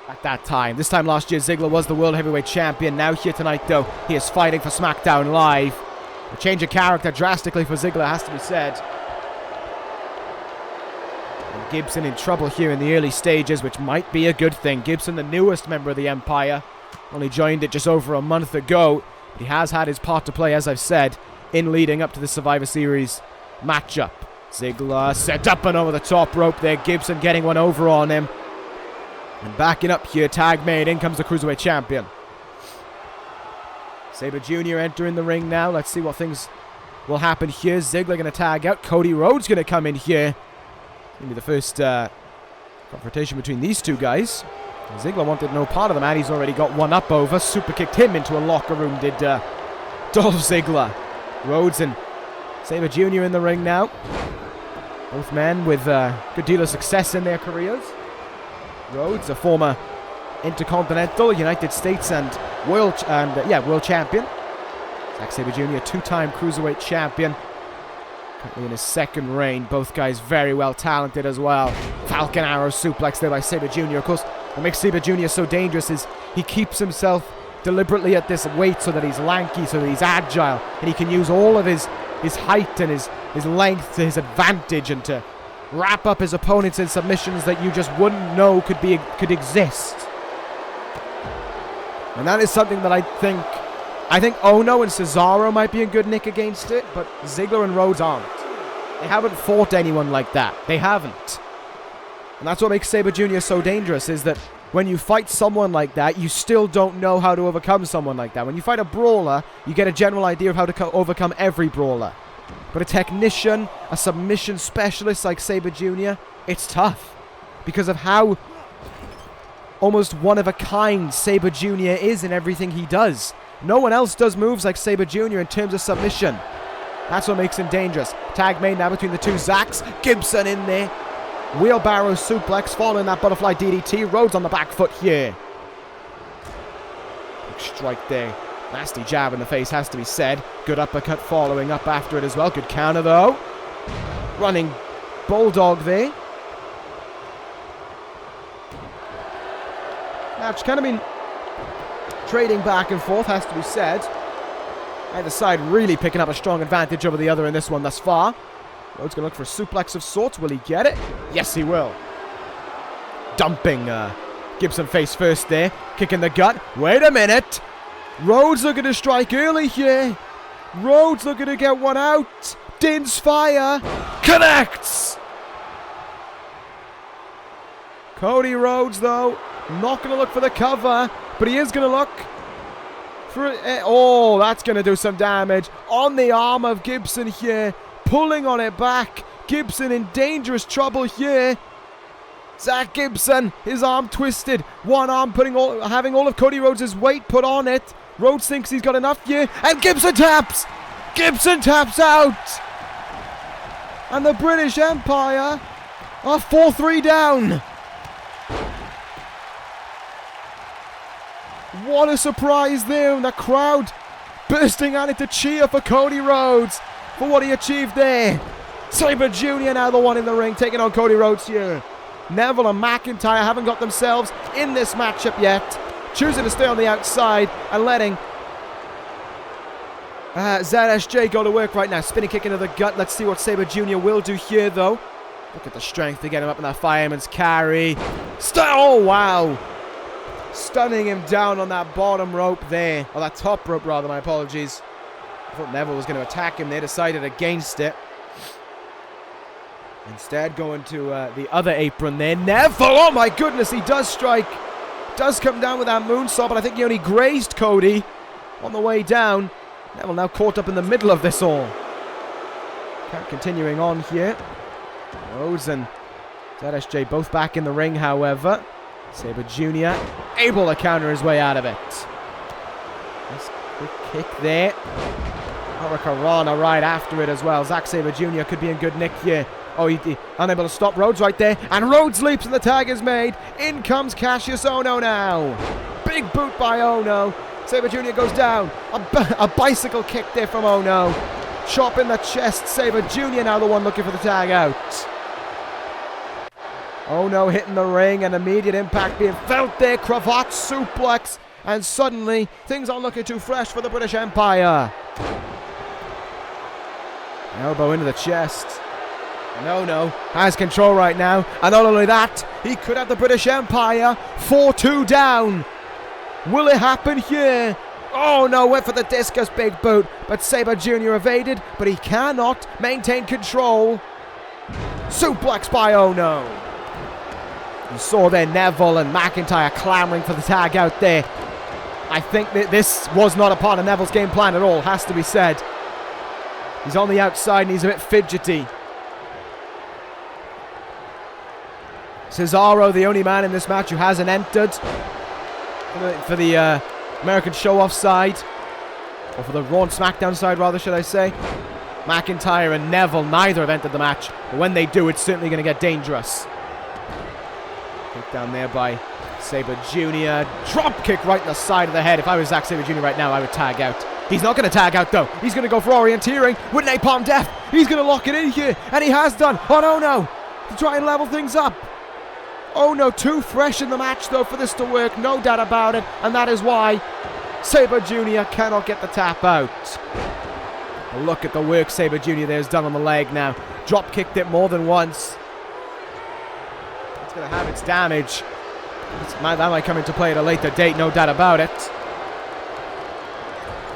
at that time. This time last year, Ziggler was the World Heavyweight Champion. Now here tonight, though, he is fighting for SmackDown Live. A change of character drastically for Ziggler, has to be said. And Gibson in trouble here in the early stages, which might be a good thing. Gibson, the newest member of the Empire, only joined it just over a month ago. But he has had his part to play, as I've said, in leading up to the Survivor Series matchup. Ziggler set up and over the top rope there. Gibson getting one over on him. And backing up here, tag made. In comes the Cruiserweight Champion. Sabre Jr. entering the ring now. Let's see what things will happen here. Ziggler going to tag out. Cody Rhodes going to come in here. Going to be the first confrontation between these two guys. Ziggler wanted no part of the man. He's already got one up over. Super kicked him into a locker room, did Dolph Ziggler. Rhodes and Sabre Jr. in the ring now. Both men with a good deal of success in their careers. Rhodes, a former Intercontinental, United States and world champion. Zack Sabre Jr., two-time Cruiserweight champion. Currently in his second reign. Both guys very well talented as well. Falcon Arrow suplex there by Sabre Jr. Of course, What makes Sabre Jr. so dangerous is he keeps himself deliberately at this weight so that he's lanky, so that he's agile, and he can use all of his height and his length to his advantage and to wrap up his opponents in submissions that you just wouldn't know could exist. And that is something that I think Ohno and Cesaro might be in good nick against it, but Ziggler and Rhodes aren't. They haven't fought anyone like that. They haven't. And that's what makes Sabre Jr. so dangerous, is that when you fight someone like that, you still don't know how to overcome someone like that. When you fight a brawler, you get a general idea of how to overcome every brawler. But a technician, a submission specialist like Sabre Jr., it's tough. Because of how almost one-of-a-kind Sabre Jr. is in everything he does. No one else does moves like Sabre Jr. in terms of submission. That's what makes him dangerous. Tag made now between the two Zacks. Gibson in there. Wheelbarrow suplex, following that butterfly DDT. Rhodes on the back foot here. Big strike there. Nasty jab in the face, has to be said. Good uppercut following up after it as well. Good counter though. Running bulldog there. Now it's kind of been trading back and forth, has to be said. Either side really picking up a strong advantage over the other in this one thus far. Rhodes going to look for a suplex of sorts. Will he get it? Yes, he will. Dumping Gibson face first there. Kick in the gut. Wait a minute. Rhodes looking to strike early here. Rhodes looking to get one out. Din's fire. Connects. Cody Rhodes, though, not going to look for the cover, but he is going to look for it. Oh, that's going to do some damage on the arm of Gibson here. Pulling on it back. Gibson in dangerous trouble here. Zach Gibson, his arm twisted. One arm having all of Cody Rhodes' weight put on it. Rhodes thinks he's got enough here. And Gibson taps. Gibson taps out. And the British Empire are 4-3 down. What a surprise there. And the crowd bursting out into cheer for Cody Rhodes for what he achieved there. Sabre Jr. now the one in the ring, taking on Cody Rhodes here. Neville and McIntyre haven't got themselves in this matchup yet. Choosing to stay on the outside and letting ZSJ go to work right now. Spinning kick into the gut. Let's see what Sabre Jr. will do here, though. Look at the strength to get him up in that fireman's carry. Oh, wow. Stunning him down on that bottom rope there. Or that top rope, rather, my apologies. I thought Neville was going to attack him. They decided against it. Instead, going to the other apron there. Neville, oh my goodness, he does strike. Does come down with that moonsault, but I think he only grazed Cody on the way down. Neville now caught up in the middle of this all. Continuing on here. Rhodes and ZSJ both back in the ring, however. Sabre Jr. able to counter his way out of it. Nice quick kick there. Hurricanrana right after it as well. Zack Sabre Jr. could be in good nick here. Oh, he unable to stop Rhodes right there. And Rhodes leaps and the tag is made. In comes Kassius Ohno now. Big boot by Ohno. Sabre Jr. goes down. A bicycle kick there from Ohno. Chop in the chest. Sabre Jr. now the one looking for the tag out. Ohno hitting the ring and immediate impact being felt there. Cravat suplex. And suddenly, things aren't looking too fresh for the British Empire. Elbow into the chest. And Ohno has control right now. And not only that, he could have the British Empire 4-2 down. Will it happen here? Oh no, went for the discus big boot. But Sabre Jr. evaded, but he cannot maintain control. Suplex by Ohno. You saw there Neville and McIntyre clamoring for the tag out there. I think that this was not a part of Neville's game plan at all, has to be said. He's on the outside and he's a bit fidgety. Cesaro, the only man in this match who hasn't entered for the American Showoffs side, or for the Raw and SmackDown side rather, should I say. McIntyre and Neville, neither have entered the match, but when they do, it's certainly going to get dangerous. Kick down there by Sabre Jr. Drop kick right in the side of the head. If I was Zack Sabre Jr. right now, I would tag out. He's not going to tag out, though. He's going to go for orienteering with Napalm Death. He's going to lock it in here, and he has done. Oh, no, to try and level things up. Ohno too fresh in the match though for this to work, no doubt about it, and that is why Sabre Jr. cannot get the tap out. Look at the work Sabre Jr. there has done on the leg now. Drop kicked it more than once. It's going to have its damage. That might come into play at a later date, no doubt about it.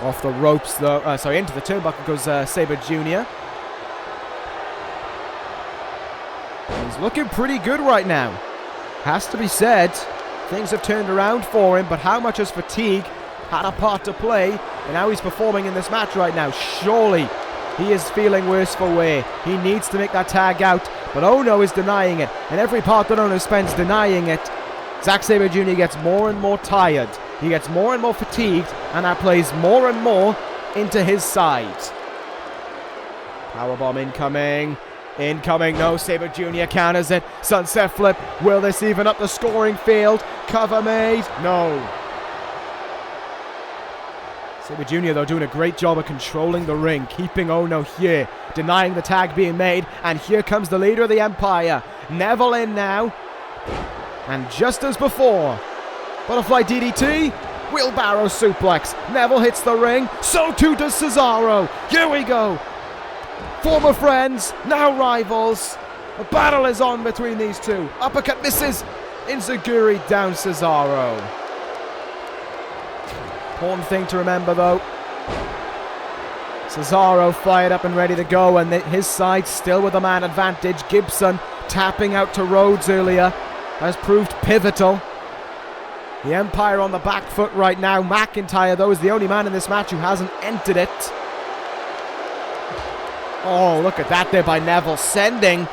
Off the ropes though, into the turnbuckle goes Sabre Jr. He's looking pretty good right now. Has to be said, things have turned around for him, but how much has fatigue had a part to play in how he's performing in this match right now? Surely he is feeling worse for wear. He needs to make that tag out, but Ohno is denying it, and every part that Ohno spends denying it, Zack Sabre Jr. gets more and more tired. He gets more and more fatigued, and that plays more and more into his side. Powerbomb incoming. Incoming, no, Sabre Jr. counters it. Sunset flip. Will this even up the scoring field? Cover made. No. Sabre Jr. though doing a great job of controlling the ring, keeping Ohno here, denying the tag being made, and here comes the leader of the Empire. Neville in now. And just as before, butterfly DDT, wheelbarrow suplex. Neville hits the ring, so too does Cesaro. Here we go. Former friends, now rivals. A battle is on between these two. Uppercut misses. Enziguri down Cesaro. Important thing to remember though. Cesaro fired up and ready to go, and his side still with the man advantage. Gibson tapping out to Rhodes earlier has proved pivotal. The Empire on the back foot right now. McIntyre though is the only man in this match who hasn't entered it. Oh, look at that there by Neville, sending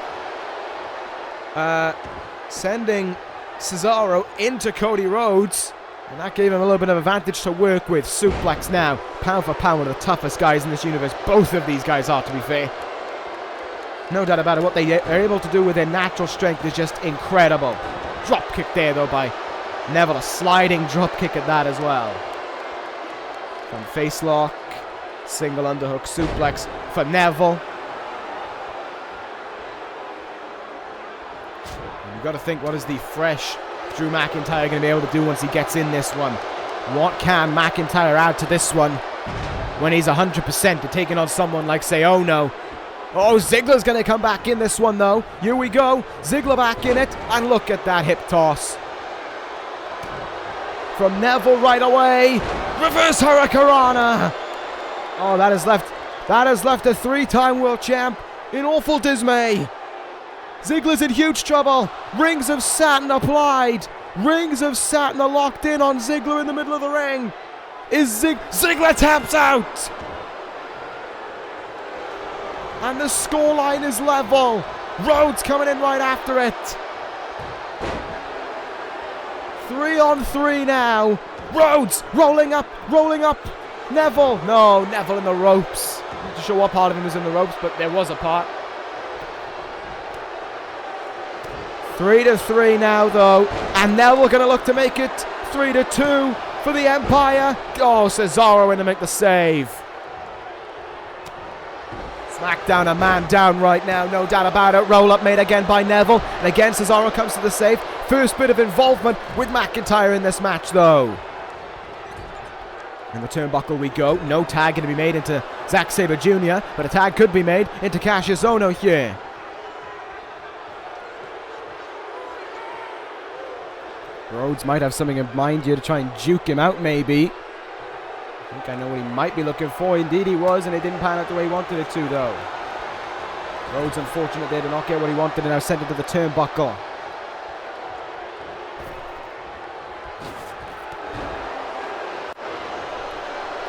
Cesaro into Cody Rhodes, and that gave him a little bit of advantage to work with. Suplex now, pound for pound, one of the toughest guys in this universe. Both of these guys are, to be fair. No doubt about it, what they are able to do with their natural strength is just incredible. Drop kick there though by Neville, a sliding drop kick at that as well. From face lock. Single underhook suplex for Neville. And you've got to think, what is the fresh Drew McIntyre going to be able to do once he gets in this one? What can McIntyre add to this one when he's 100% to taking on someone like, say, Ohno? Oh, Ziggler's going to come back in this one, though. Here we go. Ziggler back in it. And look at that hip toss. From Neville right away. Reverse Hurricanrana. Oh, that has left a three-time world champ in awful dismay. Ziggler's in huge trouble. Rings of Saturn applied. Rings of Saturn are locked in on Ziggler in the middle of the ring. Ziggler taps out. And the scoreline is level. Rhodes coming in right after it. 3-on-3 now. Rhodes rolling up. Neville. No, Neville in the ropes. Not too sure what part of him was in the ropes, but there was a part. 3-3 now, though. And Neville going to look to make it 3-2 for the Empire. Oh, Cesaro in to make the save. SmackDown, a man down right now, no doubt about it. Roll up made again by Neville. And again, Cesaro comes to the save. First bit of involvement with McIntyre in this match, though. In the turnbuckle we go. No tag going to be made into Zack Sabre Jr., but a tag could be made into Kassius Ohno here. Rhodes might have something in mind here to try and juke him out, maybe. I think I know what he might be looking for. Indeed he was, and it didn't pan out the way he wanted it to, though. Rhodes unfortunate there to not get what he wanted and now sent it to the turnbuckle.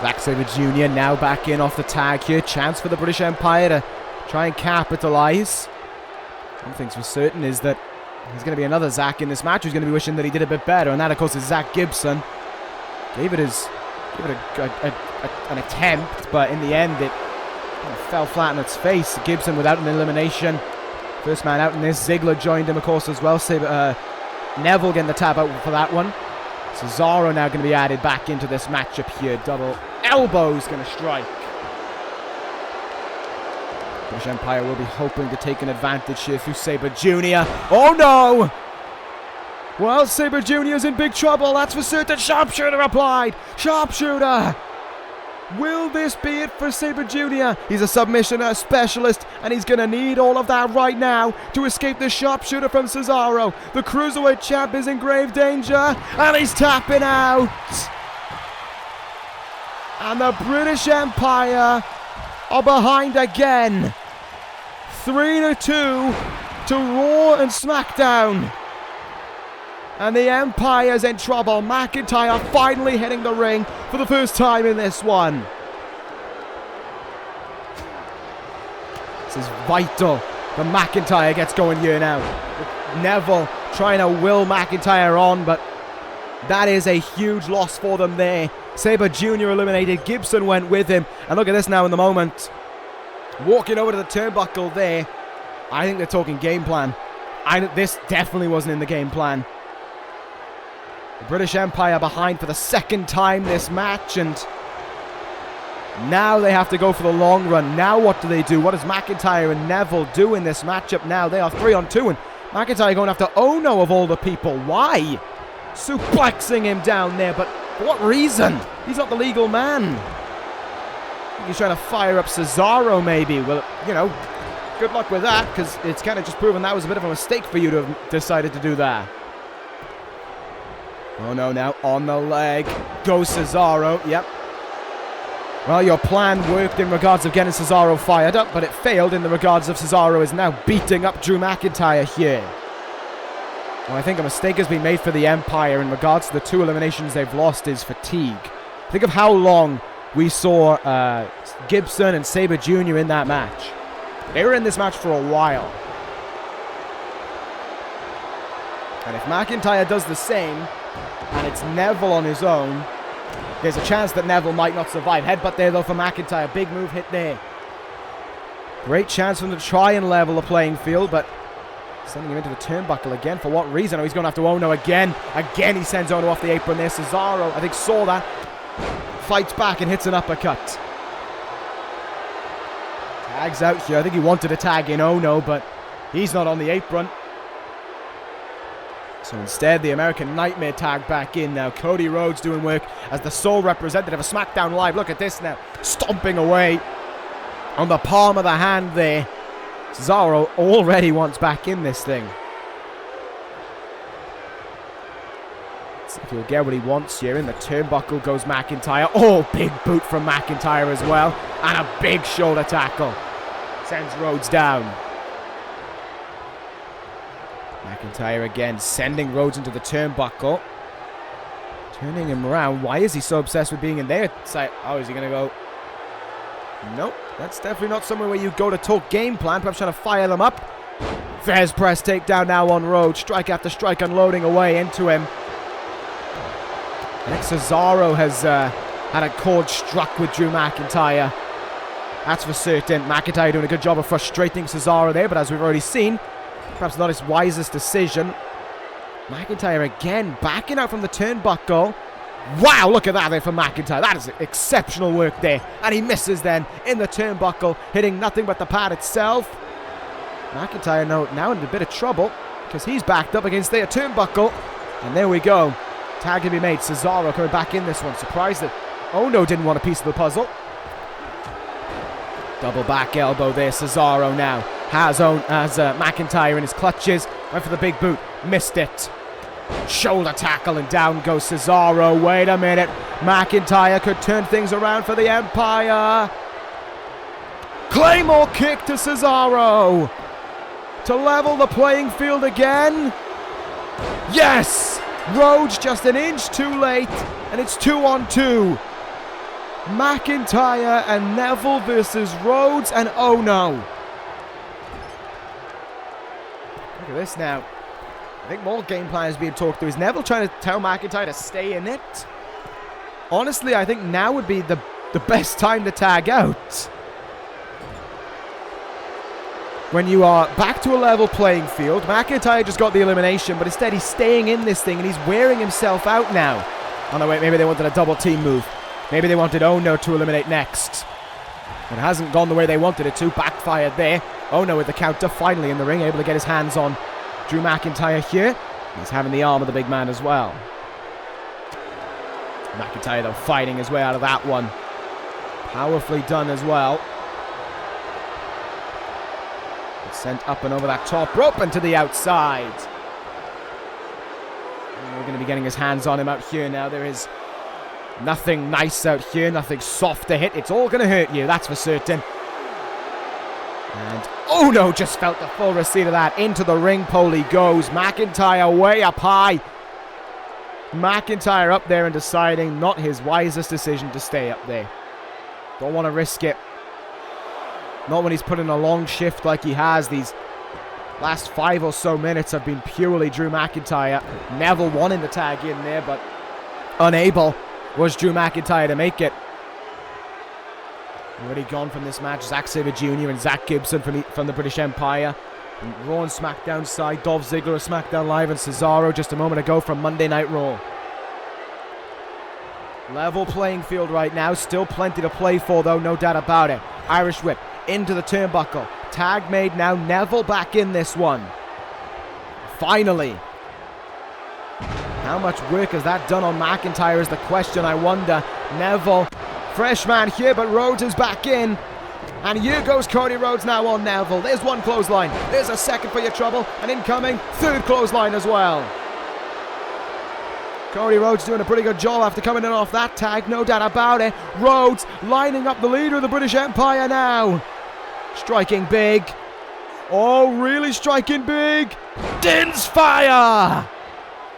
Zack Sabre Jr. now back in off the tag here. Chance for the British Empire to try and capitalise. One thing's for certain is that there's going to be another Zack in this match who's going to be wishing that he did a bit better, and that, of course, is Zack Gibson. Gave it an attempt, but in the end, it kind of fell flat on its face. Gibson without an elimination. First man out in this. Ziggler joined him, of course, as well. Neville getting the tap out for that one. Cesaro now going to be added back into this matchup here. Double elbows going to strike. British Empire will be hoping to take an advantage here through Sabre Jr. Oh no! Well, Sabre Jr.'s in big trouble. That's for certain. Sharpshooter applied. Sharpshooter. Will this be it for Sabre Jr.? He's a submission specialist, and he's going to need all of that right now to escape the sharpshooter from Cesaro. The Cruiserweight champ is in grave danger, and he's tapping out. And the British Empire are behind again. 3-2 to Raw and SmackDown. And the Empire's in trouble. McIntyre finally hitting the ring for the first time in this one. This is vital. The McIntyre gets going here now. Neville trying to will McIntyre on, but that is a huge loss for them there. Sabre Jr. eliminated. Gibson went with him. And look at this now in the moment. Walking over to the turnbuckle there. I think they're talking game plan. This definitely wasn't in the game plan. The British Empire behind for the second time this match, and now they have to go for the long run. Now what do they do? What does McIntyre and Neville do in this matchup now? They are 3-on-2, and McIntyre going after Ohno of all the people. Why? Suplexing him down there, but for what reason? He's not the legal man. I think he's trying to fire up Cesaro maybe. Well, you know, good luck with that, because it's kind of just proven that was a bit of a mistake for you to have decided to do that. Oh no, now on the leg goes Cesaro. Yep. Well, your plan worked in regards of getting Cesaro fired up, but it failed in the regards of Cesaro is now beating up Drew McIntyre here. Well, I think a mistake has been made for the Empire in regards to the 2 eliminations they've lost is fatigue. Think of how long we saw Gibson and Sabre Jr. in that match. They were in this match for a while. And if McIntyre does the same, and it's Neville on his own, there's a chance that Neville might not survive. Headbutt there, though, for McIntyre. Big move hit there. Great chance for him to try and level the playing field, but sending him into the turnbuckle again. For what reason? Oh, he's going after Ohno again. Again, he sends Ohno off the apron there. Cesaro, I think, saw that. Fights back and hits an uppercut. Tags out here. I think he wanted to tag in Ohno, but he's not on the apron. So instead, the American Nightmare tag back in now. Cody Rhodes doing work as the sole representative of SmackDown Live. Look at this now. Stomping away on the palm of the hand there. Cesaro already wants back in this thing. Let's see if he'll get what he wants here. In the turnbuckle goes McIntyre. Oh, big boot from McIntyre as well. And a big shoulder tackle. Sends Rhodes down. McIntyre again, sending Rhodes into the turnbuckle. Turning him around. Why is he so obsessed with being in there? It's like, oh, is he going to go? Nope, that's definitely not somewhere where you go to talk game plan. Perhaps trying to fire them up. Fez press takedown now on Rhodes. Strike after strike unloading away into him. Next, Cesaro has had a chord struck with Drew McIntyre. That's for certain. McIntyre doing a good job of frustrating Cesaro there, but as we've already seen, perhaps not his wisest decision. McIntyre again backing out from the turnbuckle. Wow, look at that there from McIntyre. That is exceptional work there. And he misses then in the turnbuckle, hitting nothing but the pad itself. McIntyre now in a bit of trouble because he's backed up against their turnbuckle. And there we go. Tag to be made. Cesaro coming back in this one. Surprised that Ohno didn't want a piece of the puzzle. Double back elbow there. Cesaro now has McIntyre in his clutches. Went for the big boot. Missed it. Shoulder tackle and down goes Cesaro. Wait a minute. McIntyre could turn things around for the Empire. Claymore kick to Cesaro to level the playing field again. Yes! Rhodes just an inch too late, and it's 2-on-2. McIntyre and Neville versus Rhodes and Ohno. Look at this now. I think more game plan is being talked through. Is Neville trying to tell McIntyre to stay in it? Honestly, I think now would be the best time to tag out. When you are back to a level playing field, McIntyre just got the elimination, but instead he's staying in this thing and he's wearing himself out now. Oh no, wait, maybe they wanted a double team move. Maybe they wanted Ohno to eliminate next. It hasn't gone the way they wanted it to. Backfired there. Ohno with the counter, finally in the ring, able to get his hands on Drew McIntyre here. He's having the arm of the big man as well. McIntyre, though, fighting his way out of that one. Powerfully done as well. Sent up and over that top rope and to the outside. And we're going to be getting his hands on him out here now. There is nothing nice out here, nothing soft to hit. It's all going to hurt you, that's for certain. And Ohno just felt the full receipt of that. Into the ring pole he goes. McIntyre way up high. McIntyre up there and deciding not his wisest decision to stay up there. Don't want to risk it. Not when he's put in a long shift like he has. These last 5 or so minutes have been purely Drew McIntyre. Neville wanting the tag in there, but unable was Drew McIntyre to make it. Already gone from this match, Zack Sabre Jr. and Zach Gibson from the British Empire. And Raw and SmackDown side, Dolph Ziggler of SmackDown Live and Cesaro just a moment ago from Monday Night Raw. Level playing field right now, still plenty to play for though, no doubt about it. Irish whip into the turnbuckle. Tag made now, Neville back in this one. Finally. How much work has that done on McIntyre is the question, I wonder. Neville, fresh man here, but Rhodes is back in. And here goes Cody Rhodes now on Neville. There's one clothesline. There's a second for your trouble. And incoming, third clothesline as well. Cody Rhodes doing a pretty good job after coming in off that tag, no doubt about it. Rhodes lining up the leader of the British Empire now. Striking big. Oh, really striking big. Din's fire!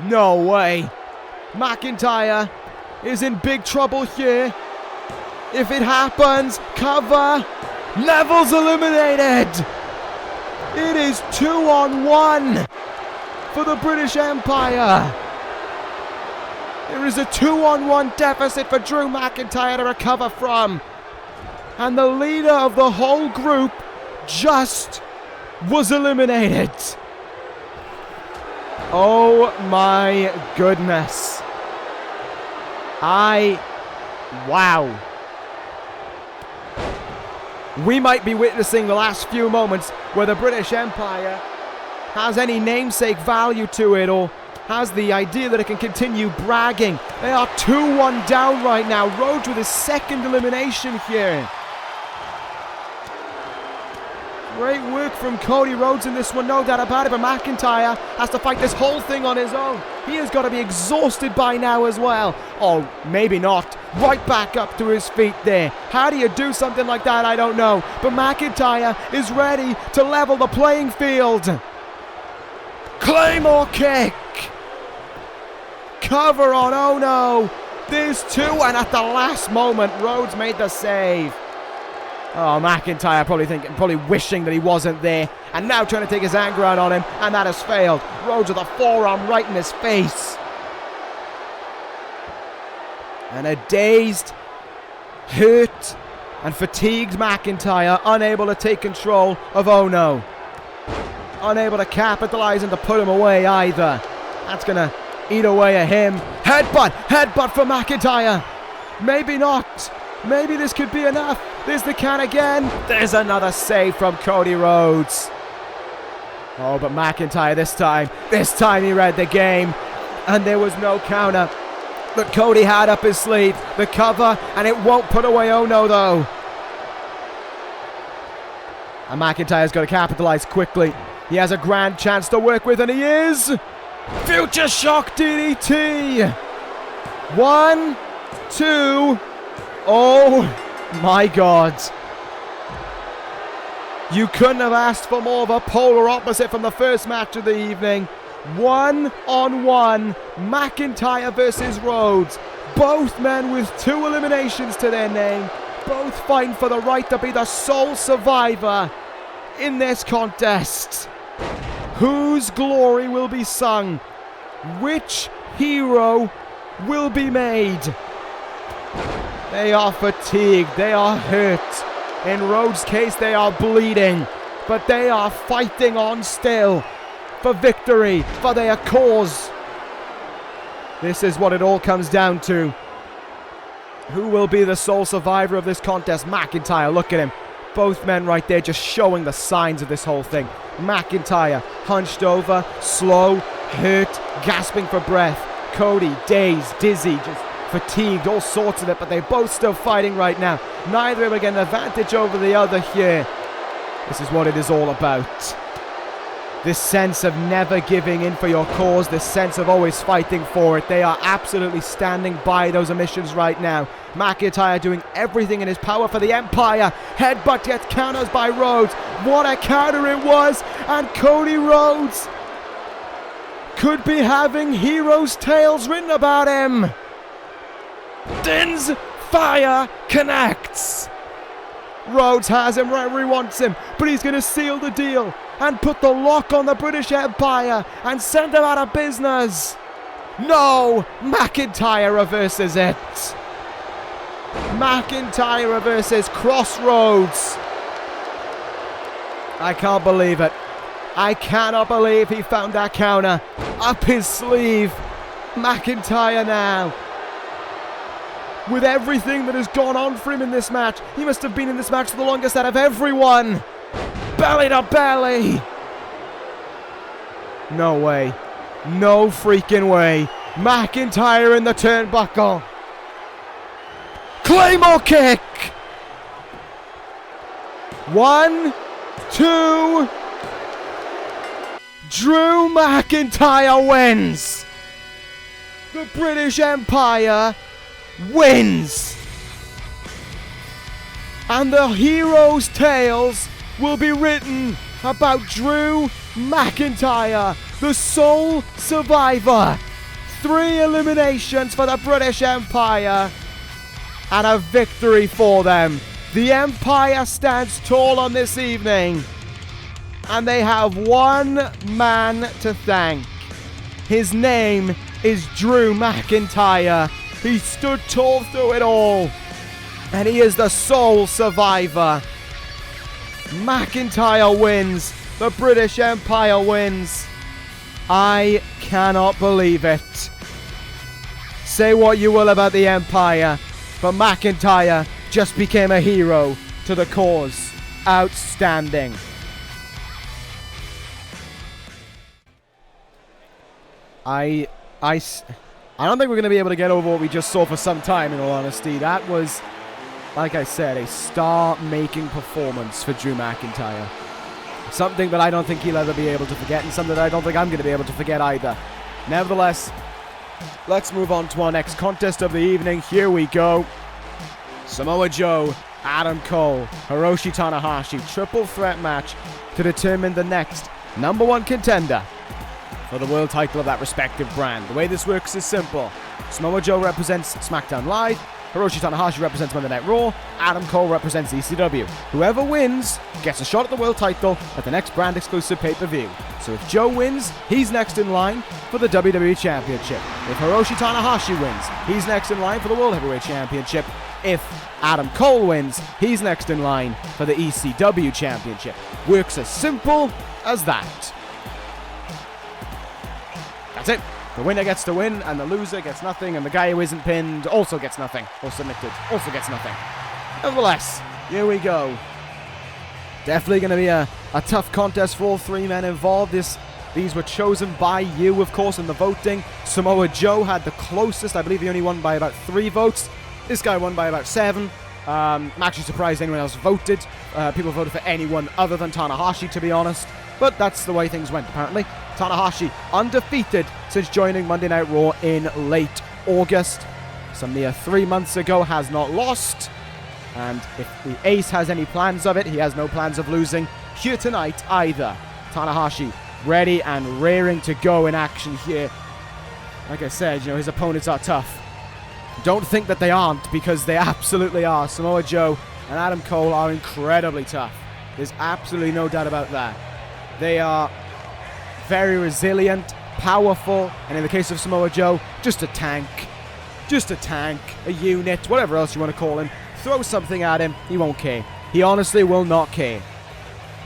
No way. McIntyre is in big trouble here. If it happens, cover. Neville's eliminated. It is 2-on-1 for the British Empire. There is a 2-on-1 deficit for Drew McIntyre to recover from. And the leader of the whole group just was eliminated. Oh my goodness. Wow. We might be witnessing the last few moments where the British Empire has any namesake value to it or has the idea that it can continue bragging. They are 2-1 down right now. Rhodes with his second elimination here. Great work from Cody Rhodes in this one, no doubt about it, but McIntyre has to fight this whole thing on his own. He has got to be exhausted by now as well. Oh, maybe not. Right back up to his feet there. How do you do something like that? I don't know. But McIntyre is ready to level the playing field. Claymore kick. Cover on Ohno. There's two, and at the last moment, Rhodes made the save. Oh, McIntyre probably wishing that he wasn't there. And now trying to take his anger out on him. And that has failed. Rhodes with a forearm right in his face. And a dazed, hurt, and fatigued McIntyre unable to take control of Ohno. Unable to capitalize and to put him away either. That's going to eat away at him. Headbutt for McIntyre. Maybe not. Maybe this could be enough. There's the can again. There's another save from Cody Rhodes. Oh, but McIntyre this time he read the game. And there was no counter that Cody had up his sleeve. The cover, and it won't put away Ohno though. And McIntyre's got to capitalize quickly. He has a grand chance to work with, and he is. Future Shock DDT. 1, 2. Oh my God. You couldn't have asked for more of a polar opposite from the first match of the evening. 1-on-1, McIntyre versus Rhodes. Both men with 2 eliminations to their name. Both fighting for the right to be the sole survivor in this contest. Whose glory will be sung? Which hero will be made? They are fatigued, they are hurt. In Rhodes' case, they are bleeding. But they are fighting on still for victory, for their cause. This is what it all comes down to. Who will be the sole survivor of this contest? McIntyre, look at him. Both men right there just showing the signs of this whole thing. McIntyre hunched over, slow, hurt, gasping for breath. Cody, dazed, dizzy, just fatigued, all sorts of it, but they're both still fighting right now. Neither able to get an advantage over the other here. This is what it is all about. This sense of never giving in for your cause, this sense of always fighting for it. They are absolutely standing by those omissions right now. McIntyre doing everything in his power for the Empire. Headbutt gets counters by Rhodes. What a counter it was! And Cody Rhodes could be having heroes' tales written about him. Din's fire connects. Rhodes has him right where he wants him, but he's going to seal the deal and put the lock on the British Empire and send them out of business. No, McIntyre reverses it. McIntyre reverses Crossroads. I can't believe it. I cannot believe he found that counter up his sleeve. McIntyre now, with everything that has gone on for him in this match, he must have been in this match for the longest out of everyone. Belly to belly. No way. No freaking way. McIntyre in the turnbuckle. Claymore kick. 1, 2. Drew McIntyre wins. The British Empire wins. And the heroes' tales will be written about Drew McIntyre, the sole survivor. 3 eliminations for the British Empire and a victory for them. The Empire stands tall on this evening, and they have one man to thank. His name is Drew McIntyre. He stood tall through it all, and he is the sole survivor. McIntyre wins. The British Empire wins. I cannot believe it. Say what you will about the Empire, but McIntyre just became a hero to the cause. Outstanding. I don't think we're going to be able to get over what we just saw for some time, in all honesty. That was, like I said, a star-making performance for Drew McIntyre. Something that I don't think he'll ever be able to forget, and something that I don't think I'm going to be able to forget either. Nevertheless, let's move on to our next contest of the evening. Here we go. Samoa Joe, Adam Cole, Hiroshi Tanahashi. Triple threat match to determine the next #1 contender for the world title of that respective brand. The way this works is simple. Samoa Joe represents SmackDown Live, Hiroshi Tanahashi represents Monday Night Raw, Adam Cole represents ECW. Whoever wins gets a shot at the world title at the next brand exclusive pay-per-view. So if Joe wins, he's next in line for the WWE Championship. If Hiroshi Tanahashi wins, he's next in line for the World Heavyweight Championship. If Adam Cole wins, he's next in line for the ECW Championship. Works as simple as that. That's it. The winner gets to win, and the loser gets nothing, and the guy who isn't pinned also gets nothing, or submitted, also gets nothing. Nevertheless, here we go. Definitely going to be a tough contest for all 3 men involved. These were chosen by you, of course, in the voting. Samoa Joe had the closest. I believe he only won by about 3 votes. This guy won by about 7. I'm actually surprised anyone else voted. People voted for anyone other than Tanahashi, to be honest. But that's the way things went, apparently. Tanahashi, undefeated since joining Monday Night Raw in late August. Some mere 3 months ago, has not lost. And if the Ace has any plans of it, he has no plans of losing here tonight either. Tanahashi ready and raring to go in action here. Like I said, his opponents are tough. Don't think that they aren't, because they absolutely are. Samoa Joe and Adam Cole are incredibly tough. There's absolutely no doubt about that. They are very resilient, powerful, and in the case of Samoa Joe, just a tank. Just a tank, a unit, whatever else you want to call him. Throw something at him, he won't care. He honestly will not care.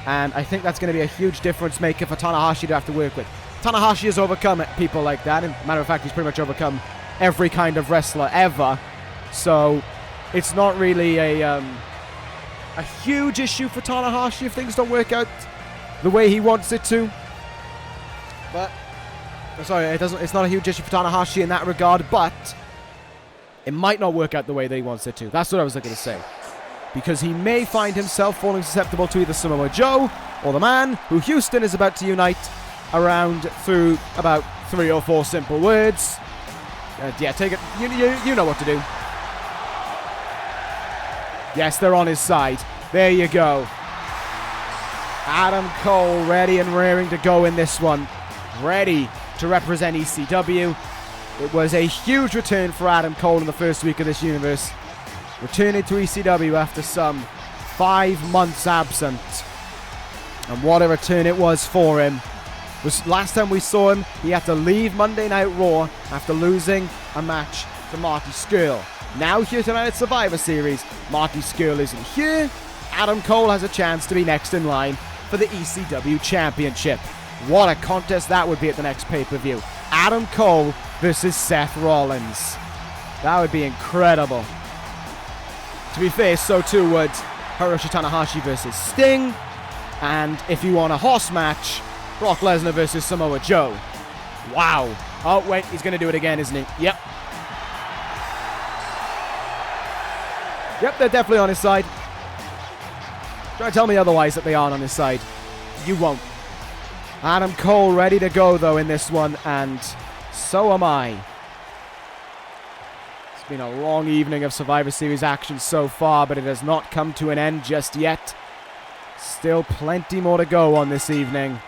And I think that's going to be a huge difference maker for Tanahashi to have to work with. Tanahashi has overcome people like that, and matter of fact, he's pretty much overcome every kind of wrestler ever. So it's not really a huge issue for Tanahashi if things don't work out the way he wants it to. But Sorry, it's not a huge issue for Tanahashi in that regard, but it might not work out the way that he wants it to. That's what I was looking to say. Because he may find himself falling susceptible to either Samoa Joe or the man who Houston is about to unite around through about 3 or 4 simple words. Yeah, take it. You know what to do. Yes, they're on his side. There you go. Adam Cole ready and raring to go in this one. Ready to represent ECW. It was a huge return for Adam Cole in the first week of this universe. Returning to ECW after some 5 months absent. And what a return it was for him. Last time we saw him, he had to leave Monday Night Raw after losing a match to Marty Scurll. Now here tonight at Survivor Series, Marty Scurll isn't here. Adam Cole has a chance to be next in line for the ECW Championship. What a contest that would be at the next pay-per-view. Adam Cole versus Seth Rollins. That would be incredible. To be fair, so too would Hiroshi Tanahashi versus Sting. And if you want a horse match, Brock Lesnar versus Samoa Joe. Wow. Oh, wait, he's going to do it again, isn't he? Yep. Yep, they're definitely on his side. Try to tell me otherwise that they aren't on his side. You won't. Adam Cole ready to go, though, in this one, and so am I. It's been a long evening of Survivor Series action so far, but it has not come to an end just yet. Still plenty more to go on this evening.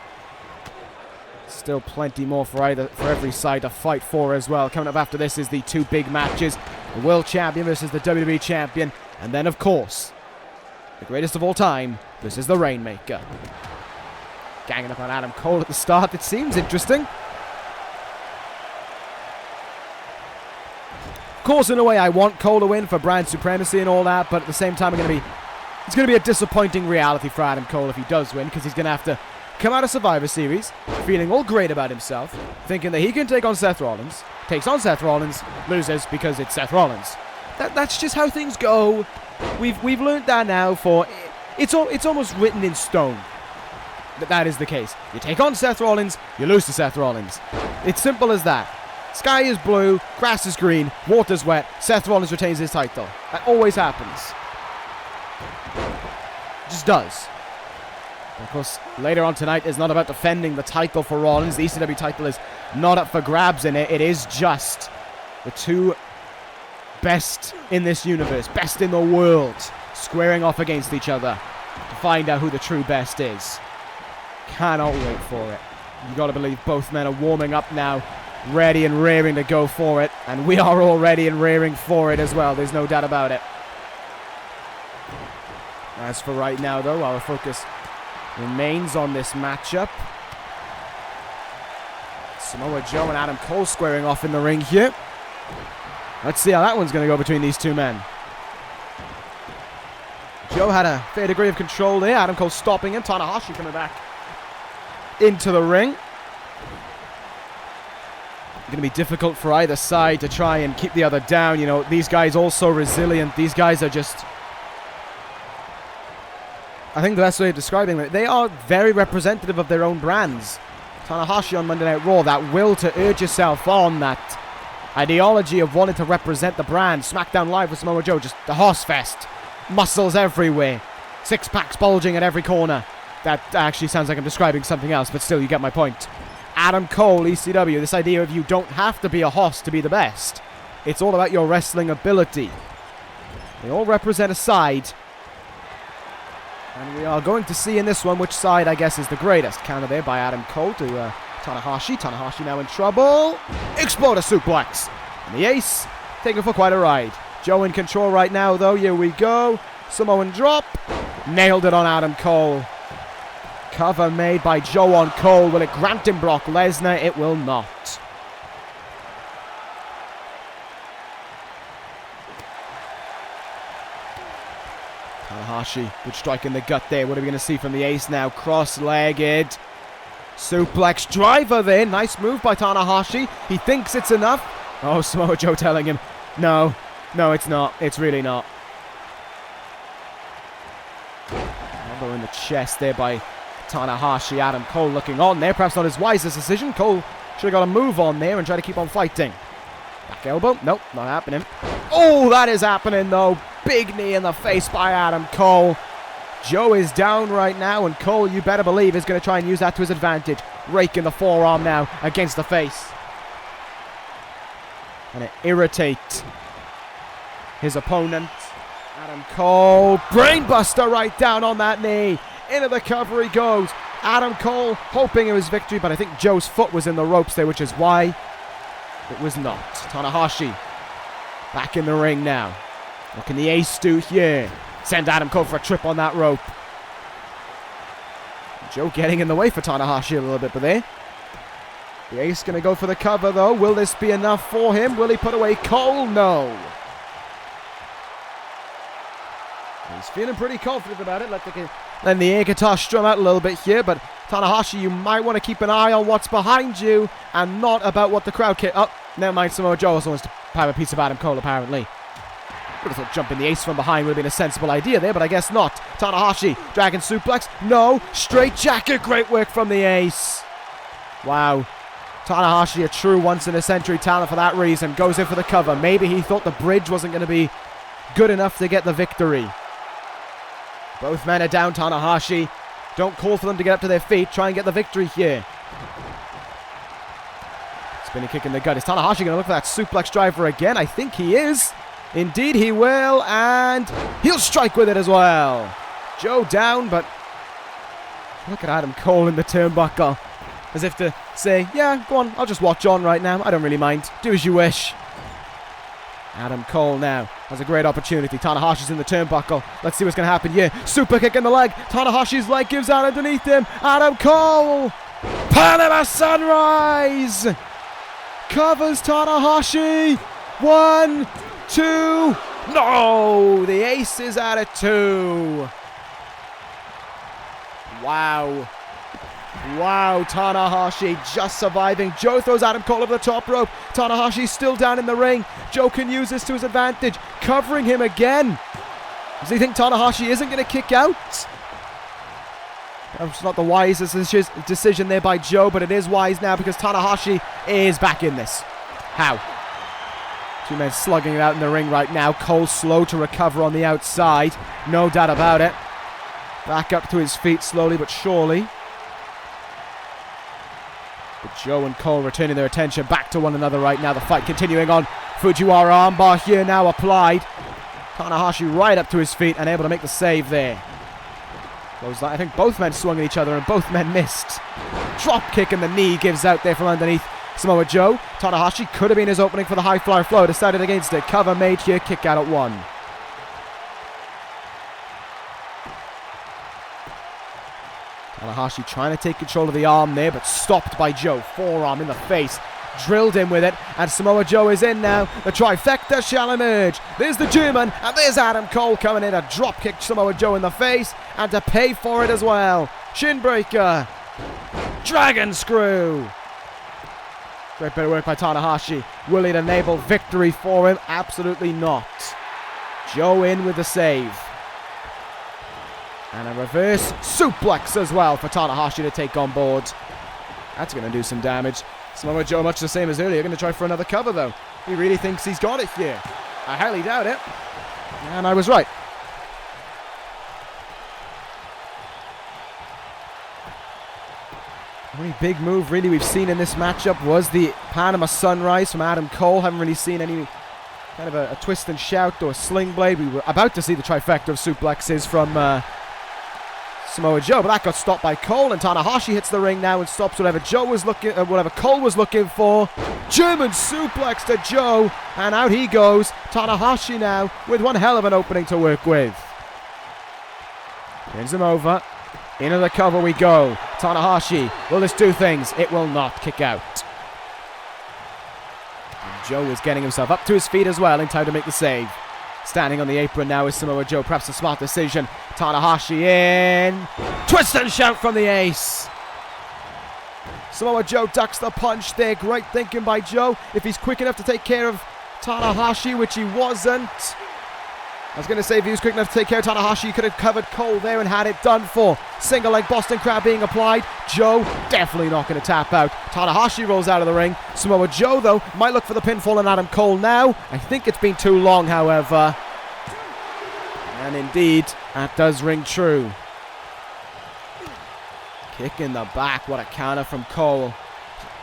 Still plenty more for every side to fight for as well. Coming up after this is the 2 big matches. The World Champion versus the WWE Champion. And then, of course, the greatest of all time versus the Rainmaker. Ganging up on Adam Cole at the start. It seems interesting. Of course, in a way, I want Cole to win for brand supremacy and all that, but at the same time, it's going to be a disappointing reality for Adam Cole if he does win, because he's going to have to come out of Survivor Series feeling all great about himself, thinking that he can take on Seth Rollins, takes on Seth Rollins, loses because it's Seth Rollins. That's just how things go. We've learned that now. It's almost written in stone that is the case. You take on Seth Rollins, you lose to Seth Rollins. It's simple as that. Sky is blue, grass is green, water's wet, Seth Rollins retains his title. That always happens. It just does. And of course, later on tonight is not about defending the title for Rollins. The ECW title is not up for grabs in it. It is just the 2 best in this universe, best in the world, squaring off against each other to find out who the true best is. Cannot wait for it. You got to believe both men are warming up now, ready and raring to go for it, and we are all ready and raring for it as well. There's no doubt about it. As for right now, though, our focus remains on this matchup. Samoa Joe and Adam Cole squaring off in the ring here. Let's see how that one's going to go between these 2 men. Joe had a fair degree of control there. Adam Cole stopping him. Tanahashi coming back into the ring. Going to be difficult for either side to try and keep the other down. You know, these guys all so resilient. These guys are just... I think the best way of describing it, they are very representative of their own brands. Tanahashi on Monday Night Raw, that will to urge yourself on, that ideology of wanting to represent the brand. SmackDown Live with Samoa Joe, just the horse fest. Muscles everywhere. 6-packs bulging at every corner. That actually sounds like I'm describing something else, but still, you get my point. Adam Cole, ECW, this idea of you don't have to be a hoss to be the best. It's all about your wrestling ability. They all represent a side. And we are going to see in this one which side, I guess, is the greatest. Counter there by Adam Cole to Tanahashi. Tanahashi now in trouble. Exploder suplex. And the Ace taking for quite a ride. Joe in control right now, though. Here we go. Samoan drop. Nailed it on Adam Cole. Cover made by Joe on Cole. Will it grant him Brock Lesnar? It will not. Tanahashi, good strike in the gut there. What are we going to see from the Ace now? Cross-legged. Suplex driver there. Nice move by Tanahashi. He thinks it's enough. Oh, Samoa Joe telling him, no, it's not. It's really not. Elbow in the chest there by Tanahashi. Adam Cole looking on there. Perhaps not his wisest decision. Cole Should have got a move on there and try to keep on fighting. Back elbow. Nope, not happening. Oh, that is happening, though. Big knee in the face by Adam Cole. Joe is down right now, and Cole, you better believe, is going to try and use that to his advantage. Raking the forearm now against the face. And it irritates his opponent. Adam Cole, brainbuster right down on that knee. Into the cover he goes. Adam Cole hoping it was victory, but I think Joe's foot was in the ropes there, which is why it was not. Tanahashi back in the ring now. What can the ace do here? Send Adam Cole for a trip on that rope. Joe getting in the way for Tanahashi a little bit, but there. The ace going to go for the cover, though. Will this be enough for him? Will he put away Cole? No. He's feeling pretty confident about it. Letting the air guitar strum out a little bit here, but Tanahashi, you might want to keep an eye on what's behind you and not about what the crowd can. Oh, never mind. Samoa Joe also wants to have a piece of Adam Cole, apparently. Would have thought jumping the ace from behind would have been a sensible idea there, but I guess not. Tanahashi, dragon suplex. No, straight jacket. Great work from the ace. Wow. Tanahashi, a true once-in-a-century talent for that reason. Goes in for the cover. Maybe he thought the bridge wasn't going to be good enough to get the victory. Both men are down. Tanahashi. Don't call for them to get up to their feet. Try and get the victory here. Spinning kick in the gut. Is Tanahashi going to look for that suplex driver again? I think he is. Indeed he will, and he'll strike with it as well. Joe down, but look at Adam Cole in the turnbuckle. As if to say, yeah, go on, I'll just watch on right now. I don't really mind. Do as you wish. Adam Cole now has a great opportunity. Tanahashi's in the turnbuckle. Let's see what's going to happen here. Super kick in the leg. Tanahashi's leg gives out underneath him. Adam Cole. Panama Sunrise. Covers Tanahashi. 1, 2. No. The ace is out at 2. Wow. Wow, Tanahashi just surviving. Joe throws Adam Cole over the top rope. Tanahashi still down in the ring. Joe can use this to his advantage. Covering him again. Does he think Tanahashi isn't going to kick out? That's not the wisest decision there by Joe, but it is wise now because Tanahashi is back in this. How? Two men slugging it out in the ring right now. Cole slow to recover on the outside. No doubt about it. Back up to his feet slowly but surely. But Joe and Cole returning their attention back to one another right now. The fight continuing on. Fujiwara armbar here now applied. Tanahashi right up to his feet and able to make the save there. I think both men swung at each other and both men missed. Drop kick and the knee gives out there from underneath Samoa Joe. Tanahashi could have been his opening for the high flyer flow. Decided against it. Cover made here. Kick out at 1. Tanahashi trying to take control of the arm there, but stopped by Joe. Forearm in the face. Drilled in with it, and Samoa Joe is in now. The trifecta shall emerge. There's the German, and there's Adam Cole coming in. A drop kick Samoa Joe in the face, and to pay for it as well. Shinbreaker. Dragon screw. Great bit of work by Tanahashi. Will it enable victory for him? Absolutely not. Joe in with the save. And a reverse suplex as well for Tanahashi to take on board. That's going to do some damage. Samoa Joe, much the same as earlier, going to try for another cover, though. He really thinks he's got it here. I highly doubt it. And I was right. The only big move, really, we've seen in this matchup was the Panama Sunrise from Adam Cole. Haven't really seen any kind of a twist and shout or a sling blade. We were about to see the trifecta of suplexes from Samoa Joe, but that got stopped by Cole, and Tanahashi hits the ring now and stops whatever Cole was looking for. German suplex to Joe, and out he goes. Tanahashi now with one hell of an opening to work with. Turns him over. Into the cover we go. Tanahashi, will this do things? It will not. Kick out. And Joe is getting himself up to his feet as well in time to make the save. Standing on the apron now is Samoa Joe. Perhaps a smart decision. Tanahashi in. Twist and shout from the ace. Samoa Joe ducks the punch there. Great thinking by Joe. If he's quick enough to take care of Tanahashi, which he wasn't. I was going to say if he was quick enough to take care of Tanahashi, he could have covered Cole there and had it done for. Single leg Boston Crab being applied. Joe definitely not going to tap out. Tanahashi rolls out of the ring. Samoa Joe, though, might look for the pinfall on Adam Cole now. I think it's been too long, however. And indeed, that does ring true. Kick in the back. What a counter from Cole.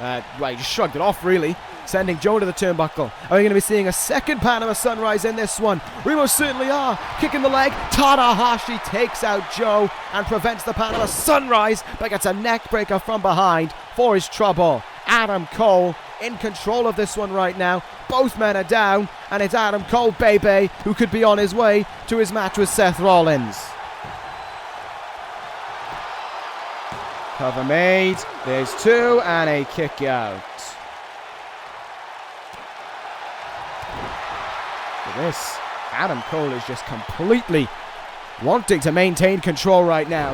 Right, just shrugged it off, really. Sending Joe to the turnbuckle. Are we going to be seeing a second Panama Sunrise in this one? We most certainly are. Kicking the leg. Tanahashi takes out Joe and prevents the Panama Sunrise, but gets a neck breaker from behind for his trouble. Adam Cole in control of this one right now. Both men are down, and it's Adam Cole, baby, who could be on his way to his match with Seth Rollins. Cover made. There's two, and a kick out. This Adam Cole is just completely wanting to maintain control right now.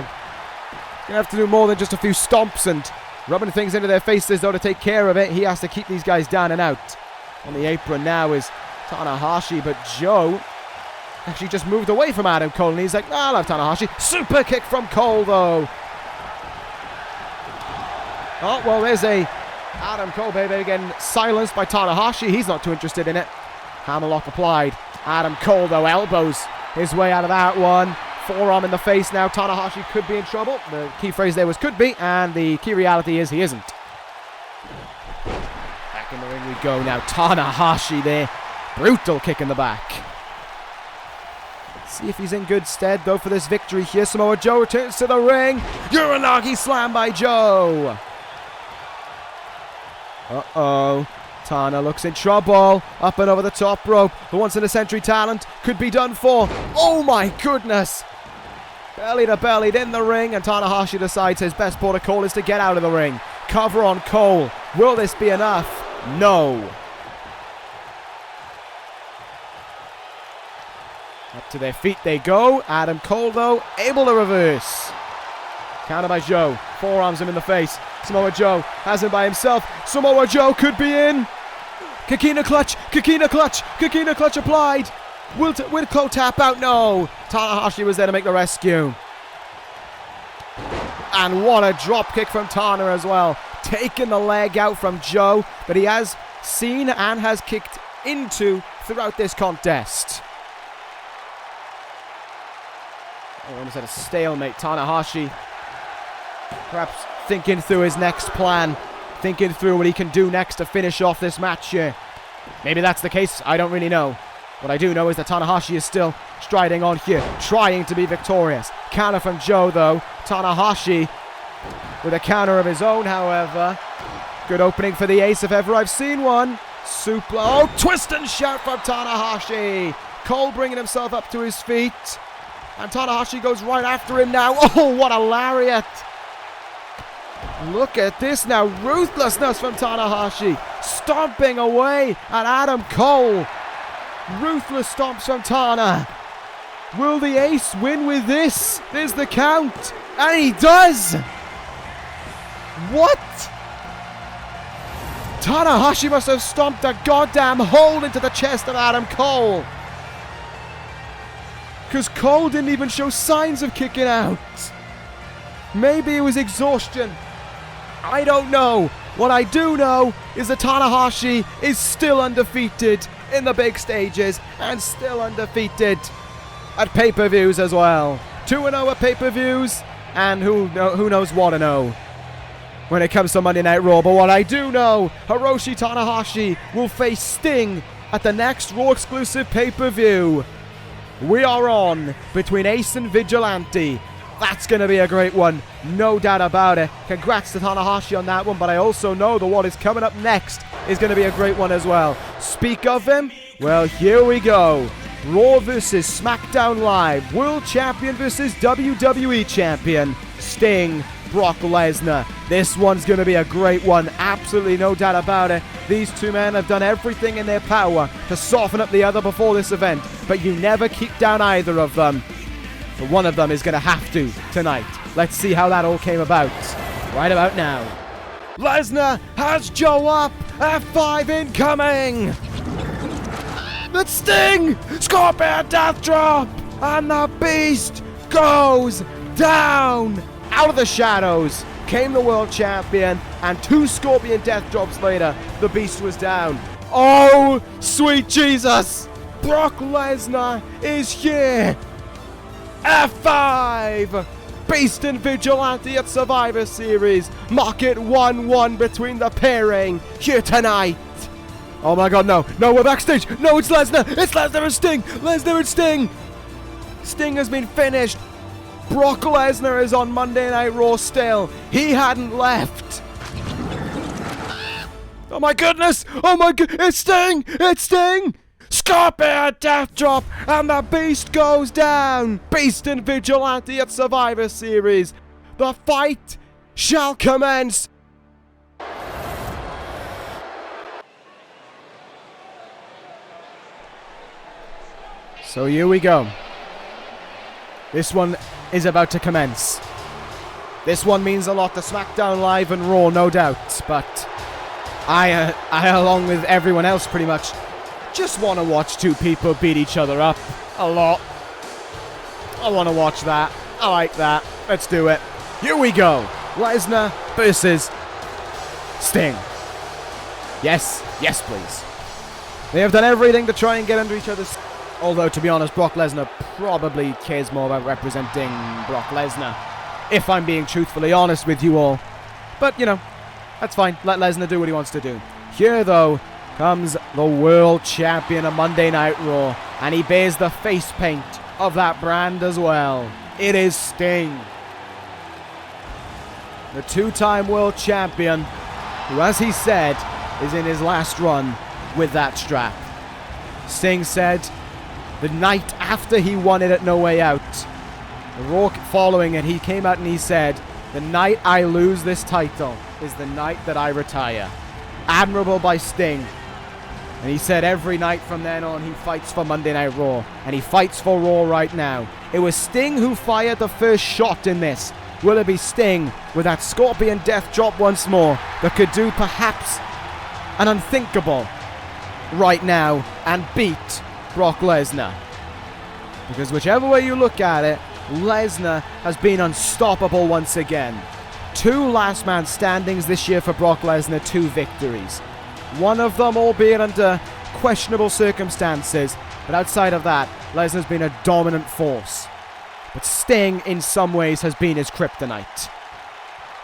Gonna have to do more than just a few stomps and rubbing things into their faces though to take care of it. He has to keep these guys down and out. On the apron now is Tanahashi, but Joe actually just moved away from Adam Cole and he's like, I'll have Tanahashi. Super kick from Cole though. Oh, well, there's a Adam Cole, baby, again silenced by Tanahashi. He's not too interested in it. Hammerlock applied. Adam Cole, though, elbows his way out of that one. Forearm in the face now. Tanahashi could be in trouble. The key phrase there was could be, and the key reality is he isn't. Back in the ring we go now. Tanahashi there. Brutal kick in the back. Let's see if he's in good stead, though, for this victory here. Samoa Joe returns to the ring. Uranagi slam by Joe. Uh-oh. Tana looks in trouble. Up and over the top rope. The once-in-a-century talent could be done for. Oh my goodness. Belly to belly in the ring, and Tanahashi decides his best protocol is to get out of the ring. Cover on Cole. Will this be enough? No. Up to their feet they go. Adam Cole, though, able to reverse. Counter by Joe. Forearms him in the face. Samoa Joe has him by himself. Samoa Joe could be in. Kikina clutch. Kikina clutch. Kikina clutch applied. Will Cole tap out? No. Tanahashi was there to make the rescue. And what a drop kick from Tana as well. Taking the leg out from Joe, but he has seen and has kicked into throughout this contest. Almost at a stalemate. Tanahashi perhaps thinking through his next plan, thinking through what he can do next to finish off this match here. Maybe that's the case, I don't really know. What I do know is that Tanahashi is still striding on here, trying to be victorious. Counter from Joe, though. Tanahashi with a counter of his own, however. Good opening for the ace if ever I've seen one. Super. Oh, twist and shout from Tanahashi. Cole bringing himself up to his feet. And Tanahashi goes right after him now. Oh, what a lariat. Look at this now. Ruthlessness from Tanahashi. Stomping away at Adam Cole. Ruthless stomps from Tana. Will the ace win with this? There's the count. And he does. What? Tanahashi must have stomped a goddamn hole into the chest of Adam Cole. Because Cole didn't even show signs of kicking out. Maybe it was exhaustion. I don't know. What I do know is that Tanahashi is still undefeated in the big stages and still undefeated at pay-per-views as well. 2-0 at pay-per-views, and who knows what to know when it comes to Monday Night Raw. But what I do know, Hiroshi Tanahashi will face Sting at the next Raw exclusive pay-per-view. We are on between Ace and Vigilante. That's going to be a great one, no doubt about it. Congrats to Tanahashi on that one, but I also know that what is coming up next is going to be a great one as well. Speak of him, well, here we go. Raw versus SmackDown Live. World Champion versus WWE Champion. Sting, Brock Lesnar. This one's going to be a great one, absolutely no doubt about it. These two men have done everything in their power to soften up the other before this event, but you never keep down either of them. But one of them is going to have to tonight. Let's see how that all came about right about now. Lesnar has Joe up. F5 incoming. But Sting! Scorpion Death Drop! And the Beast goes down! Out of the shadows came the world champion, and 2 Scorpion Death Drops later, the Beast was down. Oh, sweet Jesus! Brock Lesnar is here! F5! Beast and Vigilante at Survivor Series. Mark it 1-1 between the pairing here tonight. Oh my god, no. No, we're backstage. No, it's Lesnar. It's Lesnar and Sting. Lesnar and Sting. Sting has been finished. Brock Lesnar is on Monday Night Raw still. He hadn't left. Oh my goodness. Oh my god. It's Sting. It's Sting. Scorpion Death Drop, and the Beast goes down. Beast and Vigilante at Survivor Series. The fight shall commence. So here we go. This one is about to commence. This one means a lot to SmackDown Live and Raw, no doubt. But I along with everyone else pretty much, just want to watch 2 people beat each other up a lot. I want to watch that. I like that. Let's do it. Here we go. Lesnar versus Sting. Yes. Yes, please. They have done everything to try and get under each other's... Although, to be honest, Brock Lesnar probably cares more about representing Brock Lesnar. If I'm being truthfully honest with you all. But, you know, that's fine. Let Lesnar do what he wants to do. Here, though, comes the world champion of Monday Night Raw, and he bears the face paint of that brand as well. It is Sting, the 2-time world champion, who, as he said, is in his last run with that strap. Sting said the night after he won it at No Way Out, the Raw following it, he came out and he said, the night I lose this title is the night that I retire. Admirable by Sting. And he said every night from then on he fights for Monday Night Raw. And he fights for Raw right now. It was Sting who fired the first shot in this. Will it be Sting with that Scorpion Death Drop once more that could do perhaps an unthinkable right now and beat Brock Lesnar? Because whichever way you look at it, Lesnar has been unstoppable once again. 2 last man standings this year for Brock Lesnar, 2 victories. One of them, albeit under questionable circumstances, but outside of that, Lesnar's been a dominant force. But Sting, in some ways, has been his kryptonite.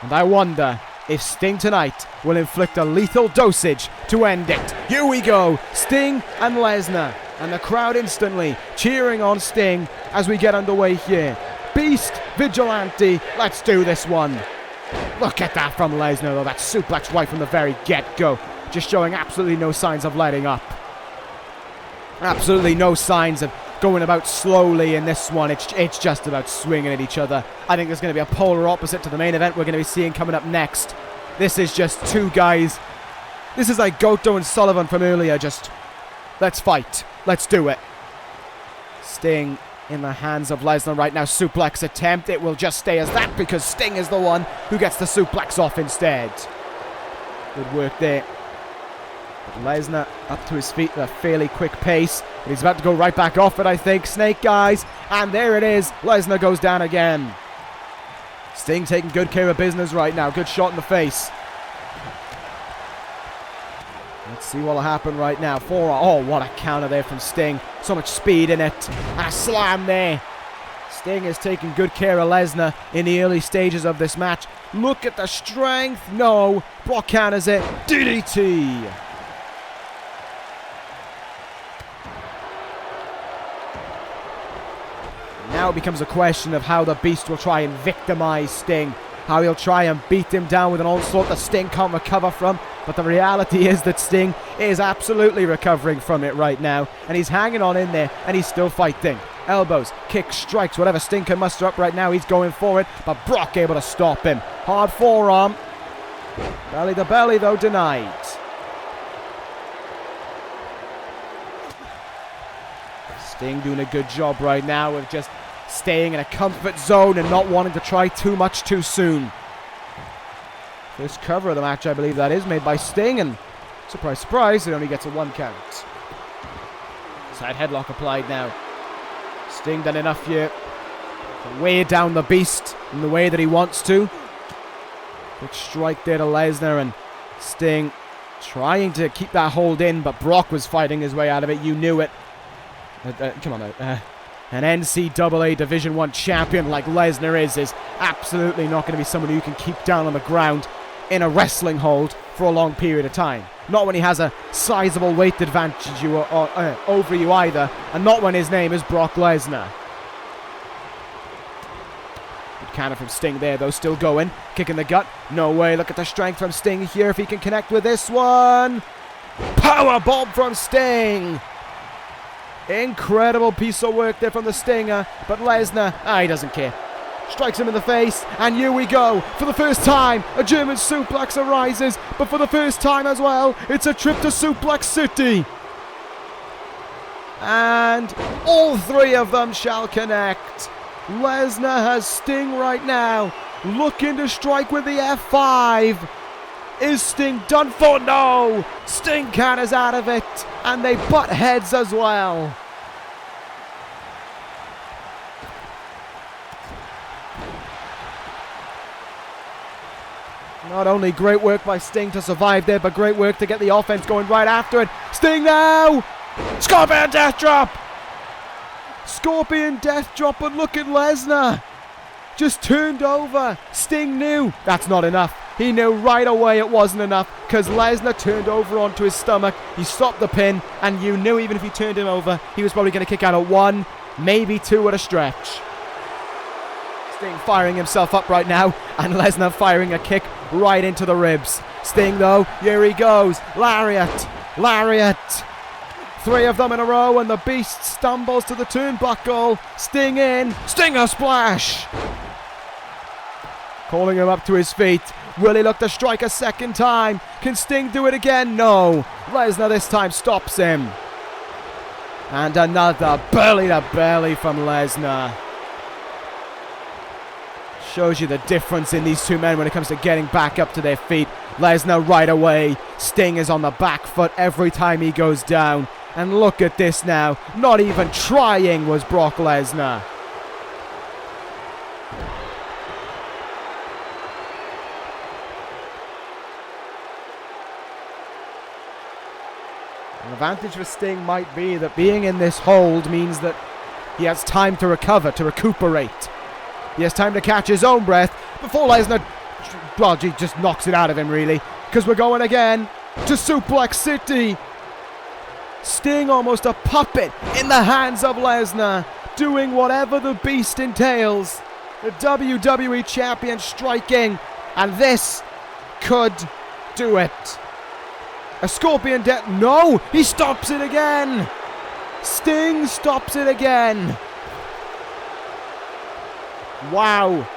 And I wonder if Sting tonight will inflict a lethal dosage to end it. Here we go, Sting and Lesnar, and the crowd instantly cheering on Sting as we get underway here. Beast, Vigilante, let's do this one. Look at that from Lesnar, though, that suplex right from the very get-go. Just showing absolutely no signs of letting up. Absolutely no signs of going about slowly in this one. It's just about swinging at each other. I think there's going to be a polar opposite to the main event we're going to be seeing coming up next. This is just 2 guys. This is like Goto and Sullivan from earlier. Just, let's fight. Let's do it. Sting in the hands of Lesnar right now. Suplex attempt. It will just stay as that because Sting is the one who gets the suplex off instead. Good work there. Lesnar up to his feet at a fairly quick pace. But he's about to go right back off it, I think. Snake eyes. And there it is. Lesnar goes down again. Sting taking good care of business right now. Good shot in the face. Let's see what will happen right now. Oh, what a counter there from Sting. So much speed in it. And a slam there. Sting is taking good care of Lesnar in the early stages of this match. Look at the strength. No. Brock counters it. DDT. Now it becomes a question of how the Beast will try and victimize Sting. How he'll try and beat him down with an onslaught that Sting can't recover from. But the reality is that Sting is absolutely recovering from it right now. And he's hanging on in there and he's still fighting. Elbows, kicks, strikes, whatever Sting can muster up right now, he's going for it. But Brock able to stop him. Hard forearm. Belly to belly though, denied. Sting doing a good job right now of just staying in a comfort zone and not wanting to try too much too soon. First cover of the match, I believe that is, made by Sting, and surprise, surprise, it only gets a 1 count. Side headlock applied now. Sting done enough here to weigh down the beast in the way that he wants to. Quick strike there to Lesnar, and Sting trying to keep that hold in, but Brock was fighting his way out of it. You knew it. Come on now. An NCAA Division I champion like Lesnar is absolutely not going to be someone who you can keep down on the ground in a wrestling hold for a long period of time. Not when he has a sizable weight advantage over you either, and not when his name is Brock Lesnar. Good counter from Sting there, though, still going. Kick in the gut. No way. Look at the strength from Sting here if he can connect with this one. Power bomb from Sting. Incredible piece of work there from the Stinger, but Lesnar, he doesn't care. Strikes him in the face, and here we go. For the first time, a German suplex arises, but for the first time as well, it's a trip to Suplex City. And all three of them shall connect. Lesnar has Sting right now, looking to strike with the F5. Is Sting done for? No! Sting counters out of it, and they butt heads as well. Not only great work by Sting to survive there, but great work to get the offense going right after it. Sting now! Scorpion Death Drop! Scorpion Death Drop, but look at Lesnar. Just turned over. Sting knew that's not enough. He knew right away it wasn't enough because Lesnar turned over onto his stomach. He stopped the pin, and you knew even if he turned him over, he was probably going to kick out at 1, maybe 2 at a stretch. Sting firing himself up right now, and Lesnar firing a kick right into the ribs. Sting, though, here he goes. Lariat. Lariat. 3 of them in a row, and the Beast stumbles to the turnbuckle. Sting in. Stinger splash. Calling him up to his feet. Will he look to strike a second time? Can Sting do it again? No. Lesnar this time stops him. And another belly to belly from Lesnar. Shows you the difference in these two men when it comes to getting back up to their feet. Lesnar right away. Sting is on the back foot every time he goes down. And look at this now. Not even trying was Brock Lesnar. An advantage for Sting might be that being in this hold means that he has time to recover, to recuperate. He has time to catch his own breath before Lesnar, well, he just knocks it out of him, really. Because we're going again to Suplex City. Sting almost a puppet in the hands of Lesnar, doing whatever the Beast entails. The WWE Champion striking, and this could do it. A Scorpion Death. No, he stops it again. Sting stops it again. Wow.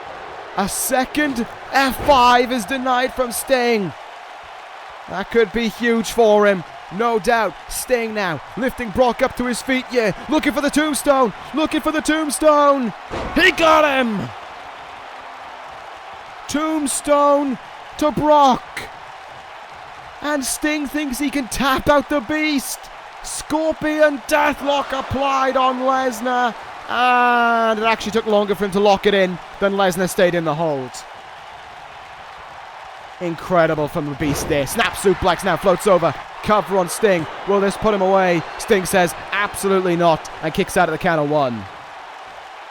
A second F5 is denied from Sting. That could be huge for him. No doubt. Sting now lifting Brock up to his feet. Yeah, looking for the tombstone. Looking for the tombstone. He got him. Tombstone to Brock. And Sting thinks he can tap out the Beast. Scorpion Deathlock applied on Lesnar. And it actually took longer for him to lock it in than Lesnar stayed in the hold. Incredible from the Beast there. Snap suplex now floats over. Cover on Sting. Will this put him away? Sting says absolutely not and kicks out at the count of 1.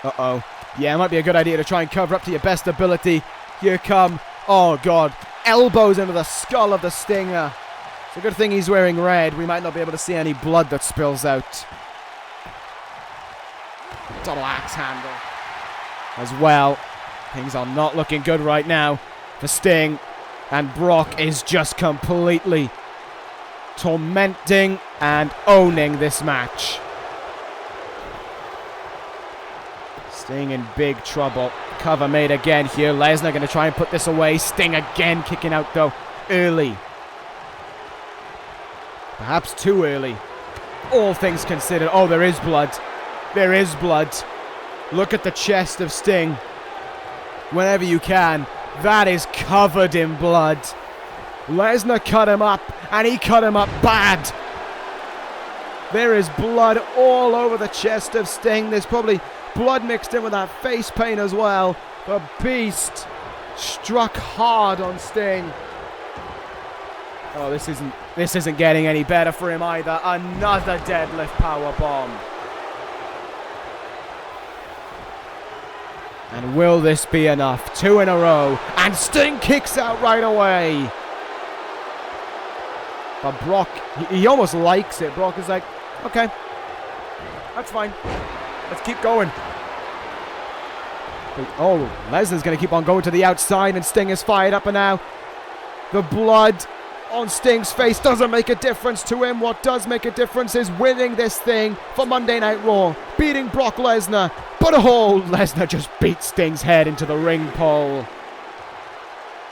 Uh-oh. Yeah, it might be a good idea to try and cover up to your best ability. Here come, oh God, elbows into the skull of the Stinger. It's a good thing he's wearing red. We might not be able to see any blood that spills out. Double axe handle as well. Things are not looking good right now for Sting. And Brock is just completely tormenting and owning this match. Sting in big trouble. Cover made again here. Lesnar going to try and put this away. Sting again kicking out though early. Perhaps too early. All things considered. Oh, there is blood. There is blood. Look at the chest of Sting. Whenever you can. That is covered in blood. Lesnar cut him up, and he cut him up bad. There is blood all over the chest of Sting. There's probably blood mixed in with that face paint as well. The Beast struck hard on Sting. Oh, this isn't getting any better for him either. Another deadlift power bomb. And will this be enough? 2 in a row. And Sting kicks out right away. But Brock, he almost likes it. Brock is like, okay, that's fine. Let's keep going. Oh, Lesnar's going to keep on going to the outside, and Sting is fired up and now. The blood on Sting's face doesn't make a difference to him. What does make a difference is winning this thing for Monday Night Raw, beating Brock Lesnar. But Lesnar just beat Sting's head into the ring pole.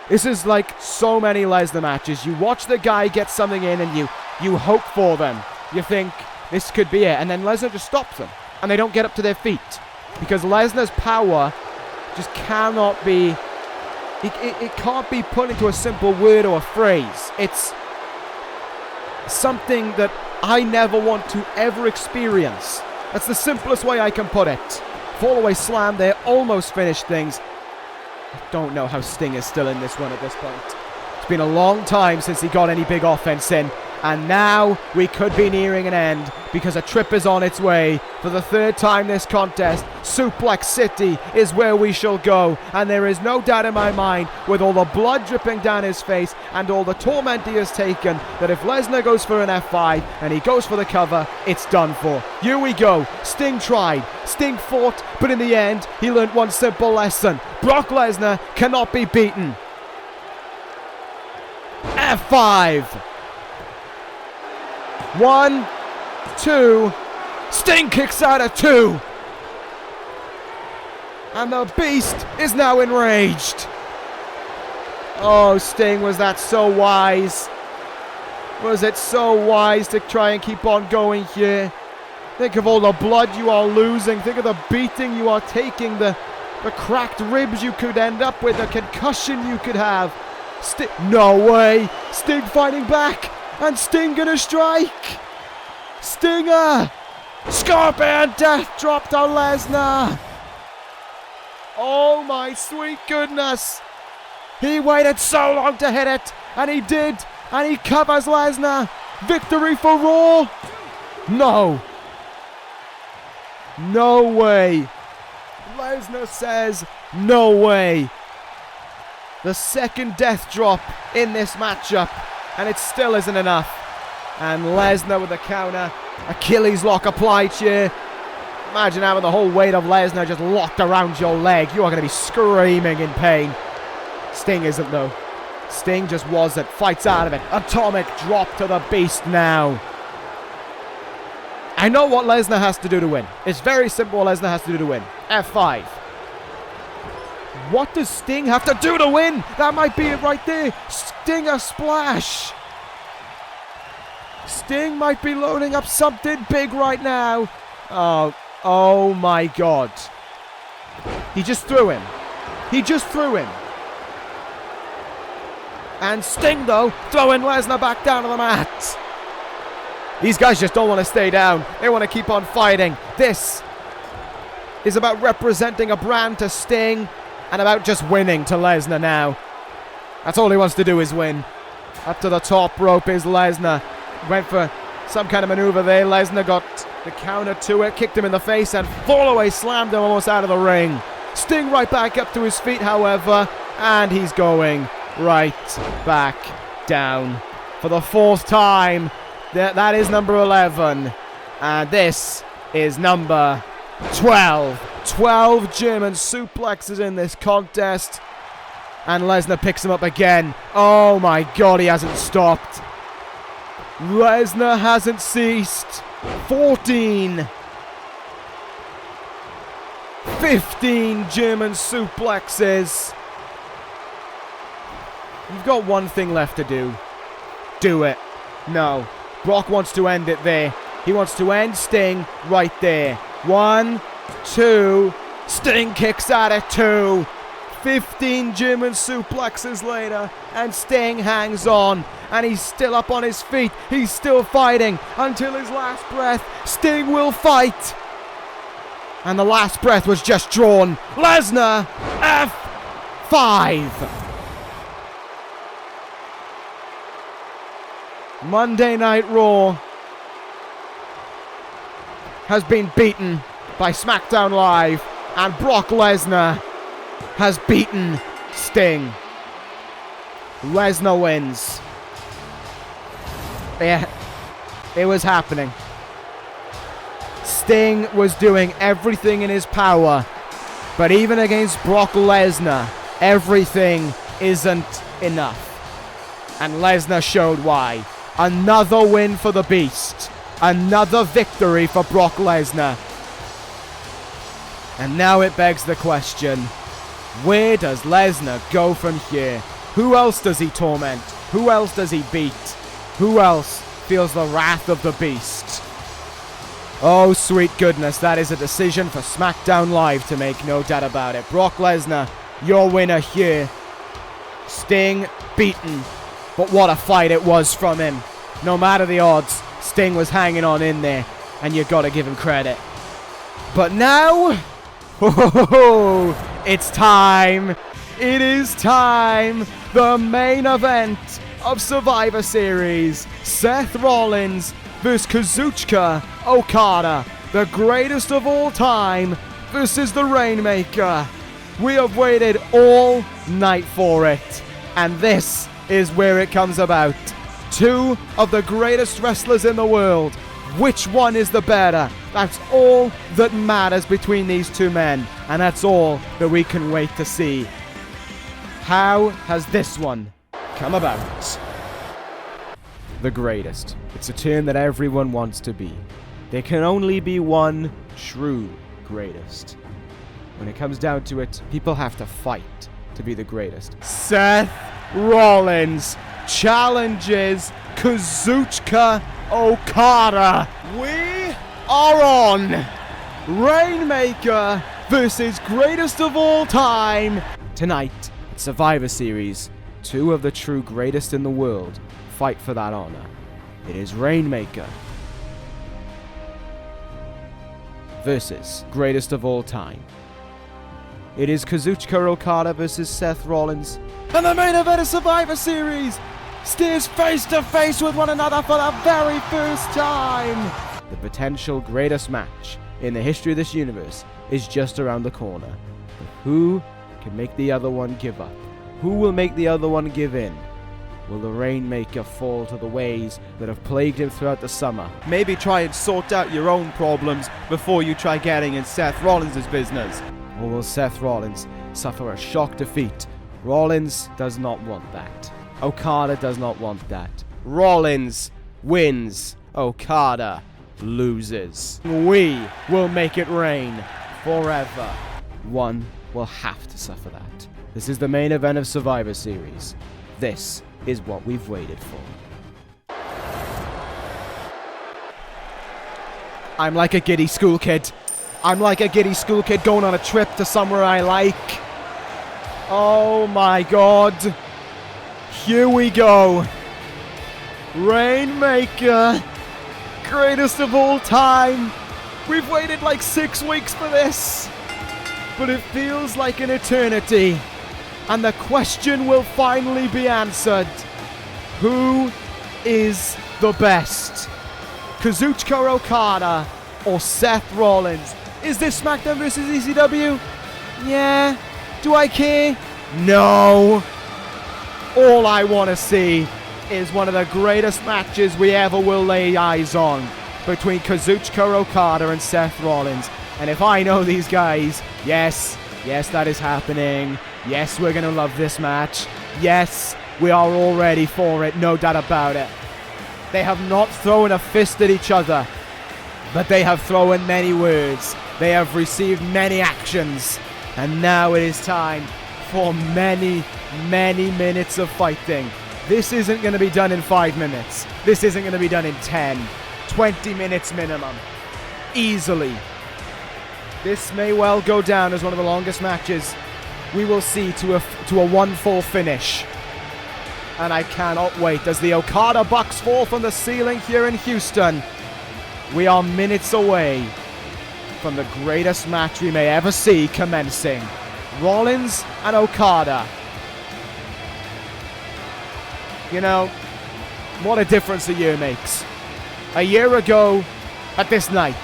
This is like so many Lesnar matches. You watch the guy get something in and you hope for them. You think this could be it, and then Lesnar just stops them and they don't get up to their feet because Lesnar's power just cannot be, it can't be put into a simple word or a phrase. It's something that I never want to ever experience. That's the simplest way I can put it. Fall away slam there, almost finished things. I don't know how Sting is still in this one at this point. It's been a long time since he got any big offense in. And now we could be nearing an end because a trip is on its way. For the 3rd time this contest, Suplex City is where we shall go. And there is no doubt in my mind, with all the blood dripping down his face and all the torment he has taken, that if Lesnar goes for an F5 and he goes for the cover, it's done for. Here we go. Sting tried. Sting fought, but in the end, he learned one simple lesson. Brock Lesnar cannot be beaten. F5. 1, 2, Sting kicks out at 2. And the Beast is now enraged. Oh, Sting, was that so wise? Was it so wise to try and keep on going here? Think of all the blood you are losing. Think of the beating you are taking. The cracked ribs you could end up with. The concussion you could have. No way. Sting fighting back. And Sting gonna strike. Stinger. Scorpion death drop to Lesnar. Oh my sweet goodness. He waited so long to hit it. And he did. And he covers Lesnar. Victory for Raw. No. No way. Lesnar says no way. The second death drop in this matchup. And it still isn't enough. And Lesnar with the counter. Achilles lock applied here. Imagine having the whole weight of Lesnar just locked around your leg. You are going to be screaming in pain. Sting isn't though. Sting just was it. Fights out of it. Atomic drop to the Beast now. I know what Lesnar has to do to win. It's very simple what Lesnar has to do to win. F5. What does Sting have to do to win? That might be it right there. Stinger splash. Sting might be loading up something big right now. Oh my God. He just threw him. He just threw him. And Sting, though, throwing Lesnar back down to the mat. These guys just don't want to stay down. They want to keep on fighting. This is about representing a brand to Sting and about just winning to Lesnar now. That's all he wants to do is win. Up to the top rope is Lesnar. Went for some kind of maneuver there. Lesnar got the counter to it, kicked him in the face, and fall away slammed him almost out of the ring. Sting right back up to his feet, however, and he's going right back down for the 4th time. That is number 11. And this is number 12. 12 German suplexes in this contest. And Lesnar picks him up again. Oh my God, he hasn't stopped. Lesnar hasn't ceased. 14. 15 German suplexes. You've got one thing left to do. Do it. No. Brock wants to end it there. He wants to end Sting right there. 1, 2. Sting kicks out at 2. 15 German suplexes later, and Sting hangs on, and he's still up on his feet. He's still fighting until his last breath. Sting will fight. And the last breath was just drawn. Lesnar, F5. Monday Night Raw has been beaten by SmackDown Live, and Brock Lesnar has beaten Sting. Lesnar wins. Yeah, it was happening. Sting was doing everything in his power, but even against Brock Lesnar, everything isn't enough. And Lesnar showed why. Another win for the Beast. Another victory for Brock Lesnar. And now it begs the question, where does Lesnar go from here? Who else does he torment? Who else does he beat? Who else feels the wrath of the Beast? Oh, sweet goodness, that is a decision for SmackDown Live to make, no doubt about it. Brock Lesnar, your winner here. Sting beaten, but what a fight it was from him. No matter the odds, Sting was hanging on in there, and you gotta give him credit. But now, it's time. It is time. The main event of Survivor Series. Seth Rollins versus Kazuchika Okada, the greatest of all time, versus the Rainmaker. We have waited all night for it, and this is where it comes about. Two of the greatest wrestlers in the world. Which one is the better? That's all that matters between these two men, and that's all that we can wait to see. How has this one come about? The greatest. It's a term that everyone wants to be. There can only be one true greatest. When it comes down to it, people have to fight to be the greatest. Seth Rollins challenges Kazuchika Okada. We are on Rainmaker versus greatest of all time. Tonight, at Survivor Series, two of the true greatest in the world fight for that honor. It is Rainmaker versus greatest of all time. It is Kazuchika Okada versus Seth Rollins. And the main event of Survivor Series stares face to face with one another for the very first time. The potential greatest match in the history of this universe is just around the corner. But who can make the other one give up? Who will make the other one give in? Will the Rainmaker fall to the ways that have plagued him throughout the summer? Maybe try and sort out your own problems before you try getting in Seth Rollins' business. Or will Seth Rollins suffer a shock defeat? Rollins does not want that. Okada does not want that. Rollins wins. Okada loses. We will make it rain forever. One will have to suffer that. This is the main event of Survivor Series. This is what we've waited for. I'm like a giddy school kid. I'm like a giddy school kid going on a trip to somewhere I like. Oh my god. Here we go. Rainmaker. Greatest of all time. We've waited like 6 weeks for this. But it feels like an eternity. And the question will finally be answered. Who is the best? Kazuchika Okada or Seth Rollins? Is this SmackDown versus ECW? Yeah. Do I care? No. All I want to see is one of the greatest matches we ever will lay eyes on between Kazuchika Okada and Seth Rollins. And if I know these guys, yes, that is happening. Yes, we're going to love this match. Yes, we are all ready for it, no doubt about it. They have not thrown a fist at each other, but they have thrown many words. They have received many actions. And now it is time for many, many minutes of fighting. This isn't going to be done in 5 minutes. This isn't going to be done in 10, 20 minutes minimum. Easily. This may well go down as one of the longest matches we will see to a 1-4 finish. And I cannot wait as the Okada Bucks fall from the ceiling here in Houston. We are minutes away from the greatest match we may ever see commencing. Rollins and Okada. You know, what a difference a year makes. A year ago, at this night,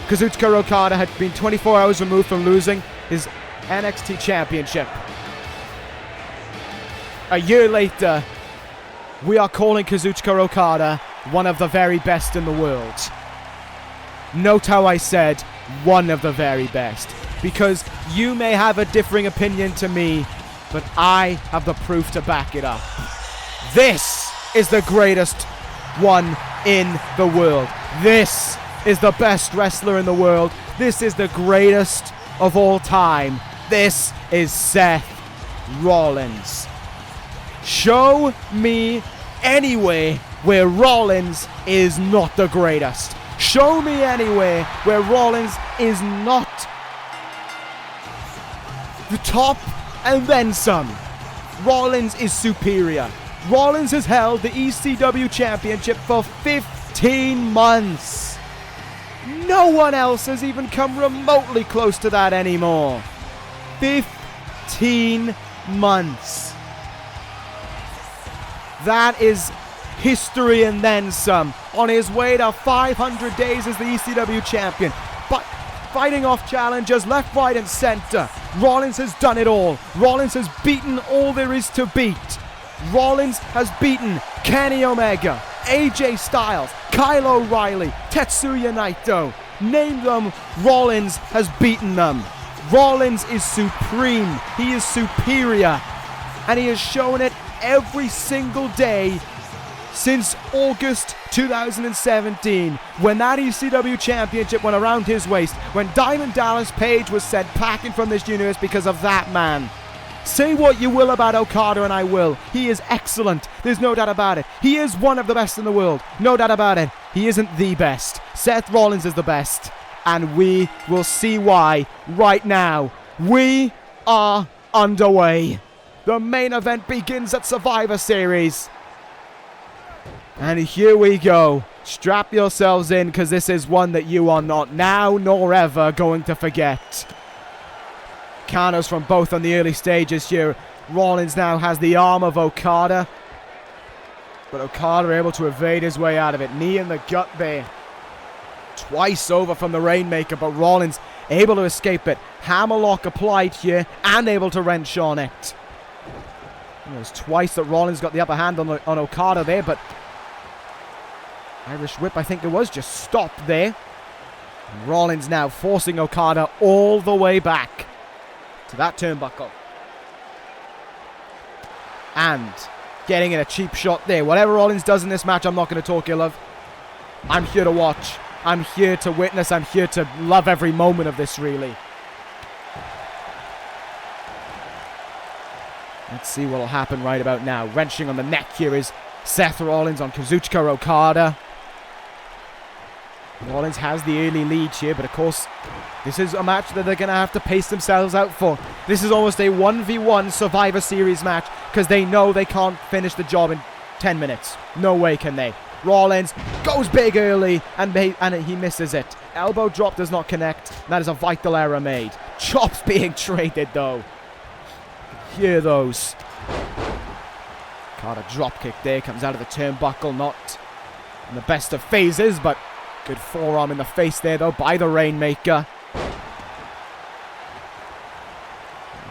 Kazuchika Okada had been 24 hours removed from losing his NXT Championship. A year later, we are calling Kazuchika Okada one of the very best in the world. Note how I said one of the very best, because you may have a differing opinion to me, but I have the proof to back it up. This is the greatest one in the world. This is the best wrestler in the world. This is the greatest of all time. This is Seth Rollins. Show me anywhere where Rollins is not the greatest. Show me anywhere where Rollins is not the top and then some. Rollins is superior. Rollins has held the ECW Championship for 15 months. No one else has even come remotely close to that anymore. 15 months. That is history and then some. On his way to 500 days as the ECW champion. But fighting off challengers left, right and center. Rollins has done it all. Rollins has beaten all there is to beat. Rollins has beaten Kenny Omega, AJ Styles, Kyle O'Reilly, Tetsuya Naito. Name them, Rollins has beaten them. Rollins is supreme. He is superior. And he has shown it every single day since August 2017, when that ECW Championship went around his waist, when Diamond Dallas Page was sent packing from this universe because of that man. Say what you will about Okada, and I will. He is excellent. There's no doubt about it. He is one of the best in the world. No doubt about it. He isn't the best. Seth Rollins is the best. And we will see why right now. We are underway. The main event begins at Survivor Series. And here we go. Strap yourselves in, because this is one that you are not now nor ever going to forget. Counters from both on the early stages here. Rollins now has the arm of Okada. But Okada able to evade his way out of it. Knee in the gut there. Twice over from the Rainmaker, but Rollins able to escape it. Hammerlock applied here and able to wrench on it. It was twice that Rollins got the upper hand on Okada there, but Irish Whip, I think it was, just stopped there. And Rollins now forcing Okada all the way back to that turnbuckle. And getting in a cheap shot there. Whatever Rollins does in this match, I'm not going to talk ill of. I'm here to watch. I'm here to witness. I'm here to love every moment of this, really. Let's see what will happen right about now. Wrenching on the neck here is Seth Rollins on Kazuchika Okada. Rollins has the early lead here, but of course, this is a match that they're going to have to pace themselves out for. This is almost a 1v1 Survivor Series match, because they know they can't finish the job in 10 minutes. No way can they. Rollins goes big early, and he misses it. Elbow drop does not connect. That is a vital error made. Chops being traded, though. Hear those. Okada drop kick there, comes out of the turnbuckle, not in the best of phases, but good forearm in the face there, though, by the Rainmaker.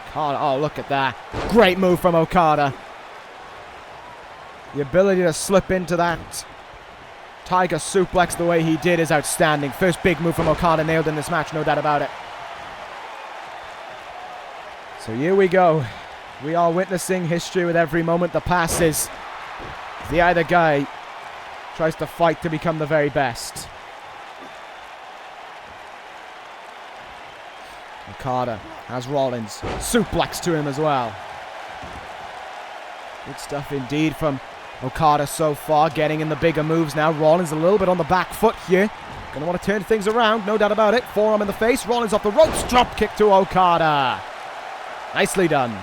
Okada, oh, look at that. Great move from Okada. The ability to slip into that Tiger suplex the way he did is outstanding. First big move from Okada nailed in this match, no doubt about it. So here we go. We are witnessing history with every moment that passes. The other guy tries to fight to become the very best. Okada has Rollins. Suplex to him as well. Good stuff indeed from Okada so far, getting in the bigger moves now. Rollins a little bit on the back foot here. Gonna want to turn things around, no doubt about it. Forearm in the face. Rollins off the ropes. Drop kick to Okada. Nicely done.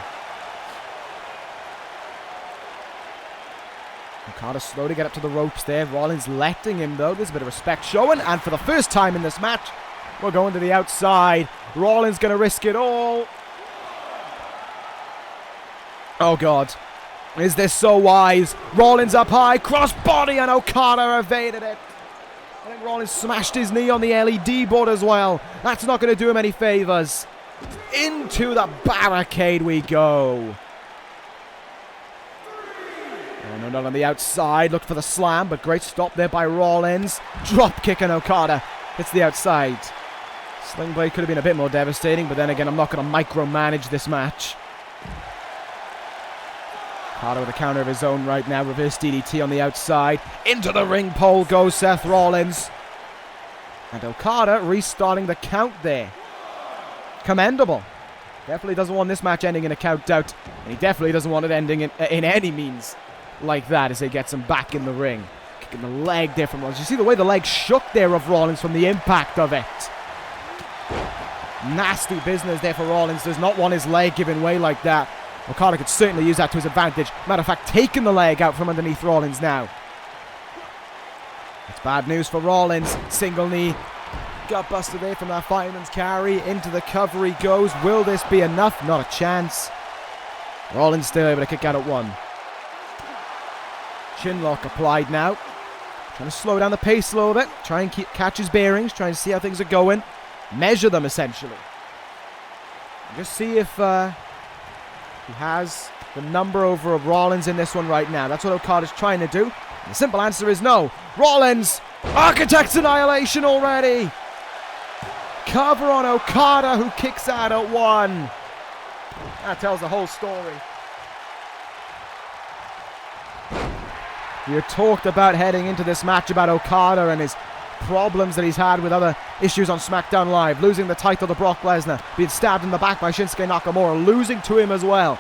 Okada slow to get up to the ropes there. Rollins letting him, though. There's a bit of respect showing. And for the first time in this match, we're going to the outside. Rollins going to risk it all. Oh, God. Is this so wise? Rollins up high. Crossbody, and Okada evaded it. I think Rollins smashed his knee on the LED board as well. That's not going to do him any favors. Into the barricade we go. Oh, no, not on the outside. Looked for the slam, but great stop there by Rollins. Drop kick, and Okada hits the outside. Sling Blade could have been a bit more devastating, but then again, I'm not going to micromanage this match. Okada with a counter of his own right now. Reverse DDT on the outside. Into the ring pole goes Seth Rollins. And Okada restarting the count there. Commendable. Definitely doesn't want this match ending in a count out. And he definitely doesn't want it ending in any means like that as he gets him back in the ring. Kicking the leg there from Rollins. You see the way the leg shook there of Rollins from the impact of it. Nasty business there for Rollins. Does not want his leg giving way like that. Okada could certainly use that to his advantage. Matter of fact, taking the leg out from underneath Rollins now. It's bad news for Rollins. Single knee. Gut busted there from that fireman's carry. Into the cover he goes. Will this be enough? Not a chance. Rollins still able to kick out at one. Chin lock applied now. Trying to slow down the pace a little bit. Try and catch his bearings. Trying to see how things are going. Measure them, essentially. Just see if he has the number over of Rollins in this one right now. That's what Okada's trying to do. And the simple answer is no. Rollins! Architect's annihilation already! Cover on Okada, who kicks out at one. That tells the whole story. You talked about heading into this match about Okada and his problems that he's had with other issues on SmackDown Live. Losing the title to Brock Lesnar. Being stabbed in the back by Shinsuke Nakamura. Losing to him as well.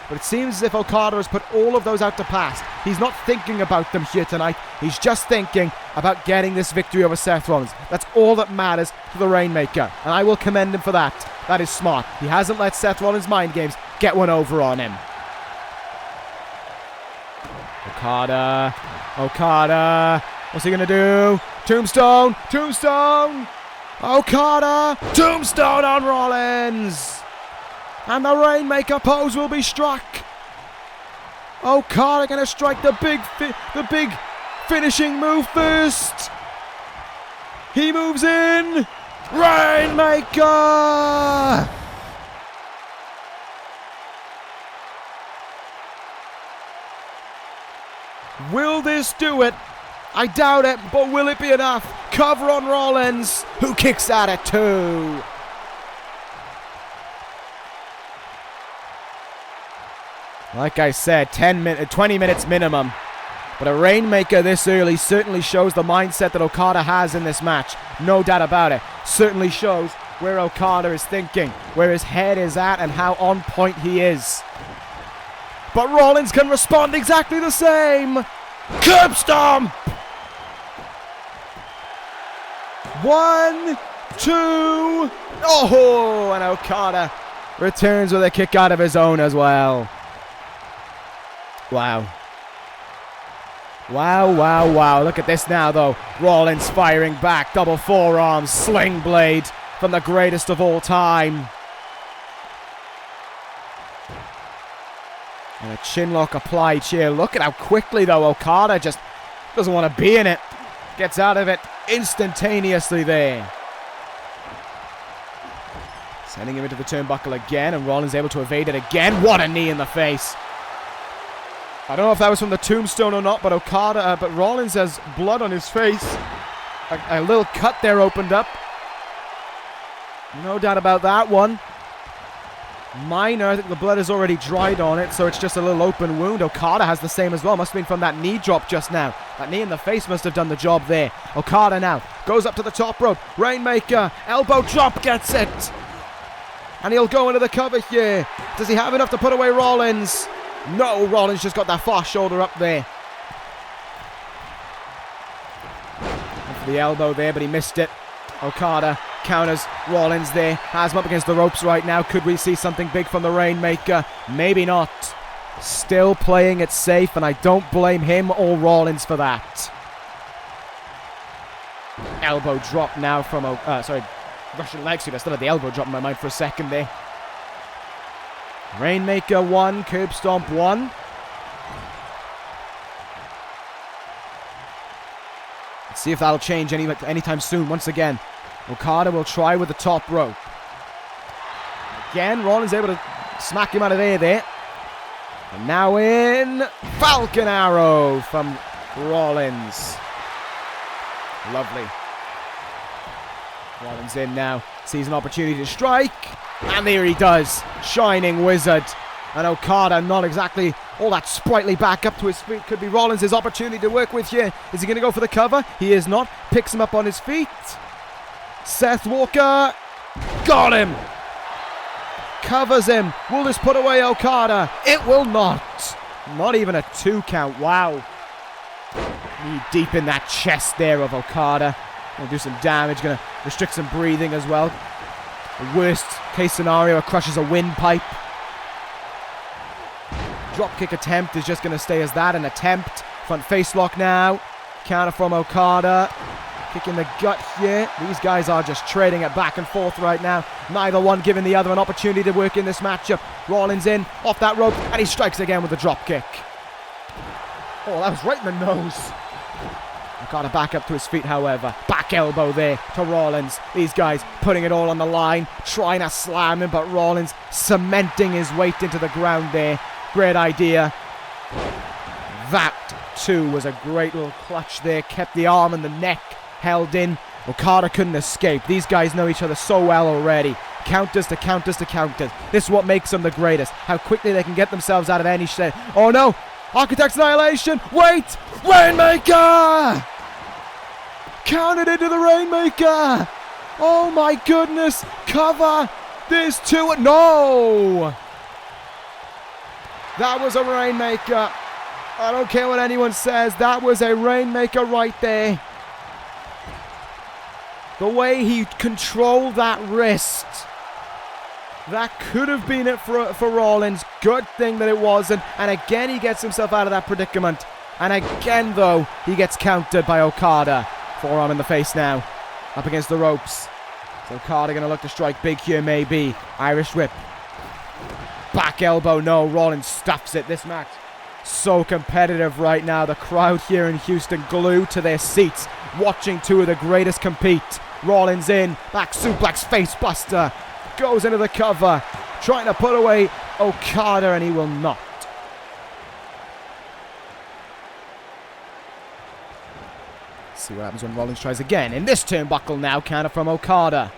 But it seems as if Okada has put all of those out to past. He's not thinking about them here tonight. He's just thinking about getting this victory over Seth Rollins. That's all that matters to the Rainmaker. And I will commend him for that. That is smart. He hasn't let Seth Rollins' mind games get one over on him. Okada. What's he going to do? Tombstone. Okada. Tombstone on Rollins. And the Rainmaker pose will be struck. Okada going to strike the big finishing move first. He moves in. Rainmaker. Will this do it? I doubt it, but will it be enough? Cover on Rollins, who kicks out at two. Like I said, 20 minutes minimum. But a Rainmaker this early certainly shows the mindset that Okada has in this match. No doubt about it. Certainly shows where Okada is thinking, where his head is at, and how on point he is. But Rollins can respond exactly the same. Curb stomp! 1, 2. Oh, and Okada returns with a kick out of his own as well. Wow. Look at this now, though. Rollins firing back. Double forearm. Sling blade from the greatest of all time. And a chin lock applied here. Look at how quickly, though, Okada just doesn't want to be in it. Gets out of it instantaneously there. Sending him into the turnbuckle again, and Rollins able to evade it again. What a knee in the face. I don't know if that was from the tombstone or not, but Rollins has blood on his face. A little cut there opened up. No doubt about that one. Minor, I think the blood has already dried on it, so it's just a little open wound. Okada has the same as well. Must have been from that knee drop just now. That knee in the face must have done the job there. Okada now goes up to the top rope. Rainmaker, elbow drop, gets it. And he'll go into the cover here. Does he have enough to put away Rollins? No, Rollins just got that far shoulder up there. And for the elbow there, but he missed it. Okada counters Rollins there. Has him up against the ropes right now. Could we see something big from the Rainmaker? Maybe not. Still playing it safe, and I don't blame him or Rollins for that. Elbow drop now from Russian leg sweep. I still had the elbow drop in my mind for a second there. Rainmaker 1, curb stomp 1. Let's see if that'll change anytime soon. Once again, Okada will try with the top rope. Again, Rollins able to smack him out of there. And now in Falcon Arrow from Rollins. Lovely. Rollins in now. Sees an opportunity to strike. And there he does. Shining Wizard. And Okada not exactly all that sprightly back up to his feet. Could be Rollins' opportunity to work with here. Is he going to go for the cover? He is not. Picks him up on his feet. Seth Walker. Got him. Covers him. Will this put away Okada? It will not. Not even a 2 count. Wow. Knee deep in that chest there of Okada. Gonna do some damage. Gonna restrict some breathing as well. The worst case scenario, it crushes a windpipe. Dropkick attempt is just going to stay as that, an attempt. Front face lock now. Counter from Okada. Kick in the gut here. These guys are just trading it back and forth right now. Neither one giving the other an opportunity to work in this matchup. Rollins in, off that rope, and he strikes again with the dropkick. Oh, that was right in the nose. Okada back up to his feet, however. Back elbow there to Rollins. These guys putting it all on the line, trying to slam him, but Rollins cementing his weight into the ground there. Great idea. That, too, was a great little clutch there. Kept the arm and the neck held in. Okada couldn't escape. These guys know each other so well already. Counters to counters to counters. This is what makes them the greatest. How quickly they can get themselves out of any shit. Oh, no. Architect's Annihilation. Wait. Rainmaker. Counted into the Rainmaker. Oh, my goodness. Cover. There's 2. No. That was a Rainmaker. I don't care what anyone says. That was a Rainmaker right there. The way he controlled that wrist. That could have been it for Rollins. Good thing that it wasn't. And again, he gets himself out of that predicament. And again, though, he gets countered by Okada. Forearm in the face now. Up against the ropes. So Okada going to look to strike big here, maybe. Irish whip. Back elbow, no. Rollins stuffs it. This match so competitive right now. The crowd here in Houston glued to their seats, watching 2 of the greatest compete. Rollins in, back suplex, face buster, goes into the cover, trying to put away Okada, and he will not. See what happens when Rollins tries again. In this turnbuckle now, counter from Okada.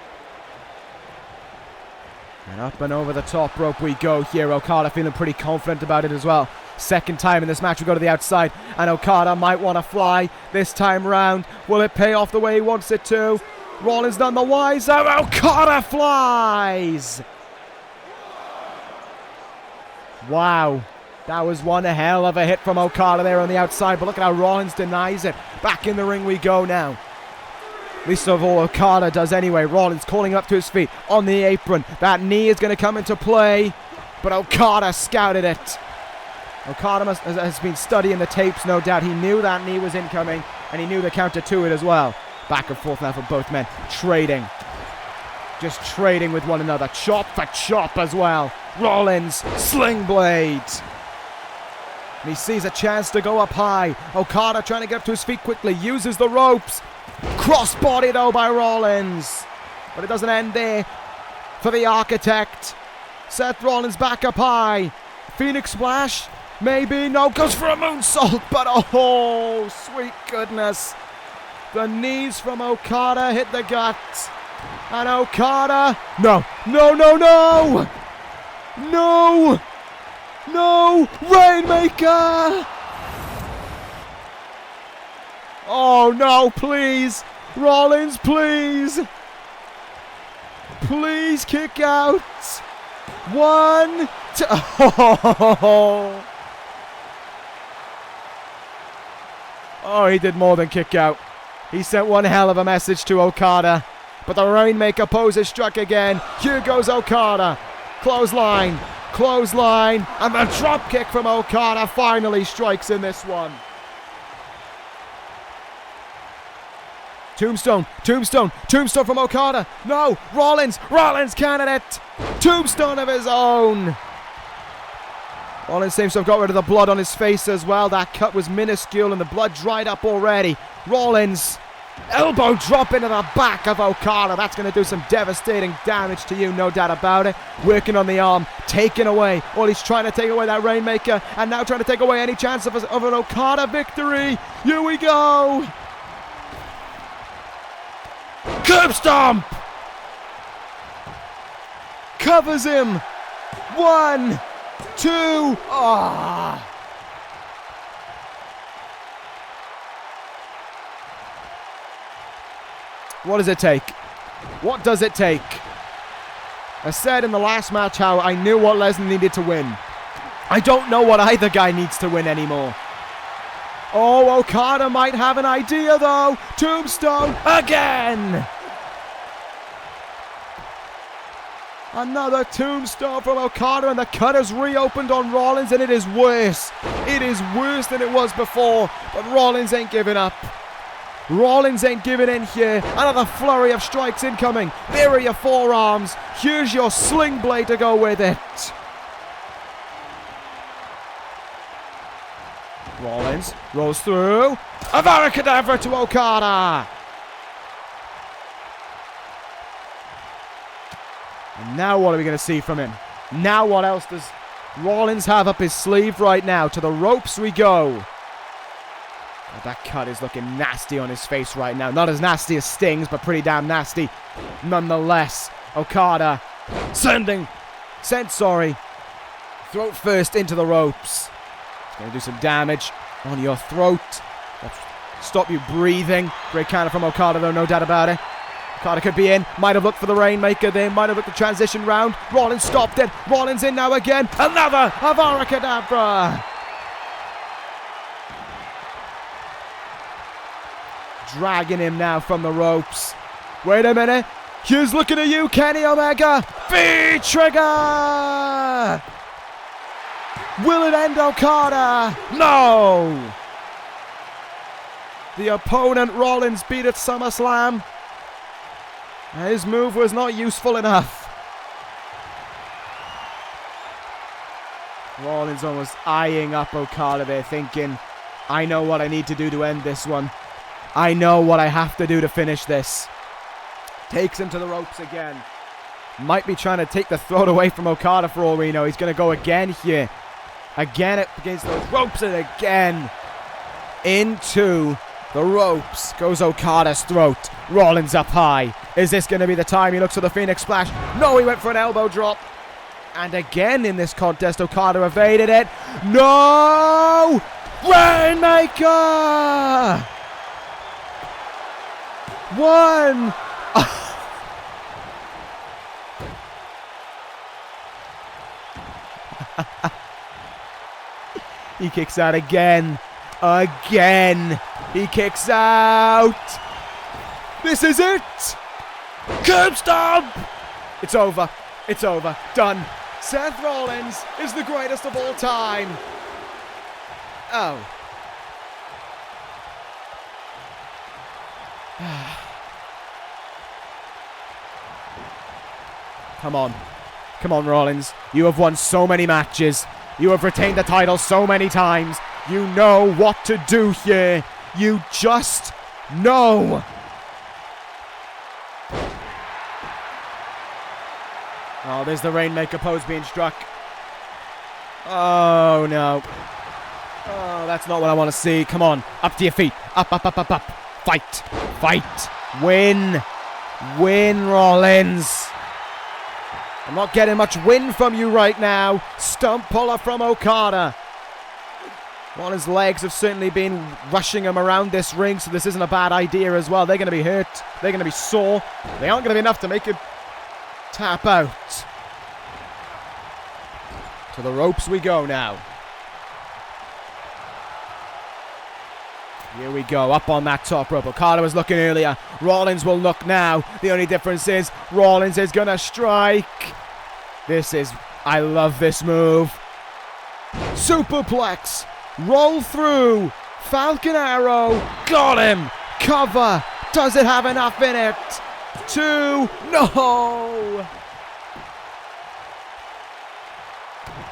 And up and over the top rope we go here. Okada feeling pretty confident about it as well. Second time in this match we go to the outside. And Okada might want to fly this time round. Will it pay off the way he wants it to? Rollins none the wiser. Okada flies! Wow. That was one hell of a hit from Okada there on the outside. But look at how Rollins denies it. Back in the ring we go now. Least of all Okada does anyway. Rollins calling up to his feet on the apron. That knee is going to come into play, but Okada scouted it. Okada has been studying the tapes, no doubt. He knew that knee was incoming, and he knew the counter to it as well. Back and forth now for both men. Trading. Just trading with one another. Chop for chop as well. Rollins, sling blade. And he sees a chance to go up high. Okada trying to get up to his feet quickly. Uses the ropes. Crossbody though by Rollins. But it doesn't end there for the Architect. Seth Rollins back up high. Phoenix Splash. Maybe. No. Goes for a moonsault. But oh, sweet goodness. The knees from Okada hit the gut. And Okada. No. No, no, no. No. No. Rainmaker. Oh, no, please. Rollins, please. Please kick out. 1, 2. Oh, he did more than kick out. He sent one hell of a message to Okada. but the Rainmaker pose is struck again. Here goes Okada. Clothesline, clothesline, and the drop kick from Okada finally strikes in this one. Tombstone, tombstone, tombstone from Okada. No, Rollins candidate. Tombstone of his own. Rollins seems to have got rid of the blood on his face as well. That cut was minuscule and the blood dried up already. Rollins, elbow drop into the back of Okada. That's going to do some devastating damage to you, no doubt about it. Working on the arm, taking away. Well, he's trying to take away that Rainmaker and now trying to take away any chance of an Okada victory. Here we go. Curb stomp! Covers him. 1, 2. Ah. What does it take? What does it take? I said in the last match how I knew what Lesnar needed to win. I don't know what either guy needs to win anymore. Oh, Okada might have an idea though. Tombstone again. Another tombstone from Okada, and the cut has reopened on Rollins, and it is worse. It is worse than it was before, but Rollins ain't giving up. Rollins ain't giving in here. Another flurry of strikes incoming. There are your forearms. Here's your sling blade to go with it. Rollins rolls through. Avara Kedavra to Okada. And now what are we going to see from him? Now what else does Rollins have up his sleeve right now? To the ropes we go. Oh, that cut is looking nasty on his face right now. Not as nasty as Sting's, but pretty damn nasty nonetheless. Okada sent throat first into the ropes. It's going to do some damage on your throat. Stop you breathing. Great counter from Okada though, no doubt about it. Okada could be in. Might have looked for the Rainmaker there. Might have looked the transition round. Rollins stopped it. Rollins in now again. Another Avara Kedavra. Dragging him now from the ropes. Wait a minute. Here's looking at you, Kenny Omega. V-Trigger. Will it end Okada? No. The opponent Rollins beat at SummerSlam. His move was not useful enough. Rollins almost eyeing up Okada there, thinking, I know what I need to do to end this one. I know what I have to do to finish this. Takes him to the ropes again. Might be trying to take the throat away from Okada for all we know. He's going to go again here. Again against those ropes and again. Into the ropes goes Okada's throat. Rollins up high. Is this going to be the time he looks for the Phoenix Splash? No, he went for an elbow drop. And again in this contest, Okada evaded it. No! Rainmaker! 1! He kicks out again. Again. He kicks out. This is it. Curb stomp. It's over. It's over. Done. Seth Rollins is the greatest of all time. Oh. Come on. Come on, Rollins. You have won so many matches. You have retained the title so many times. You know what to do here. You just know. Oh, there's the Rainmaker pose being struck. Oh, no. Oh, that's not what I want to see. Come on. Up to your feet. Up, up, up, up, up. Fight. Fight. Win. Win, Rollins. I'm not getting much win from you right now. Stump puller from Okada. Rollins' legs have certainly been rushing him around this ring, so this isn't a bad idea as well. They're going to be hurt. They're going to be sore. They aren't going to be enough to make it tap out. To the ropes we go now. Here we go, up on that top rope. Okada was looking earlier. Rollins will look now. The only difference is Rollins is going to strike. I love this move. Superplex. Roll through. Falcon Arrow. Got him. Cover. Does it have enough in it? 2. No.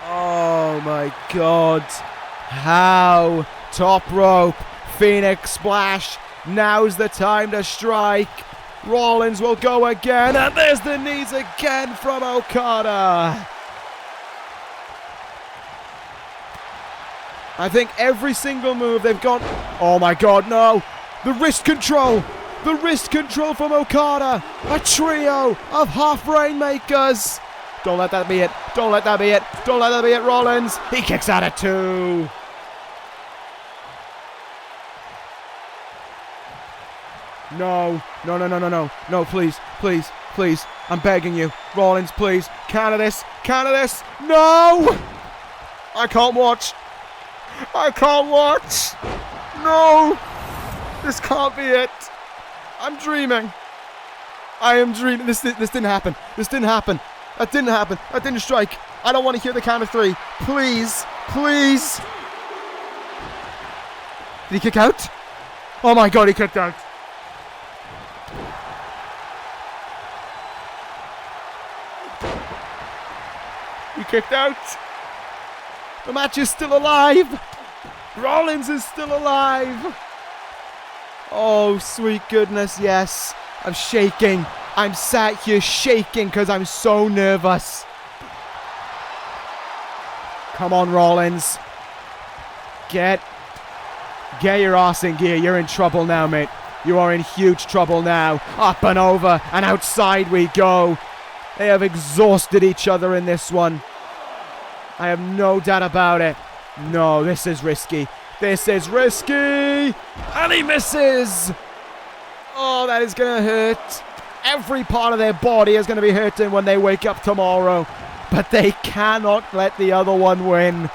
Oh my God. How? Top rope. Phoenix Splash. Now's the time to strike. Rollins will go again. And there's the knees again from Okada. I think every single move they've got. Oh my God, no. The wrist control. The wrist control from Okada. A trio of half Rainmakers. Don't let that be it. Don't let that be it. Don't let that be it, Rollins. He kicks out at 2. No. No, no, no, no, no. No, please, please, please. I'm begging you. Rollins, please. Counter this. Counter this. No! I can't watch. I can't watch. No! This can't be it. I'm dreaming. I am dreaming. This didn't happen. This didn't happen. That didn't happen. That didn't strike. I don't want to hear the count of 3. Please. Please. Did he kick out? Oh my God, he kicked out. He kicked out. The match is still alive. Rollins is still alive. Oh, sweet goodness, yes. I'm shaking. I'm sat here shaking because I'm so nervous. Come on, Rollins. Get your ass in gear. You're in trouble now, mate. You are in huge trouble now. Up and over and outside we go. They have exhausted each other in this one. I have no doubt about it. No, this is risky. This is risky. And he misses. Oh, that is going to hurt. Every part of their body is going to be hurting when they wake up tomorrow. But they cannot let the other one win.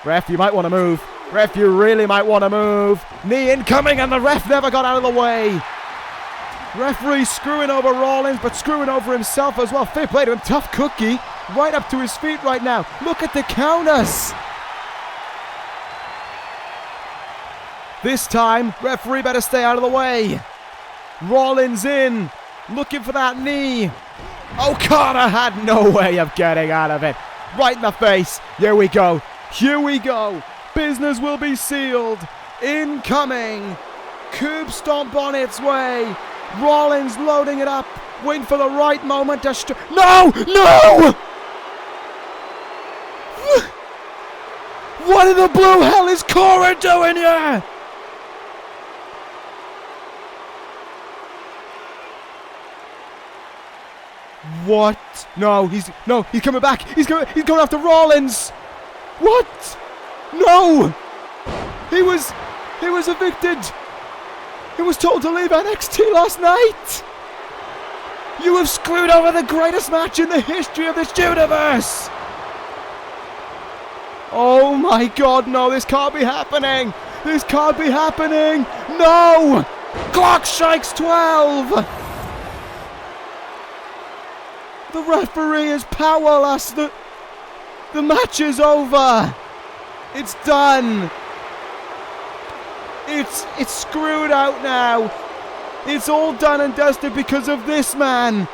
Ref, you might want to move. Ref, you really might want to move. Knee incoming and the ref never got out of the way. Referee screwing over Rollins, but screwing over himself as well. Fair play to him. Tough cookie. Right up to his feet right now. Look at the counters. This time, referee better stay out of the way. Rollins in. Looking for that knee. Okada had no way of getting out of it. Right in the face. Here we go. Here we go. Business will be sealed. Incoming. Curb stomp on its way. Rollins loading it up. Waiting for the right moment to No! No! What in the blue hell is Cora doing here? What? No, he's coming back. He's going after Rollins. What? No! He was evicted. He was told to leave NXT last night. You have screwed over the greatest match in the history of this universe. Oh my God, no, this can't be happening. This can't be happening. No! Clock strikes 12. The referee is powerless. The match is over. It's done. It's screwed out now. It's all done and dusted because of this man.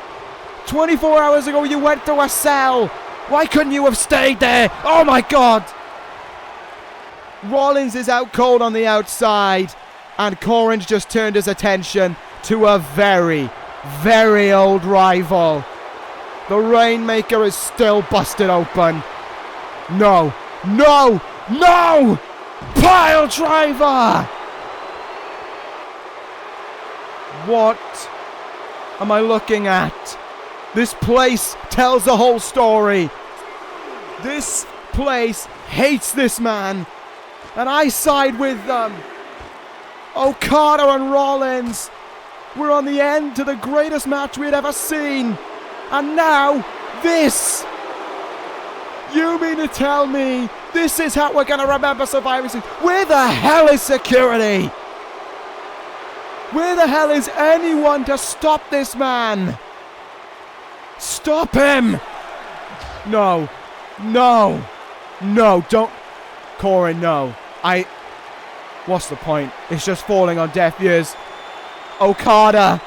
24 hours ago you went to a cell. Why couldn't you have stayed there? Oh my God. Rollins is out cold on the outside. And Corinth just turned his attention to a very, very old rival. The Rainmaker is still busted open. No. No. No. Pile driver. What am I looking at? This place tells the whole story. This place hates this man. And I side with them. Okada and Rollins. We're on the end to the greatest match we'd ever seen. And now, this. You mean to tell me This is how we're going to remember Survivor Series. Where the hell is security? Where the hell is anyone to stop this man? Stop him! No. No. No, don't. Corin, no. What's the point? It's just falling on deaf ears. Okada.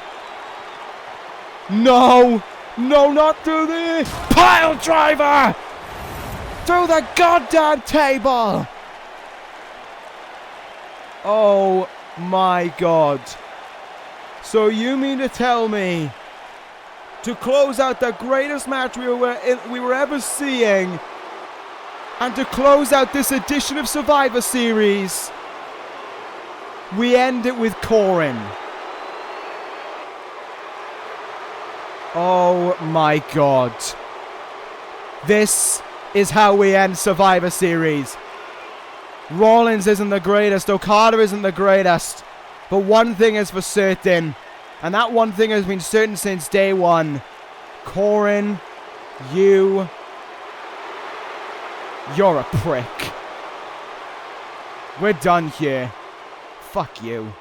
No. No, not through the pile driver. Through the goddamn table. Oh my God. So you mean to tell me, to close out the greatest match we were ever seeing, and to close out this edition of Survivor Series, we end it with Corin? Oh my God. This is how we end Survivor Series. Rollins isn't the greatest, Okada isn't the greatest, but one thing is for certain, and that one thing has been certain since day one. Corin, you're a prick. We're done here. Fuck you.